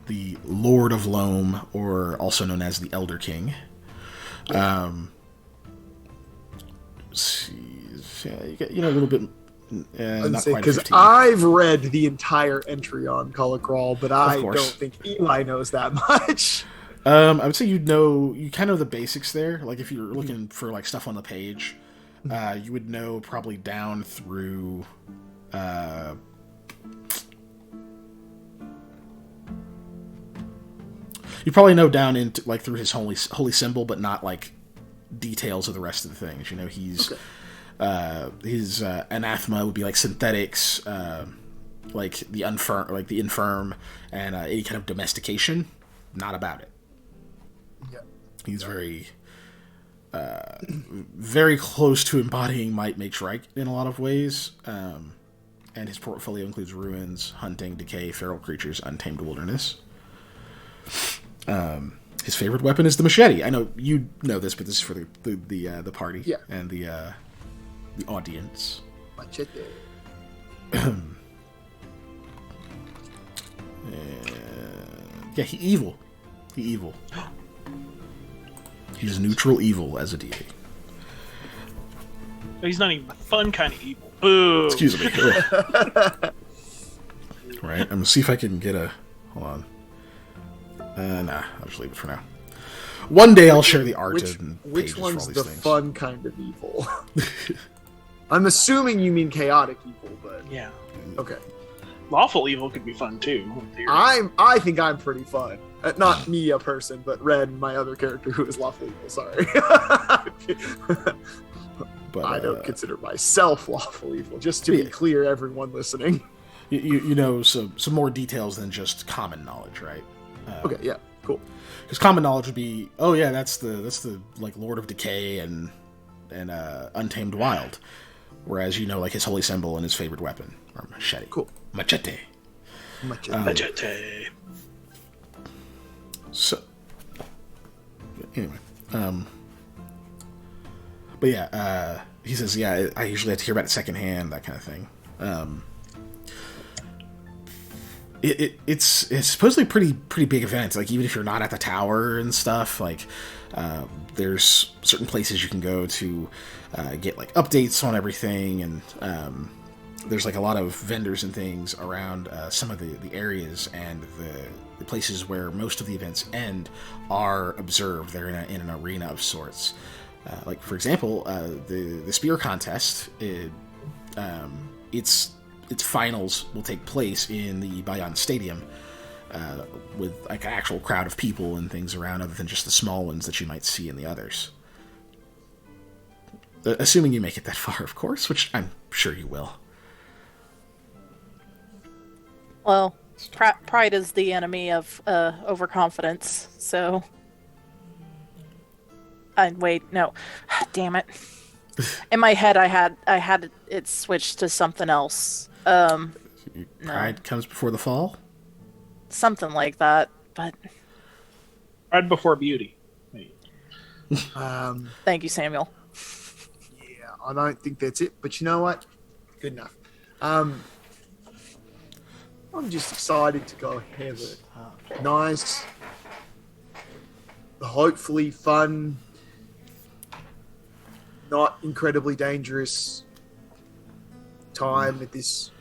the Lord of Loam, or also known as the Elder King. Let's see, you get a little bit. Not quite Because 15. I've read the entire entry on Kalukral, but I Of don't course. think Eli knows that much. I would say you kind of know the basics there. Like if you're looking for like stuff on the page, you would know probably down through. You probably know down into like through his holy symbol, but not like details of the rest of the things. He's his anathema would be like synthetics, like the infirm, and any kind of domestication. Not about it. Yeah. He's very, very close to embodying might makes right in a lot of ways. And his portfolio includes ruins, hunting, decay, feral creatures, untamed wilderness. His favorite weapon is the machete. I know you know this, but this is for the party and the audience. Machete. Yeah, he evil. He's neutral evil as a deity. He's not even the fun kind of evil. Boo. Excuse me. Right, I'm gonna see if I can get a. Hold on. Nah, I'll just leave it for now. One day I'll share the art and which pages for one's all these the things. fun kind of evil? I'm assuming you mean chaotic evil, but Yeah. okay. Lawful evil could be fun too. in theory. I think I'm pretty fun. Not me, a person, but Red, my other character, who is lawful evil. Sorry. But I don't consider myself lawful evil. Just to be clear, everyone listening. you know some more details than just common knowledge, right? Okay, yeah, cool. Because common knowledge would be, oh yeah, that's the like Lord of Decay and Untamed Wild, whereas like his holy symbol and his favorite weapon or machete. Cool. Machete. Machete. So anyway, but yeah, he says, yeah, I usually have to hear about it secondhand, that kind of thing. It's supposedly pretty big event. Like even if you're not at the tower and stuff, like there's certain places you can go to get like updates on everything, and there's like a lot of vendors and things around some of the areas, and the places where most of the events end are observed. They're in an arena of sorts. Like for example, the spear contest. Its finals will take place in the Bayan Stadium with like an actual crowd of people and things around, other than just the small ones that you might see in the others. Assuming you make it that far, of course, which I'm sure you will. Well, pride is the enemy of overconfidence, so... wait, no. Damn it. In my head, I had it switched to something else. Pride comes before the fall? Something like that, but... Right before beauty. Thank you, Samuel. Yeah, I don't think that's it, but you know what? Good enough. I'm just excited to go have a nice, hopefully fun, not incredibly dangerous time at this.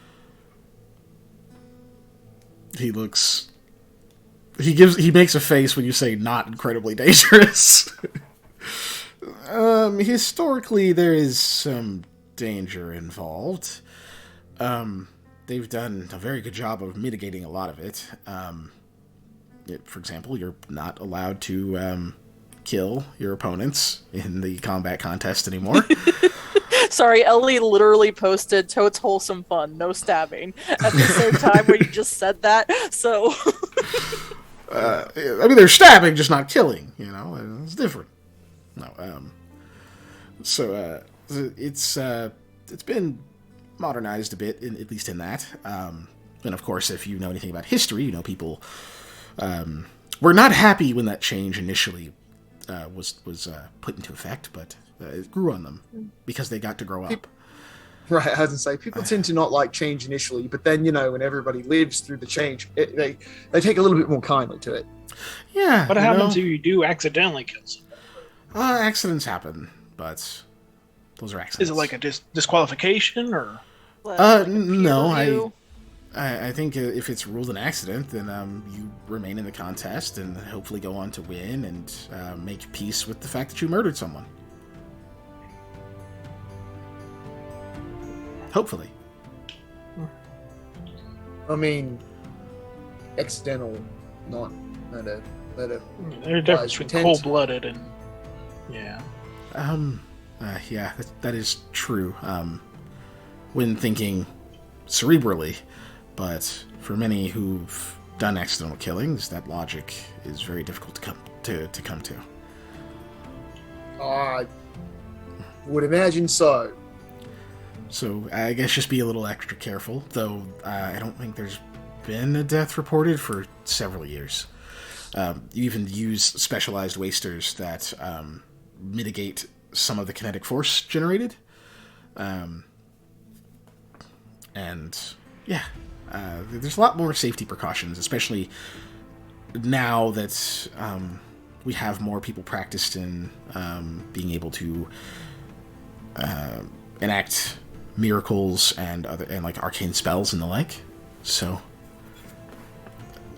He looks. He makes a face when you say not incredibly dangerous. Historically, there is some danger involved. They've done a very good job of mitigating a lot of it. For example, you're not allowed to kill your opponents in the combat contest anymore. Sorry, Ellie literally posted "Totes wholesome fun, no stabbing" at the same time where you just said that. So, I mean, they're stabbing, just not killing. You know, it's different. No, so it's been modernized a bit, at least in that. And of course, if you know anything about history, you know people were not happy when that change initially was put into effect, but it grew on them because they got to grow up. Right, I was gonna say people tend to not like change initially, but then when everybody lives through the change, they take a little bit more kindly to it. Yeah. What happens if you do accidentally kill someone? Accidents happen, but those are accidents. Is it like a disqualification or? like a peer No, review? I think if it's ruled an accident, then you remain in the contest and hopefully go on to win and make peace with the fact that you murdered someone. Hopefully. I mean, accidental, not murder. There's a difference between intent. cold-blooded and yeah. Yeah, that is true. When thinking cerebrally, but for many who've done accidental killings, that logic is very difficult to come to. I would imagine so. So I guess just be a little extra careful, though I don't think there's been a death reported for several years. You even use specialized wasters that mitigate some of the kinetic force generated. And yeah, there's a lot more safety precautions, especially now that we have more people practiced in being able to enact miracles and like arcane spells and the like. So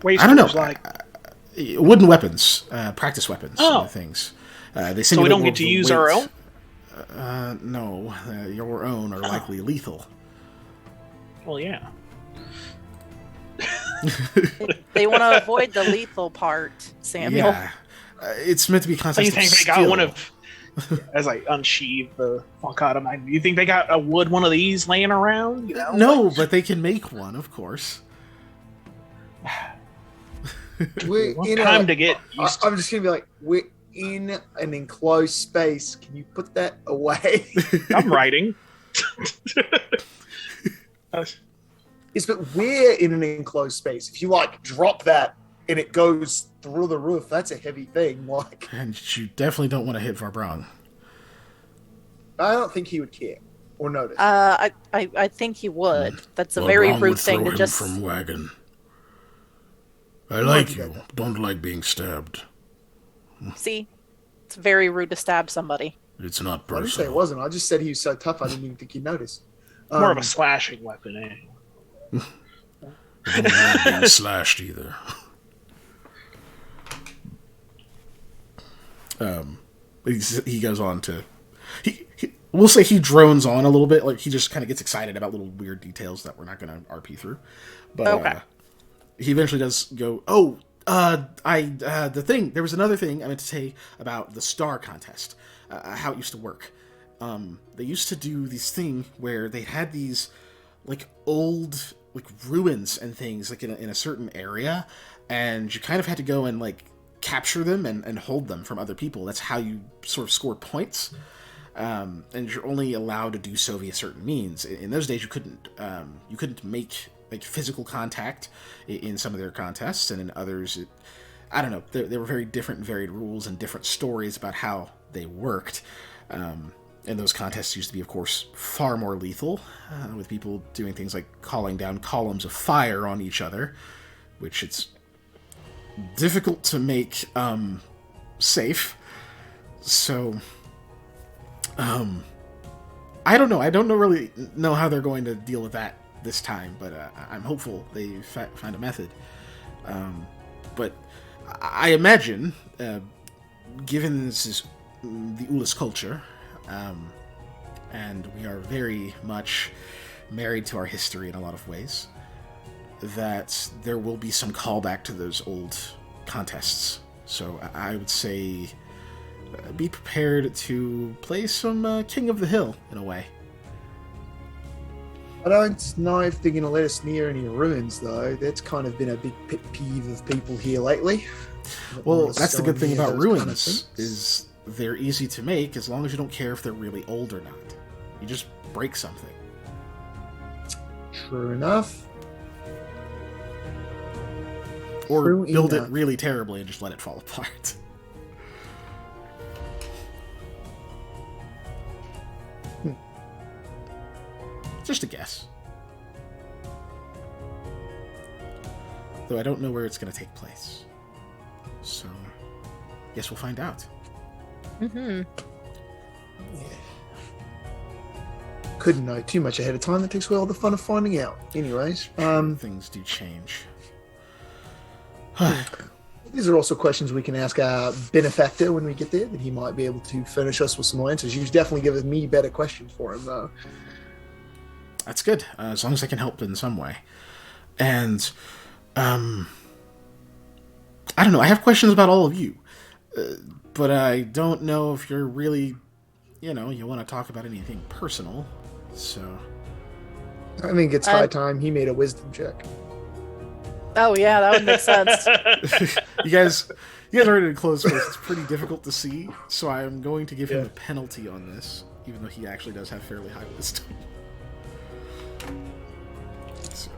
Wasters, I don't know, like wooden weapons, practice weapons, Oh. Things. so we don't get to use our own. No, your own are likely lethal. Well, yeah. They want to avoid the lethal part, Samuel. Yeah, it's meant to be a So contest you think of they skill. got one of? As I unsheathe the Falcata Magnum, you think they got a one of these laying around? You know? No, but they can make one, of course. We're One in time a, to get used to. I'm just gonna be like, we're in an enclosed space. Can you put that away? I'm writing. Yes, but we're in an enclosed space. If you drop that and it goes through the roof, that's a heavy thing. And you definitely don't want to hit Varbrong. I don't think he would care or notice. I think he would. That's a very rude thing to just. from wagon. I like you, don't like being stabbed. See, it's very rude to stab somebody. It's not I didn't say it wasn't. I just said he was so tough. I didn't even think he'd notice. More of a slashing weapon, eh? I don't like being slashed either. He goes on to we'll say he drones on a little bit, like he just kind of gets excited about little weird details that we're not going to RP through. But Okay. He eventually does go, the thing, there was another thing I meant to say about the star contest, how it used to work. They used to do this thing where they had these like old like ruins and things like in a certain area, and you kind of had to go and like capture them and hold them from other people. That's how you sort of score points. And you're only allowed to do so via certain means. In those days, you couldn't make like physical contact in some of their contests, and in others, I don't know. There were very different and varied rules and different stories about how they worked. And those contests used to be, of course, far more lethal, with people doing things like calling down columns of fire on each other, which it's difficult to make safe. So, I don't know. I don't really know how they're going to deal with that this time, but I'm hopeful they find a method. But I imagine, given this is the Ulis culture, and we are very much married to our history in a lot of ways, that there will be some callback to those old contests. So I would say be prepared to play some King of the Hill, in a way. I don't know if they're going to let us near any ruins, though. That's kind of been a big pet peeve of people here lately. Well, that's the good thing about ruins, is they're easy to make as long as you don't care if they're really old or not. You just break something. True enough. Or True build enough. it really terribly and just let it fall apart. Just a guess. Though I don't know where it's going to take place. So, guess we'll find out. Mm-hmm. Couldn't know too much ahead of time. That takes away all the fun of finding out. Anyways, Things do change. these are also questions we can ask our benefactor when we get there, that he might be able to furnish us with some answers. You've definitely given me better questions for him, though. That's good, as long as I can help in some way. And, I don't know, I have questions about all of you. But I don't know if you're really, you want to talk about anything personal, so... I think it's high time he made a wisdom check. Oh yeah, that would make sense. You guys are in a close space. It's pretty difficult to see, so I am going to give him a penalty on this, even though he actually does have fairly high wisdom. So.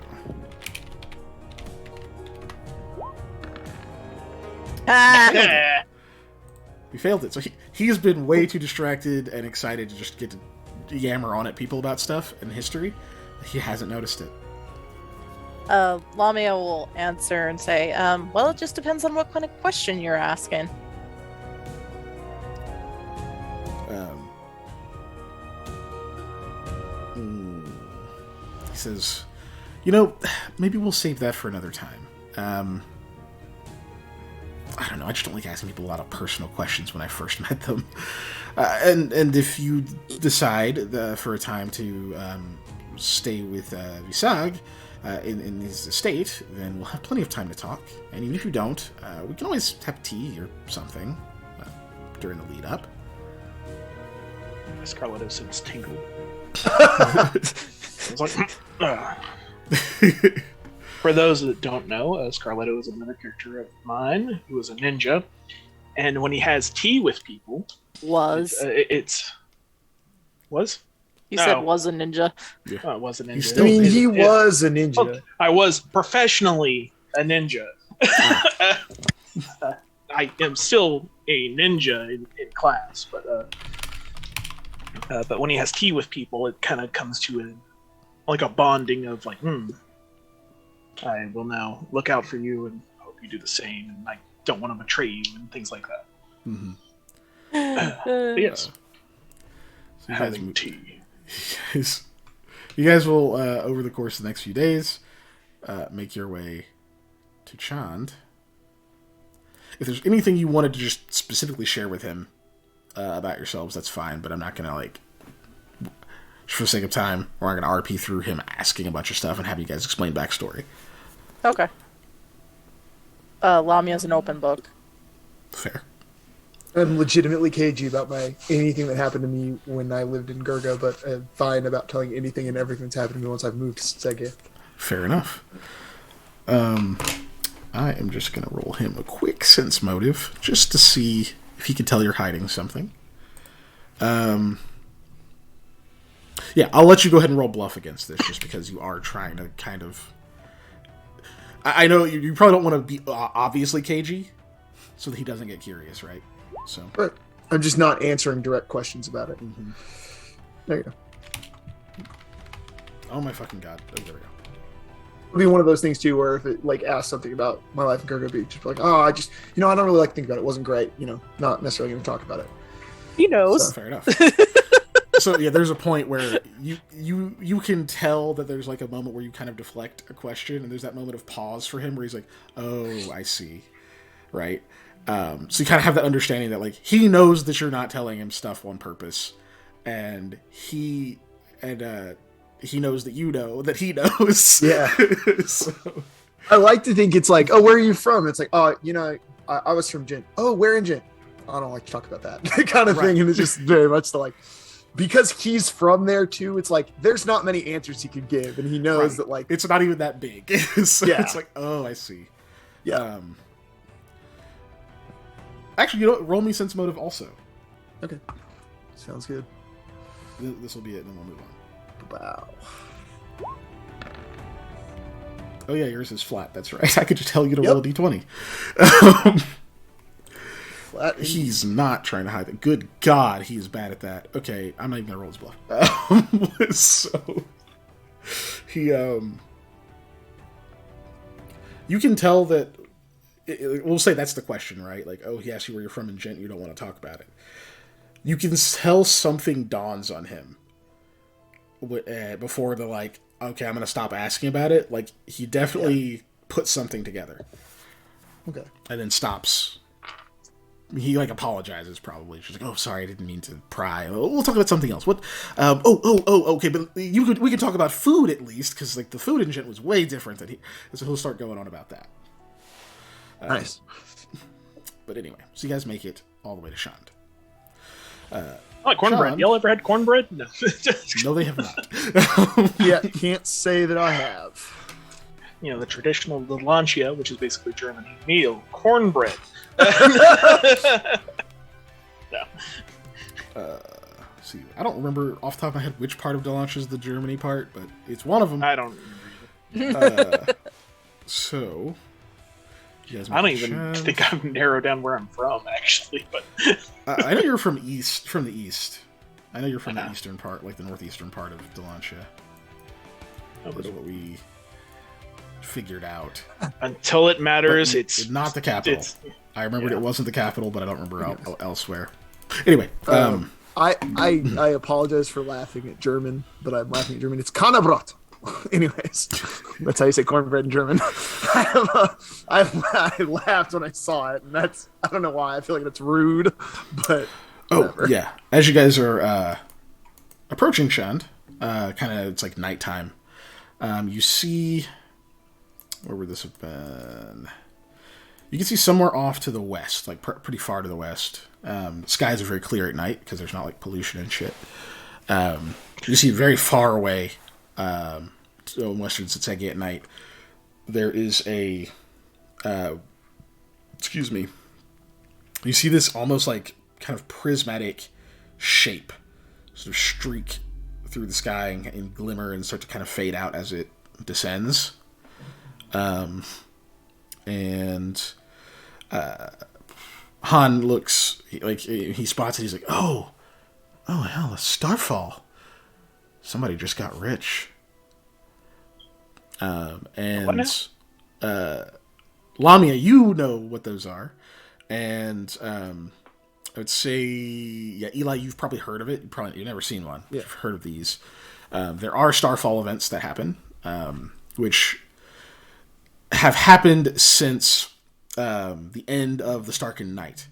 He failed it, so he's been way too distracted and excited to just get to yammer on at people about stuff and history. He hasn't noticed it. Lamia will answer and say, well, it just depends on what kind of question you're asking. He says, maybe we'll save that for another time. I don't know, I just don't like asking people a lot of personal questions when I first met them. And if you decide for a time to stay with Visag in his estate, then we'll have plenty of time to talk. And even if you don't, we can always have tea or something during the lead up. Scarletto sense tingled. I was like, For those that don't know, Scarletto is another character of mine who is a ninja, and when he has tea with people, it's You said was a ninja. Yeah. Oh, it was a ninja. He's still I mean, is. he was a ninja. Well, I was professionally a ninja. I am still a ninja in class, but when he has tea with people, it kind of comes to a bonding of like, I will now look out for you and hope you do the same, and I don't want to betray you and things like that. Mm-hmm. But yes, So having tea. You guys will, over the course of the next few days, make your way to Chand. If there's anything you wanted to just specifically share with him about yourselves, that's fine, but I'm not going to, for the sake of time, we're not going to RP through him asking a bunch of stuff and have you guys explain backstory. Okay. Lamia's an open book. Fair. I'm legitimately cagey about anything that happened to me when I lived in Gurgo, but I'm fine about telling anything and everything that's happened to me once I've moved to Sege. Fair enough. I am just going to roll him a quick sense motive, just to see if he can tell you're hiding something. Yeah, I'll let you go ahead and roll bluff against this, just because you are trying to kind of... I know you probably don't want to be obviously cagey, so that he doesn't get curious, right? So, But I'm just not answering direct questions about it. mm-hmm. There you go. Oh my fucking god. Oh, there we go. It'll be one of those things too, where if it asks something about my life in Gurgo Beach, just be like, I just, I don't really like to think about it. It wasn't great. Not necessarily going to talk about it. He knows. So. Fair enough. So yeah, there's a point where you can tell that there's like a moment where you kind of deflect a question, and there's that moment of pause for him where he's like, "Oh, I see," right? So you kind of have that understanding that like he knows that you're not telling him stuff on purpose, and he knows that you know that he knows. Yeah. So, I like to think it's like, oh, where are you from? It's like, oh, I was from Gent. Oh, where in Gent? I don't like to talk about that kind of thing. And it's just very much the like, because he's from there too. It's like there's not many answers he could give, and he knows that like it's not even that big. So it's like, oh, I see. Yeah. Actually, roll me sense motive also. Okay. Sounds good. This will be it, and then we'll move on. Wow. Oh yeah, yours is flat. That's right. I could just tell you to roll a d20. Flat. He's not trying to hide it. Good God, he is bad at that. Okay, I'm not even gonna roll his bluff. So he you can tell that. We'll say that's the question, right? Like, oh, he asked you where you're from in Gent. You don't want to talk about it. You can tell something dawns on him before the like, okay, I'm gonna stop asking about it. Like, he definitely puts something together. Okay. And then stops. He like apologizes probably. She's like, "Oh, sorry, I didn't mean to pry. We'll talk about something else." What? Okay, but we can talk about food at least, because like the food in Gent was way different than so he'll start going on about that. Nice. But anyway, so you guys make it all the way to Shand. I like cornbread. Sean? Y'all ever had cornbread? No. No, they have not. Yeah, can't say that I have. The traditional Lancia, which is basically German meal, cornbread. No. See, I don't remember off the top of my head which part of Delanche is the Germany part, but it's one of them. I don't remember. So, you guys I don't make even Shand. think I've narrowed down where I'm from, actually. But I know you're from the east. I know you're from the eastern part, like the northeastern part of Delanche. That's what we figured out. Until it matters, But it's not the capital. I remembered yeah. it wasn't the capital, but I don't remember elsewhere. Anyway, I apologize for laughing at German, but I'm laughing at German. It's Kannebrot. Anyways, that's how you say cornbread in German. I laughed when I saw it, and I don't know why. I feel like that's rude, but whatever. Yeah. As you guys are approaching Shand, kind of it's like nighttime. You see, where would this have been? You can see somewhere off to the west, like pretty far to the west. Skies are very clear at night because there's not like pollution and shit. You see very far away, on western Tsetsegi at night, there is a, excuse me, you see this almost like kind of prismatic shape sort of streak through the sky and glimmer and start to kind of fade out as it descends. Han looks like he spots it. He's like, oh hell, a starfall. Somebody just got rich. Lamia, you know what those are, and I would say, yeah, Eli, you've probably heard of it. You've never seen one. Yeah. You've heard of these. There are starfall events that happen, which have happened since the end of the Starken Night.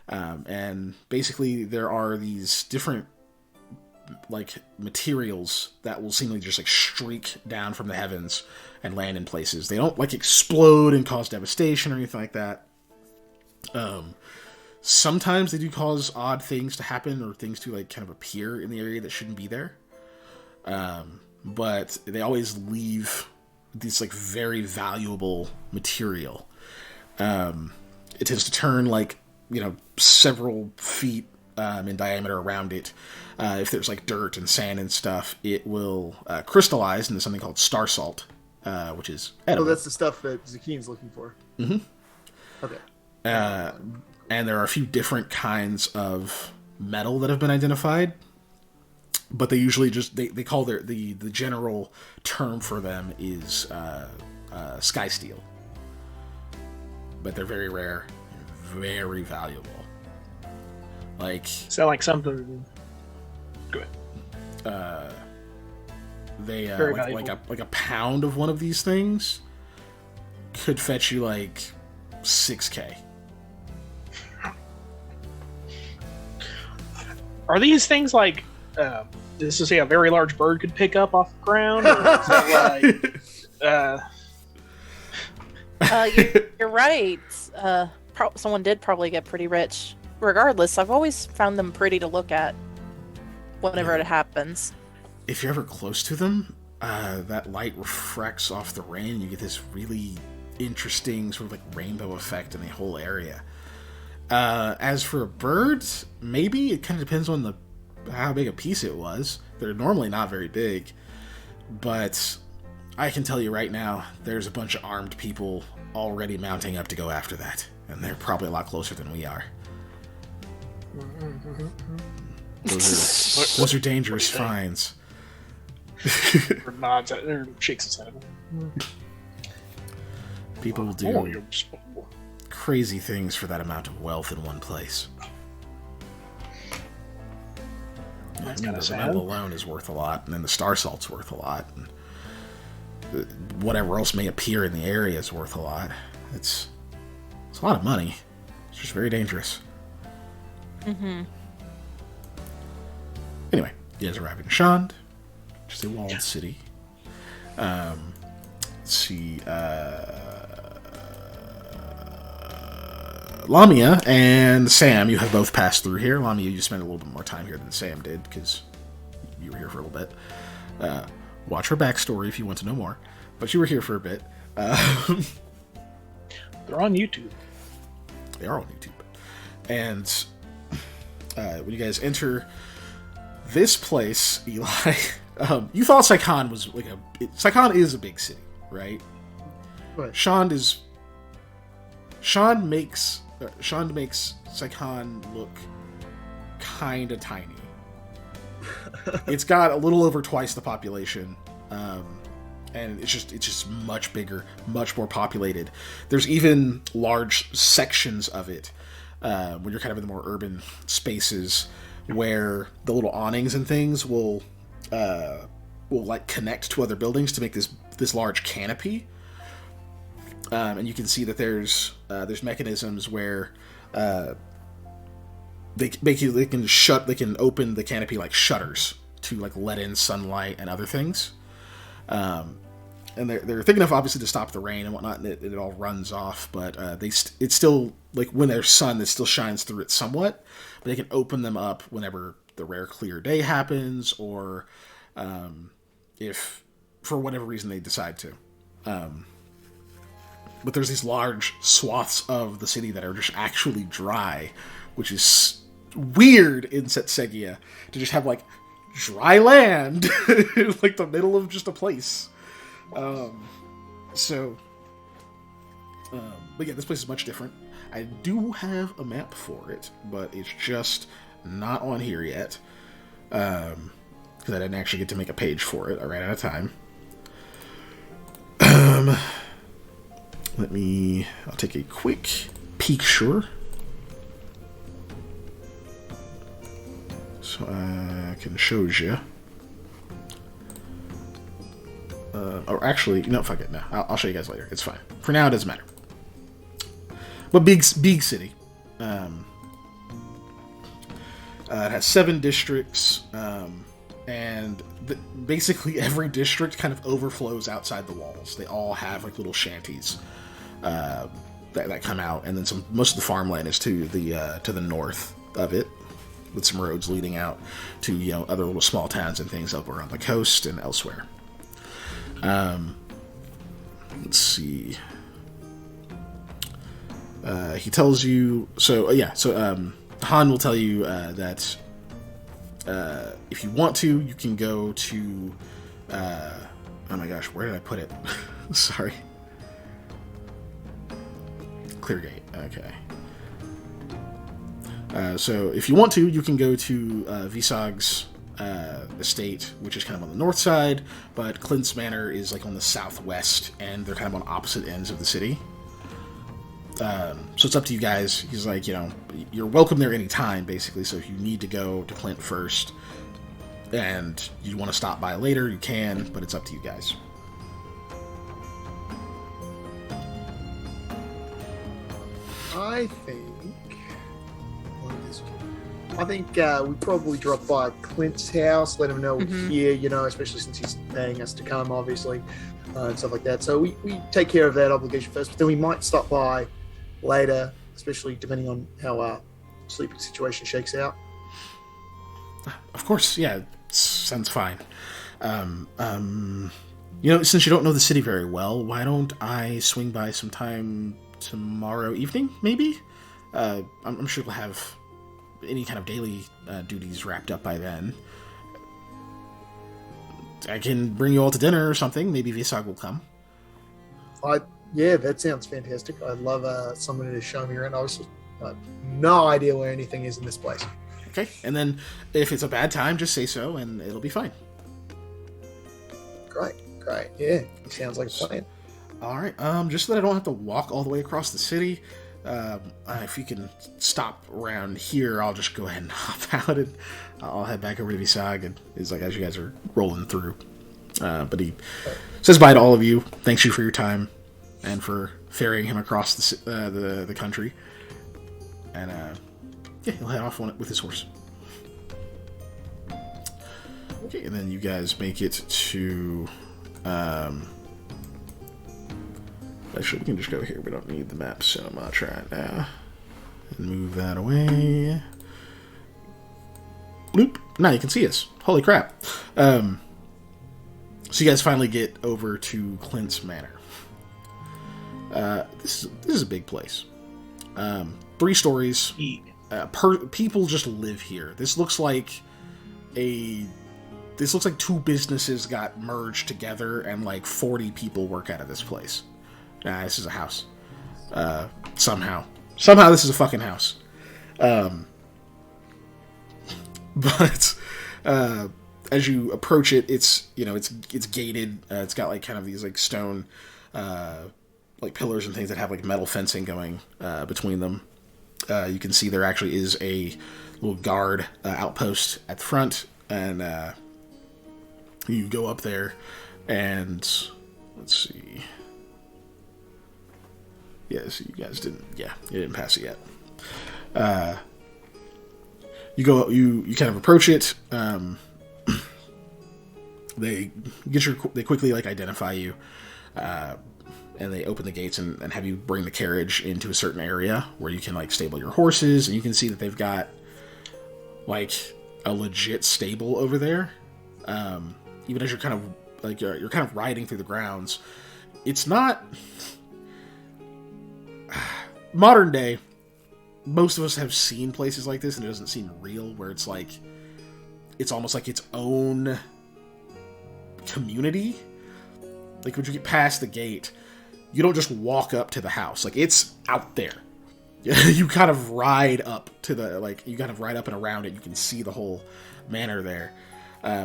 And basically there are these different like materials that will seemingly just like streak down from the heavens and land in places. They don't like explode and cause devastation or anything like that. Sometimes they do cause odd things to happen or things to like kind of appear in the area that shouldn't be there. But they always leave this like very valuable material. It tends to turn like, several feet in diameter around it. If there's like dirt and sand and stuff, it will crystallize into something called star salt, which is edible. Oh, that's the stuff that Zakine's looking for. Mm-hmm. Okay. And there are a few different kinds of metal that have been identified, but they usually just they call the general term for them is sky steel. But they're very rare, very valuable. Like sound like something. Go ahead. they Very like a pound of one of these things could fetch you like 6K. Are these things like this is a very large bird could pick up off the ground? Or is that You're right. Someone did probably get pretty rich. Regardless, I've always found them pretty to look at whenever it happens. If you're ever close to them, that light refracts off the rain, and you get this really interesting sort of like rainbow effect in the whole area. As for a bird, maybe it kind of depends on how big a piece it was. They're normally not very big, but I can tell you right now, there's a bunch of armed people already mounting up to go after that, and they're probably a lot closer than we are. Those are dangerous finds. nods at or shakes his head? People Oh, do you're crazy things for that amount of wealth in one place. That's I mean, kinda the sad. metal alone is worth a lot, and then the star salt's worth a lot, and whatever else may appear in the area is worth a lot. It's a lot of money. It's just very dangerous. Anyway, you guys arrive in Shand, just a walled city. Let's see. Lamia and Sam, you have both passed through here. Lamia, you spent a little bit more time here than Sam did because you were here for a little bit. Watch her backstory if you want to know more. But you were here for a bit. They're on YouTube. They are on YouTube. And when you guys enter this place, Eli, you thought Saikan was like Saikan is a big city, right? Right. Shand makes Saikan look kind of tiny. It's got a little over twice the population, and it's just much bigger, much more populated. There's even large sections of it when you're kind of in the more urban spaces where the little awnings and things will like connect to other buildings to make this large canopy. And you can see that there's mechanisms where they can open the canopy like shutters to like let in sunlight and other things. And they're thick enough obviously to stop the rain and whatnot, and it all runs off. But it's still like when there's sun, it still shines through it somewhat. But they can open them up whenever the rare clear day happens, or if for whatever reason they decide to. But there's these large swaths of the city that are just actually dry, which is weird in Setsegia to just have like dry land in like the middle of just a place. But yeah, this place is much different. I do have a map for it, but it's just not on here yet. Because I didn't actually get to make a page for it. I ran out of time. I'll take a quick peek, sure. So I can show you. Or actually, no, fuck it, no. I'll show you guys later. It's fine. For now, it doesn't matter. But big city. It has 7 districts, and basically every district kind of overflows outside the walls. They all have like little shanties that come out, and then most of the farmland is to the north of it, with some roads leading out to other little small towns and things over on the coast and elsewhere. Let's see. He tells you. So Han will tell you that if you want to, you can go to. Oh my gosh, where did I put it? Sorry. Cleargate. Okay. So if you want to, you can go to Visag's estate, which is kind of on the north side, but Clint's Manor is like on the southwest, and they're kind of on opposite ends of the city. So it's up to you guys. He's like, you're welcome there anytime, basically. So if you need to go to Clint first, and you want to stop by later, you can, but it's up to you guys. I think we probably drop by Clint's house, let him know we're here, especially since he's paying us to come, obviously, and stuff like that. So we take care of that obligation first, but then we might stop by later, especially depending on how our sleeping situation shakes out. Of course, yeah, sounds fine. Since you don't know the city very well, why don't I swing by sometime tomorrow evening, maybe? I'm sure we'll have any kind of daily duties wrapped up by then. I can bring you all to dinner or something. Maybe Visag will come. Yeah, that sounds fantastic. I'd love someone to show me around. Obviously, no idea where anything is in this place. Okay, and then if it's a bad time, just say so, and it'll be fine. Great. Yeah, sounds like a plan. All right. Just so that I don't have to walk all the way across the city. If you can stop around here, I'll just go ahead and hop out, and I'll head back over to Visag. And it's like as you guys are rolling through, but he says bye to all of you. Thanks you for your time and for ferrying him across the country. And he'll head off on it with his horse. Okay, and then you guys make it to. Actually, we can just go here. We don't need the map so much right now. And move that away. Bloop. Now you can see us. Holy crap. So you guys finally get over to Clint's Manor. This is a big place. 3 stories. People just live here. This looks like 2 businesses got merged together and like 40 people work out of this place. Nah, this is a house. Somehow this is a fucking house. But as you approach it, it's gated. It's got like kind of these like stone like pillars and things that have like metal fencing going between them. You can see there actually is a little guard outpost at the front, and you go up there, and let's see. Yeah, so you guys didn't. Yeah, you didn't pass it yet. You kind of approach it. They quickly like identify you, and they open the gates and have you bring the carriage into a certain area where you can like stable your horses, and you can see that they've got like a legit stable over there. Even as you're kind of like you're kind of riding through the grounds, it's not. Modern day, most of us have seen places like this, and it doesn't seem real, where it's like, it's almost like its own community. Like, when you get past the gate, you don't just walk up to the house. Like, it's out there. You kind of ride up and around it. You can see the whole manor there.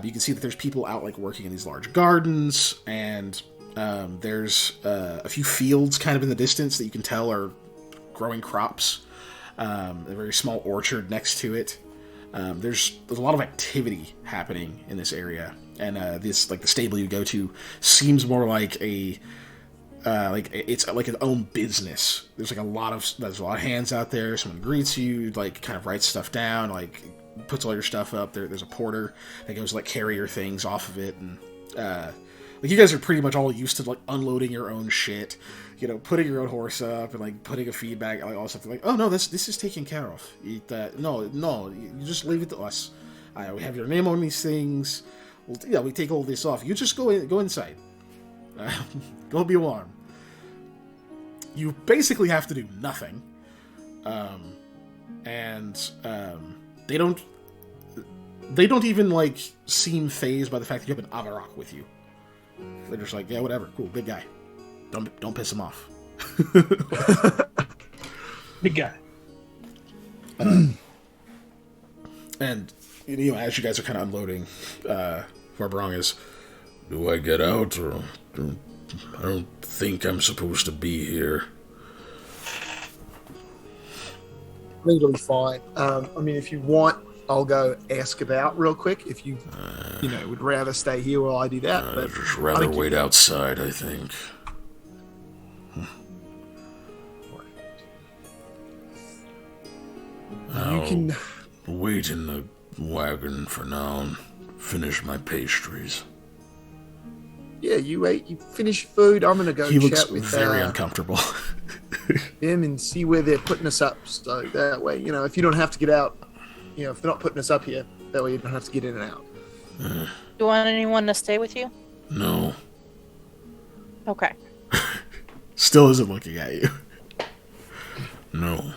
You can see that there's people out, like, working in these large gardens, and there's a few fields kind of in the distance that you can tell are growing crops. A very small orchard next to it. There's a lot of activity happening in this area, and this like the stable you go to seems more like it's like an own business. There's a lot of hands out there. Someone greets you, like kind of writes stuff down, like puts all your stuff up. There's a porter that goes like carry your things off of it, and like you guys are pretty much all used to like unloading your own shit, putting your own horse up and like putting a feedback, like all stuff. Like, oh no, this is taken care of. No, you just leave it to us. We have your name on these things. We take all this off. You just go inside. Don't be alarmed. You basically have to do nothing, and they don't even like seem fazed by the fact that you have an Avarok with you. They're just like, yeah, whatever, cool, big guy. Don't piss him off. Big guy. And as you guys are kind of unloading, Varbrong is, do I get out, or I don't think I'm supposed to be here. I think it'll be fine. I mean, if you want I'll go ask about real quick if you would rather stay here while I do that. But I'd just rather wait outside, I think. You can. Wait in the wagon for now and finish my pastries. Yeah, you ate. You finish your food. I'm gonna go He looks chat with very uncomfortable. them and see where they're putting us up. So that way, if you don't have to get out, if they're not putting us up here, that way you don't have to get in and out. Do you want anyone to stay with you? No. Okay. Still isn't looking at you. No.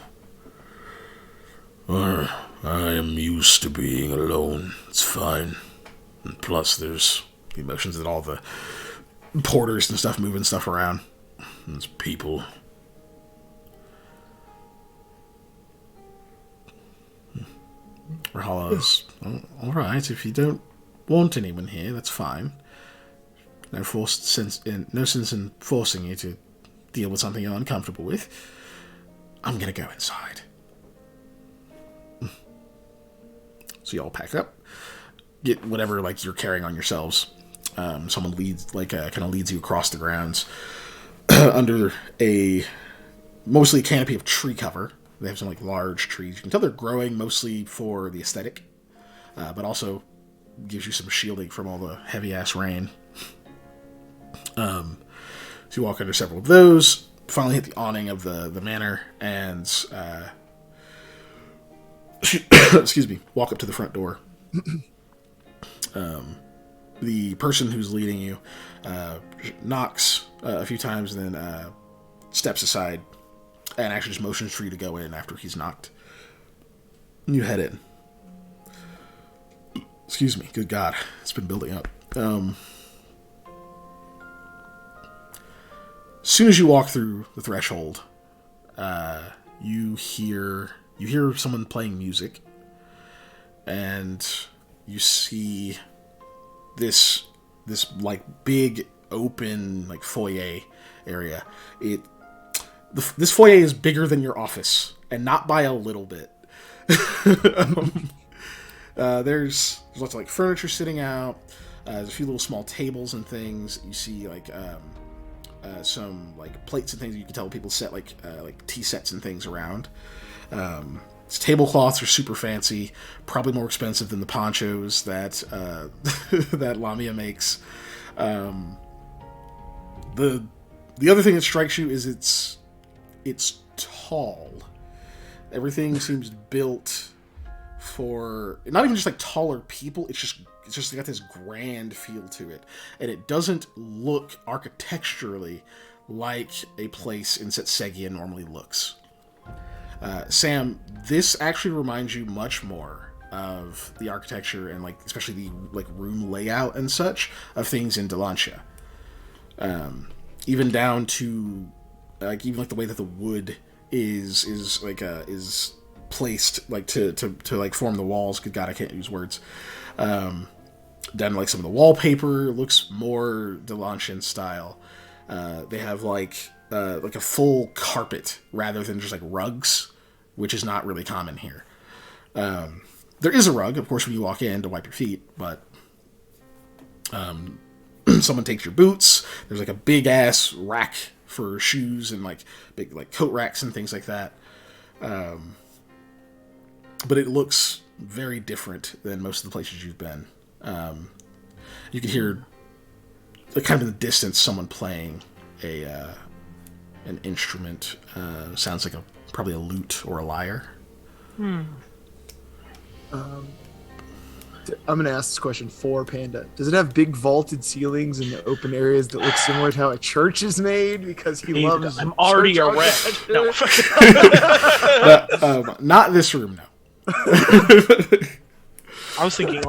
I am used to being alone. It's fine. And plus, there's The emotions that all the porters and stuff moving stuff around. there's people. Rahala's, all right, if you don't want anyone here, that's fine. No sense in forcing you to deal with something you're uncomfortable with. I'm gonna go inside. So you all pack up, get whatever you're carrying on yourselves. Someone leads kind of leads you across the grounds under a mostly canopy of tree cover. They have some large trees. You can tell they're growing mostly for the aesthetic, but also gives you some shielding from all the heavy ass rain. So you walk under several of those. Finally hit the awning of the manor and excuse me, walk up to the front door. The person who's leading you knocks a few times and then steps aside and actually just motions for you to go in after he's knocked. And you head in. Excuse me, good God, it's been building up. As soon as you walk through the threshold, you hear someone playing music, and you see this big open foyer area. This foyer is bigger than your office, and not by a little bit. There's lots of furniture sitting out. There's a few little small tables and things. You see some plates and things. You can tell people set tea sets and things around. Its tablecloths are super fancy, probably more expensive than the ponchos that that Lamia makes. The other thing that strikes you is it's tall. Everything seems built for not even just taller people. It's just got this grand feel to it, and it doesn't look architecturally like a place in Setsegia normally looks. Sam, this actually reminds you much more of the architecture and especially the room layout and such of things in Delancia. Even down to even the way that the wood is placed to form the walls. Good God, I can't use words. Down to some of the wallpaper looks more Delancian style. They have a full carpet rather than just rugs, which is not really common here. There is a rug, of course, when you walk in to wipe your feet, but someone takes your boots. There's a big ass rack for shoes and big coat racks and things like that. But it looks very different than most of the places you've been. You can hear kind of in the distance someone playing an instrument. Sounds like probably a lute or a lyre. I'm going to ask this question for Panda. Does it have big vaulted ceilings in the open areas that look similar to how a church is made? Because he loves. I'm already a red. No. Not this room, no. I was thinking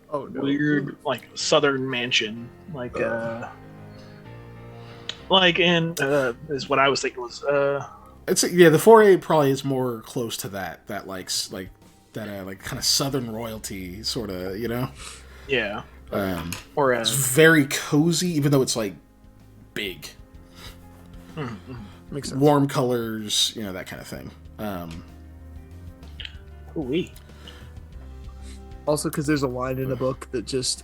Oh, no. weird southern mansion, in is what I was thinking was The foray probably is more close to that kind of southern royalty sort of, yeah, or it's very cozy, even though it's big. Makes sense. Warm colors, that kind of thing. ooh-wee. Also, because there's a line in the book that just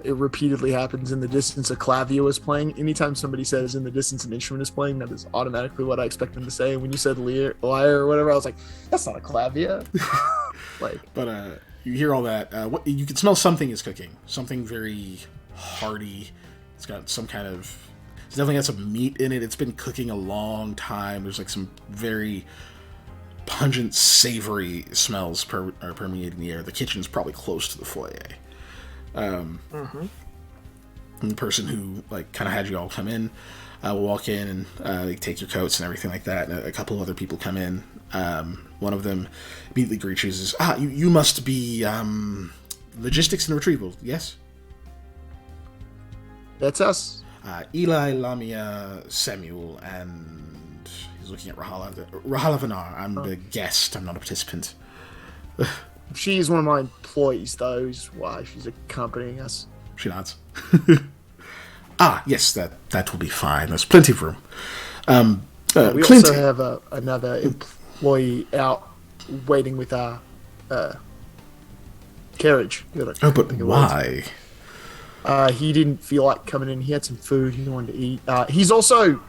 it repeatedly happens in the distance. A clavier is playing. Anytime somebody says in the distance an instrument is playing, that is automatically what I expect them to say. And when you said lyre or whatever, I was like, that's not a clavier. But you hear all that. You can smell something is cooking. Something very hearty. It's got some kind of. It's definitely got some meat in it. It's been cooking a long time. There's like some very pungent, savory smells are permeating the air. The kitchen's probably close to the foyer. And the person who like kind of had you all come in will walk in and they take your coats and everything like that. And a couple of other people come in. One of them immediately greets you and says, you must be logistics and retrieval, yes? That's us. Eli, Lamia, Samuel, and he's looking at Rahala Vanar. I'm the guest. I'm not a participant. She's one of my employees, though. Is why she's accompanying us. She nods. Yes, that will be fine. There's plenty of room. We Clint, also have another employee out waiting with our carriage. but why? He didn't feel like coming in. He had some food he wanted to eat. He's also.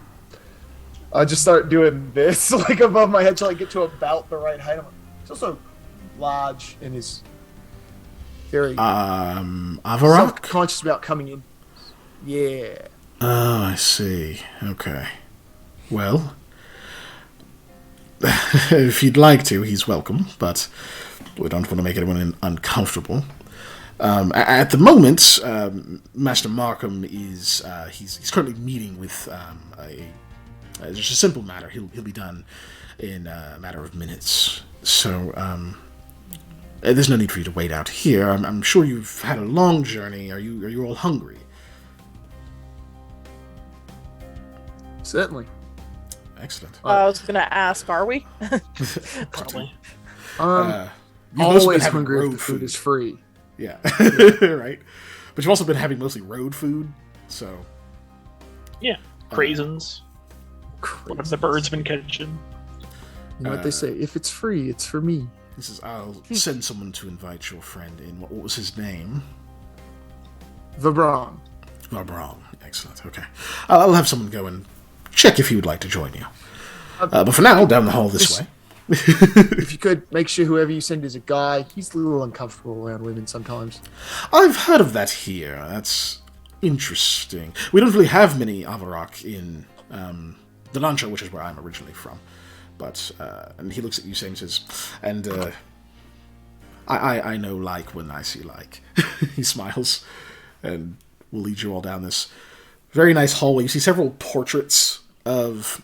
I just start doing this like above my head till I get to about the right height. He's also large and is very Avarak? self-conscious about coming in. Yeah. Oh, I see. Okay. Well, if you'd like to, he's welcome, but we don't want to make anyone uncomfortable. At the moment, Master Markham is he's currently meeting with just a simple matter. He'll be done in a matter of minutes. So there's no need for you to wait out here. I'm sure you've had a long journey. Are you all hungry? Certainly. Excellent. I was gonna ask, are we? Probably. You've also been Always having hungry if road the food food. is free. Yeah. Right. But you've also been having mostly road food, so Yeah. Craisins. What have the birds been catching? You know what they say? If it's free, it's for me. he says, I'll send someone to invite your friend in. What was his name? Vibron. Wrong. Excellent. Okay. I'll have someone go and check if he would like to join you. But for now, down the hall this way. If you could, make sure whoever you send is a guy. He's a little uncomfortable around women sometimes. I've heard of that here. That's interesting. We don't really have many Avarak in the Lancha, which is where I'm originally from. But, and he looks at you and says, and I know like when I see like. He smiles and will lead you all down this very nice hallway. You see several portraits of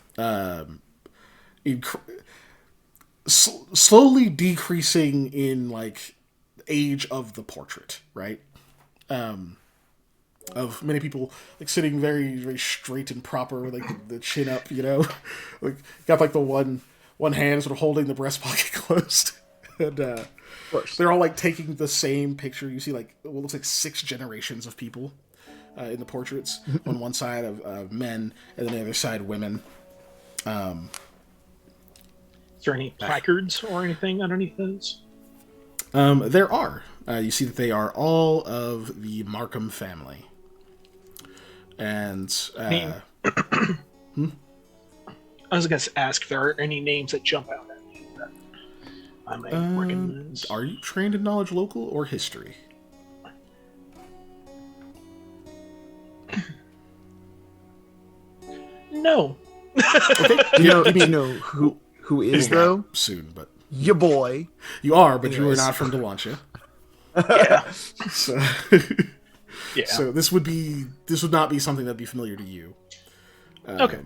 slowly decreasing in like age of the portrait, right? Of many people like sitting very, very straight and proper with like the chin up, you know, like got like the one hand sort of holding the breast pocket closed, and they're all like taking the same picture. You see like what looks like 6 generations of people in the portraits on one side of men, and then the other side women. Is there any placards or anything underneath those? There are. You see that they are all of the Markham family. And, I was going to ask if there are any names that jump out at me that I might recognize. Are you trained in knowledge local or history? No. Okay. You know who is though? Soon, but Your boy. you are, but you are Anyways. not from Delantia. Yeah. So, Yeah. so this would not be something that'd be familiar to you. Okay.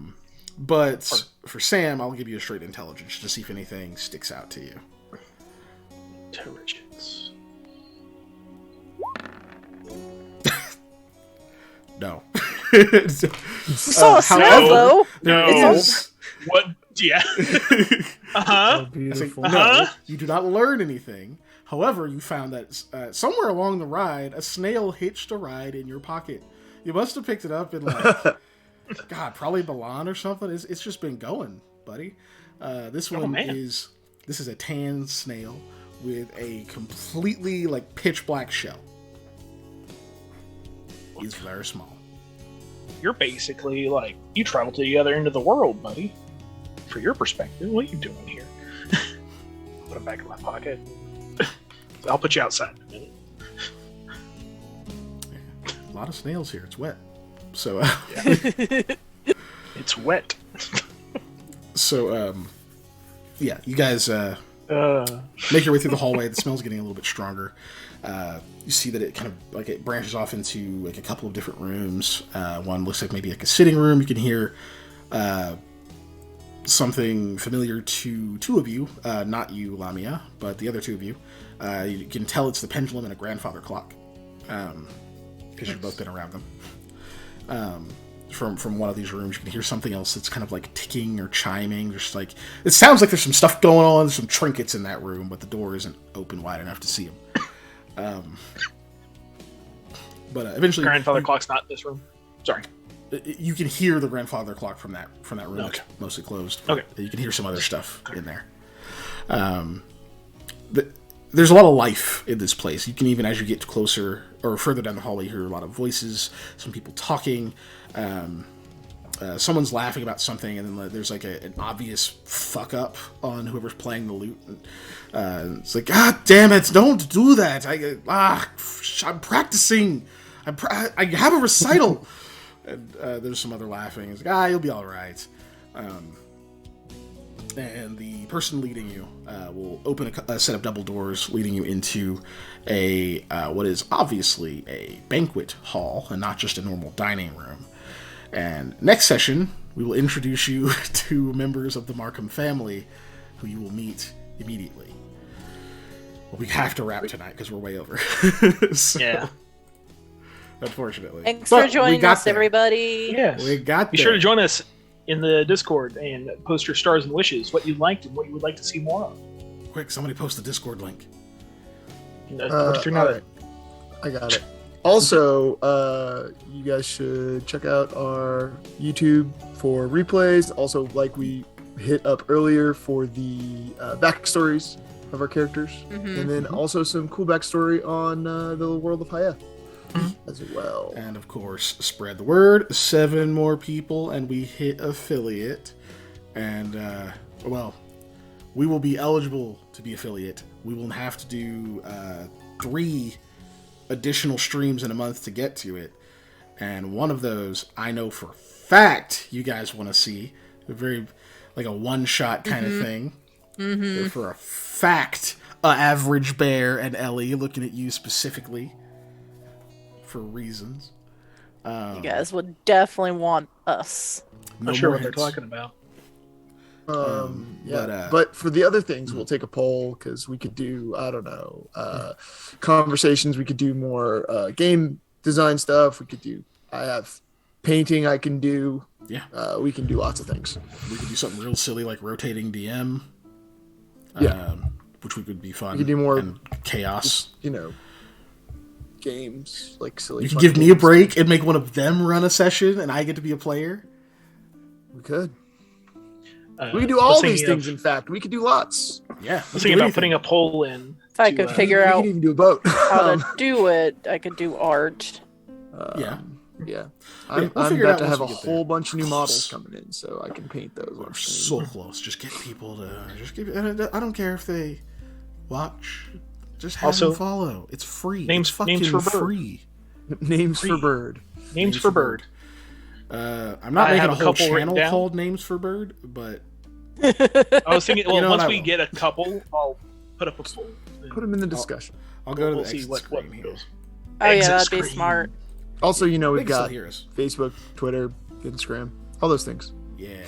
But for Sam, I'll give you a straight intelligence to see if anything sticks out to you. Intelligence. No. You saw a snail, however- though. No. It's What? Yeah. Uh-huh. Oh, beautiful. No, Uh-huh. you do not learn anything. However, you found that somewhere along the ride, a snail hitched a ride in your pocket. You must have picked it up in like, God, probably Milan or something. It's just been going, buddy. This one man. is a tan snail with a completely like pitch black shell. He's very small. You're basically like you travel to the other end of the world, buddy. For your perspective, what are you doing here? Put him back in my pocket. I'll put you outside in a minute. A lot of snails here. It's wet. So It's wet. So yeah, you guys make your way through the hallway. The smell's getting a little bit stronger. You see that it kind of like it branches off into like a couple of different rooms. One looks like maybe like a sitting room. You can hear something familiar to two of you, not you, Lamia, but the other two of you. You can tell it's the pendulum and a grandfather clock, because you've both been around them. From one of these rooms, you can hear something else that's kind of like ticking or chiming. Just like it sounds like there's some stuff going on. There's some trinkets in that room, but the door isn't open wide enough to see them. But eventually, Grandfather clock's not in this room. Sorry. You can hear the grandfather clock from that room. Okay. That's mostly closed. Okay. You can hear some other stuff in there. There's a lot of life in this place. You can even, as you get closer or further down the hallway, you hear a lot of voices, some people talking. Someone's laughing about something, and then there's like an obvious fuck up on whoever's playing the lute. And it's like, God damn it! Don't do that! I'm practicing. I have a recital. And there's some other laughing. It's like, you'll be all right. And the person leading you will open a set of double doors, leading you into a what is obviously a banquet hall, and not just a normal dining room. And next session, we will introduce you to members of the Markham family, who you will meet immediately. Well, we have to wrap tonight because we're way over. So, Yeah. Unfortunately. Thanks But for joining we got us, there. everybody. Yes. We got Be there. sure to join us in the Discord and post your stars and wishes, what you liked and what you would like to see more of. Quick, somebody post the Discord link. What if you're not all right. I got it. Also, you guys should check out our YouTube for replays. Also, like we hit up earlier, for the backstories of our characters, and then also some cool backstory on the world of Hayethe as well. And of course, spread the word. 7 more people, and we hit affiliate. And, well, we will be eligible to be affiliate. We will have to do 3 additional streams in a month to get to it. And one of those, I know for a fact you guys want to see. A very, like a one-shot kind of thing. For a fact, Average Bear and Ellie, looking at you specifically for reasons. You guys would definitely want us. I'm No not sure more what they're hints. talking about. Yeah, but for the other things, we'll take a poll, because we could do, I don't know, conversations. We could do more game design stuff. We could do, I have painting I can do. Yeah. We can do lots of things. We could do something real silly like rotating DM. Yeah. Which would be fun. We could do more- and chaos. You know, games, like silly You can fun give me a games. break and make one of them run a session, and I get to be a player. We could. I We could do all these things, in fact. We could do lots. Yeah. I was thinking about putting a poll in. If I to, could figure We out could even do a boat. how to do it, I could do art. Yeah. Yeah. we'll I'm figure it about out to have a once we get there. whole bunch of new models coming in, so I can paint those. We're on so screen. close. Just get people to just give. I don't care if they watch. Just have Also, them follow. It's free. names- it's fucking names for bird. free. Names for bird. Names for bird. I'm not I making have a a whole couple written channel down. called Names for Bird, but I was thinking, well, You know what, once I we will. get a couple, I'll put up a poll. Put them in the discussion. I'll go to We'll the see exit what screen here. goes. Oh yeah, Exit that'd be screen. smart. Also, you know, They we've can still got hear us. Facebook, Twitter, Instagram, all those things. Yeah.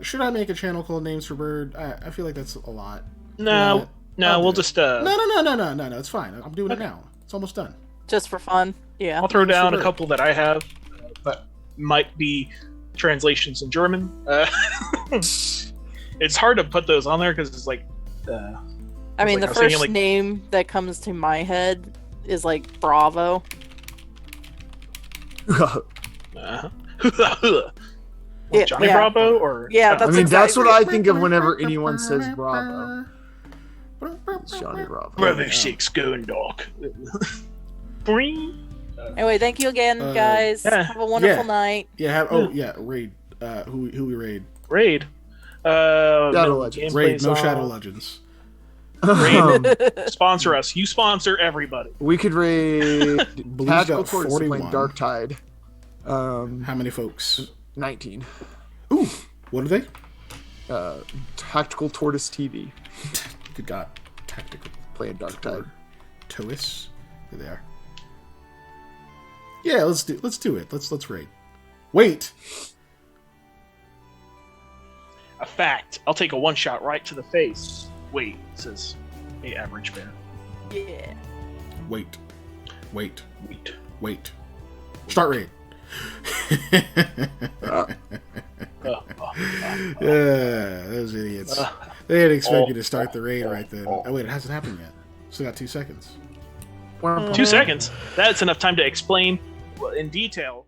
Should I make a channel called Names for Bird? I feel like that's a lot. No, no, I'll we'll do it. just No. It's fine. I'm doing it now. It's almost done. Just for fun. Yeah. I'll throw Names for down a bird. couple that I have that might be translations in German. It's hard to put those on there because it's like. I mean, like I the was saying, first like- name that comes to my head is like Bravo. Uh, Yeah, Johnny yeah. Bravo or Yeah, I that's mean, that's exactly what I think of whenever anyone says Bravo. Johnny Bravo. Brother 6 going dark. Bring. Anyway, thank you again, guys. yeah. Have a wonderful Yeah. night. Raid. Who we raid? Raid. Shadow Legends. Raid, no Shadow Legends. Raid. Sponsor us. You sponsor everybody. We could raid Blue's Tactical got Tortoise 41. playing Dark Tide. How many folks? 19. Ooh, what are they? Tactical Tortoise TV Good God, tactical. playing Dark Tide. Tois. There they are. Yeah, let's do it. Let's raid. Wait. A fact. I'll take a one shot right to the face. Wait, says a average bear. Yeah. Wait. Wait. Start raid. Those idiots. They didn't expect you to start the raid right then. Oh wait, it hasn't happened yet. Still got 2 seconds. 2 seconds. That's enough time to explain in detail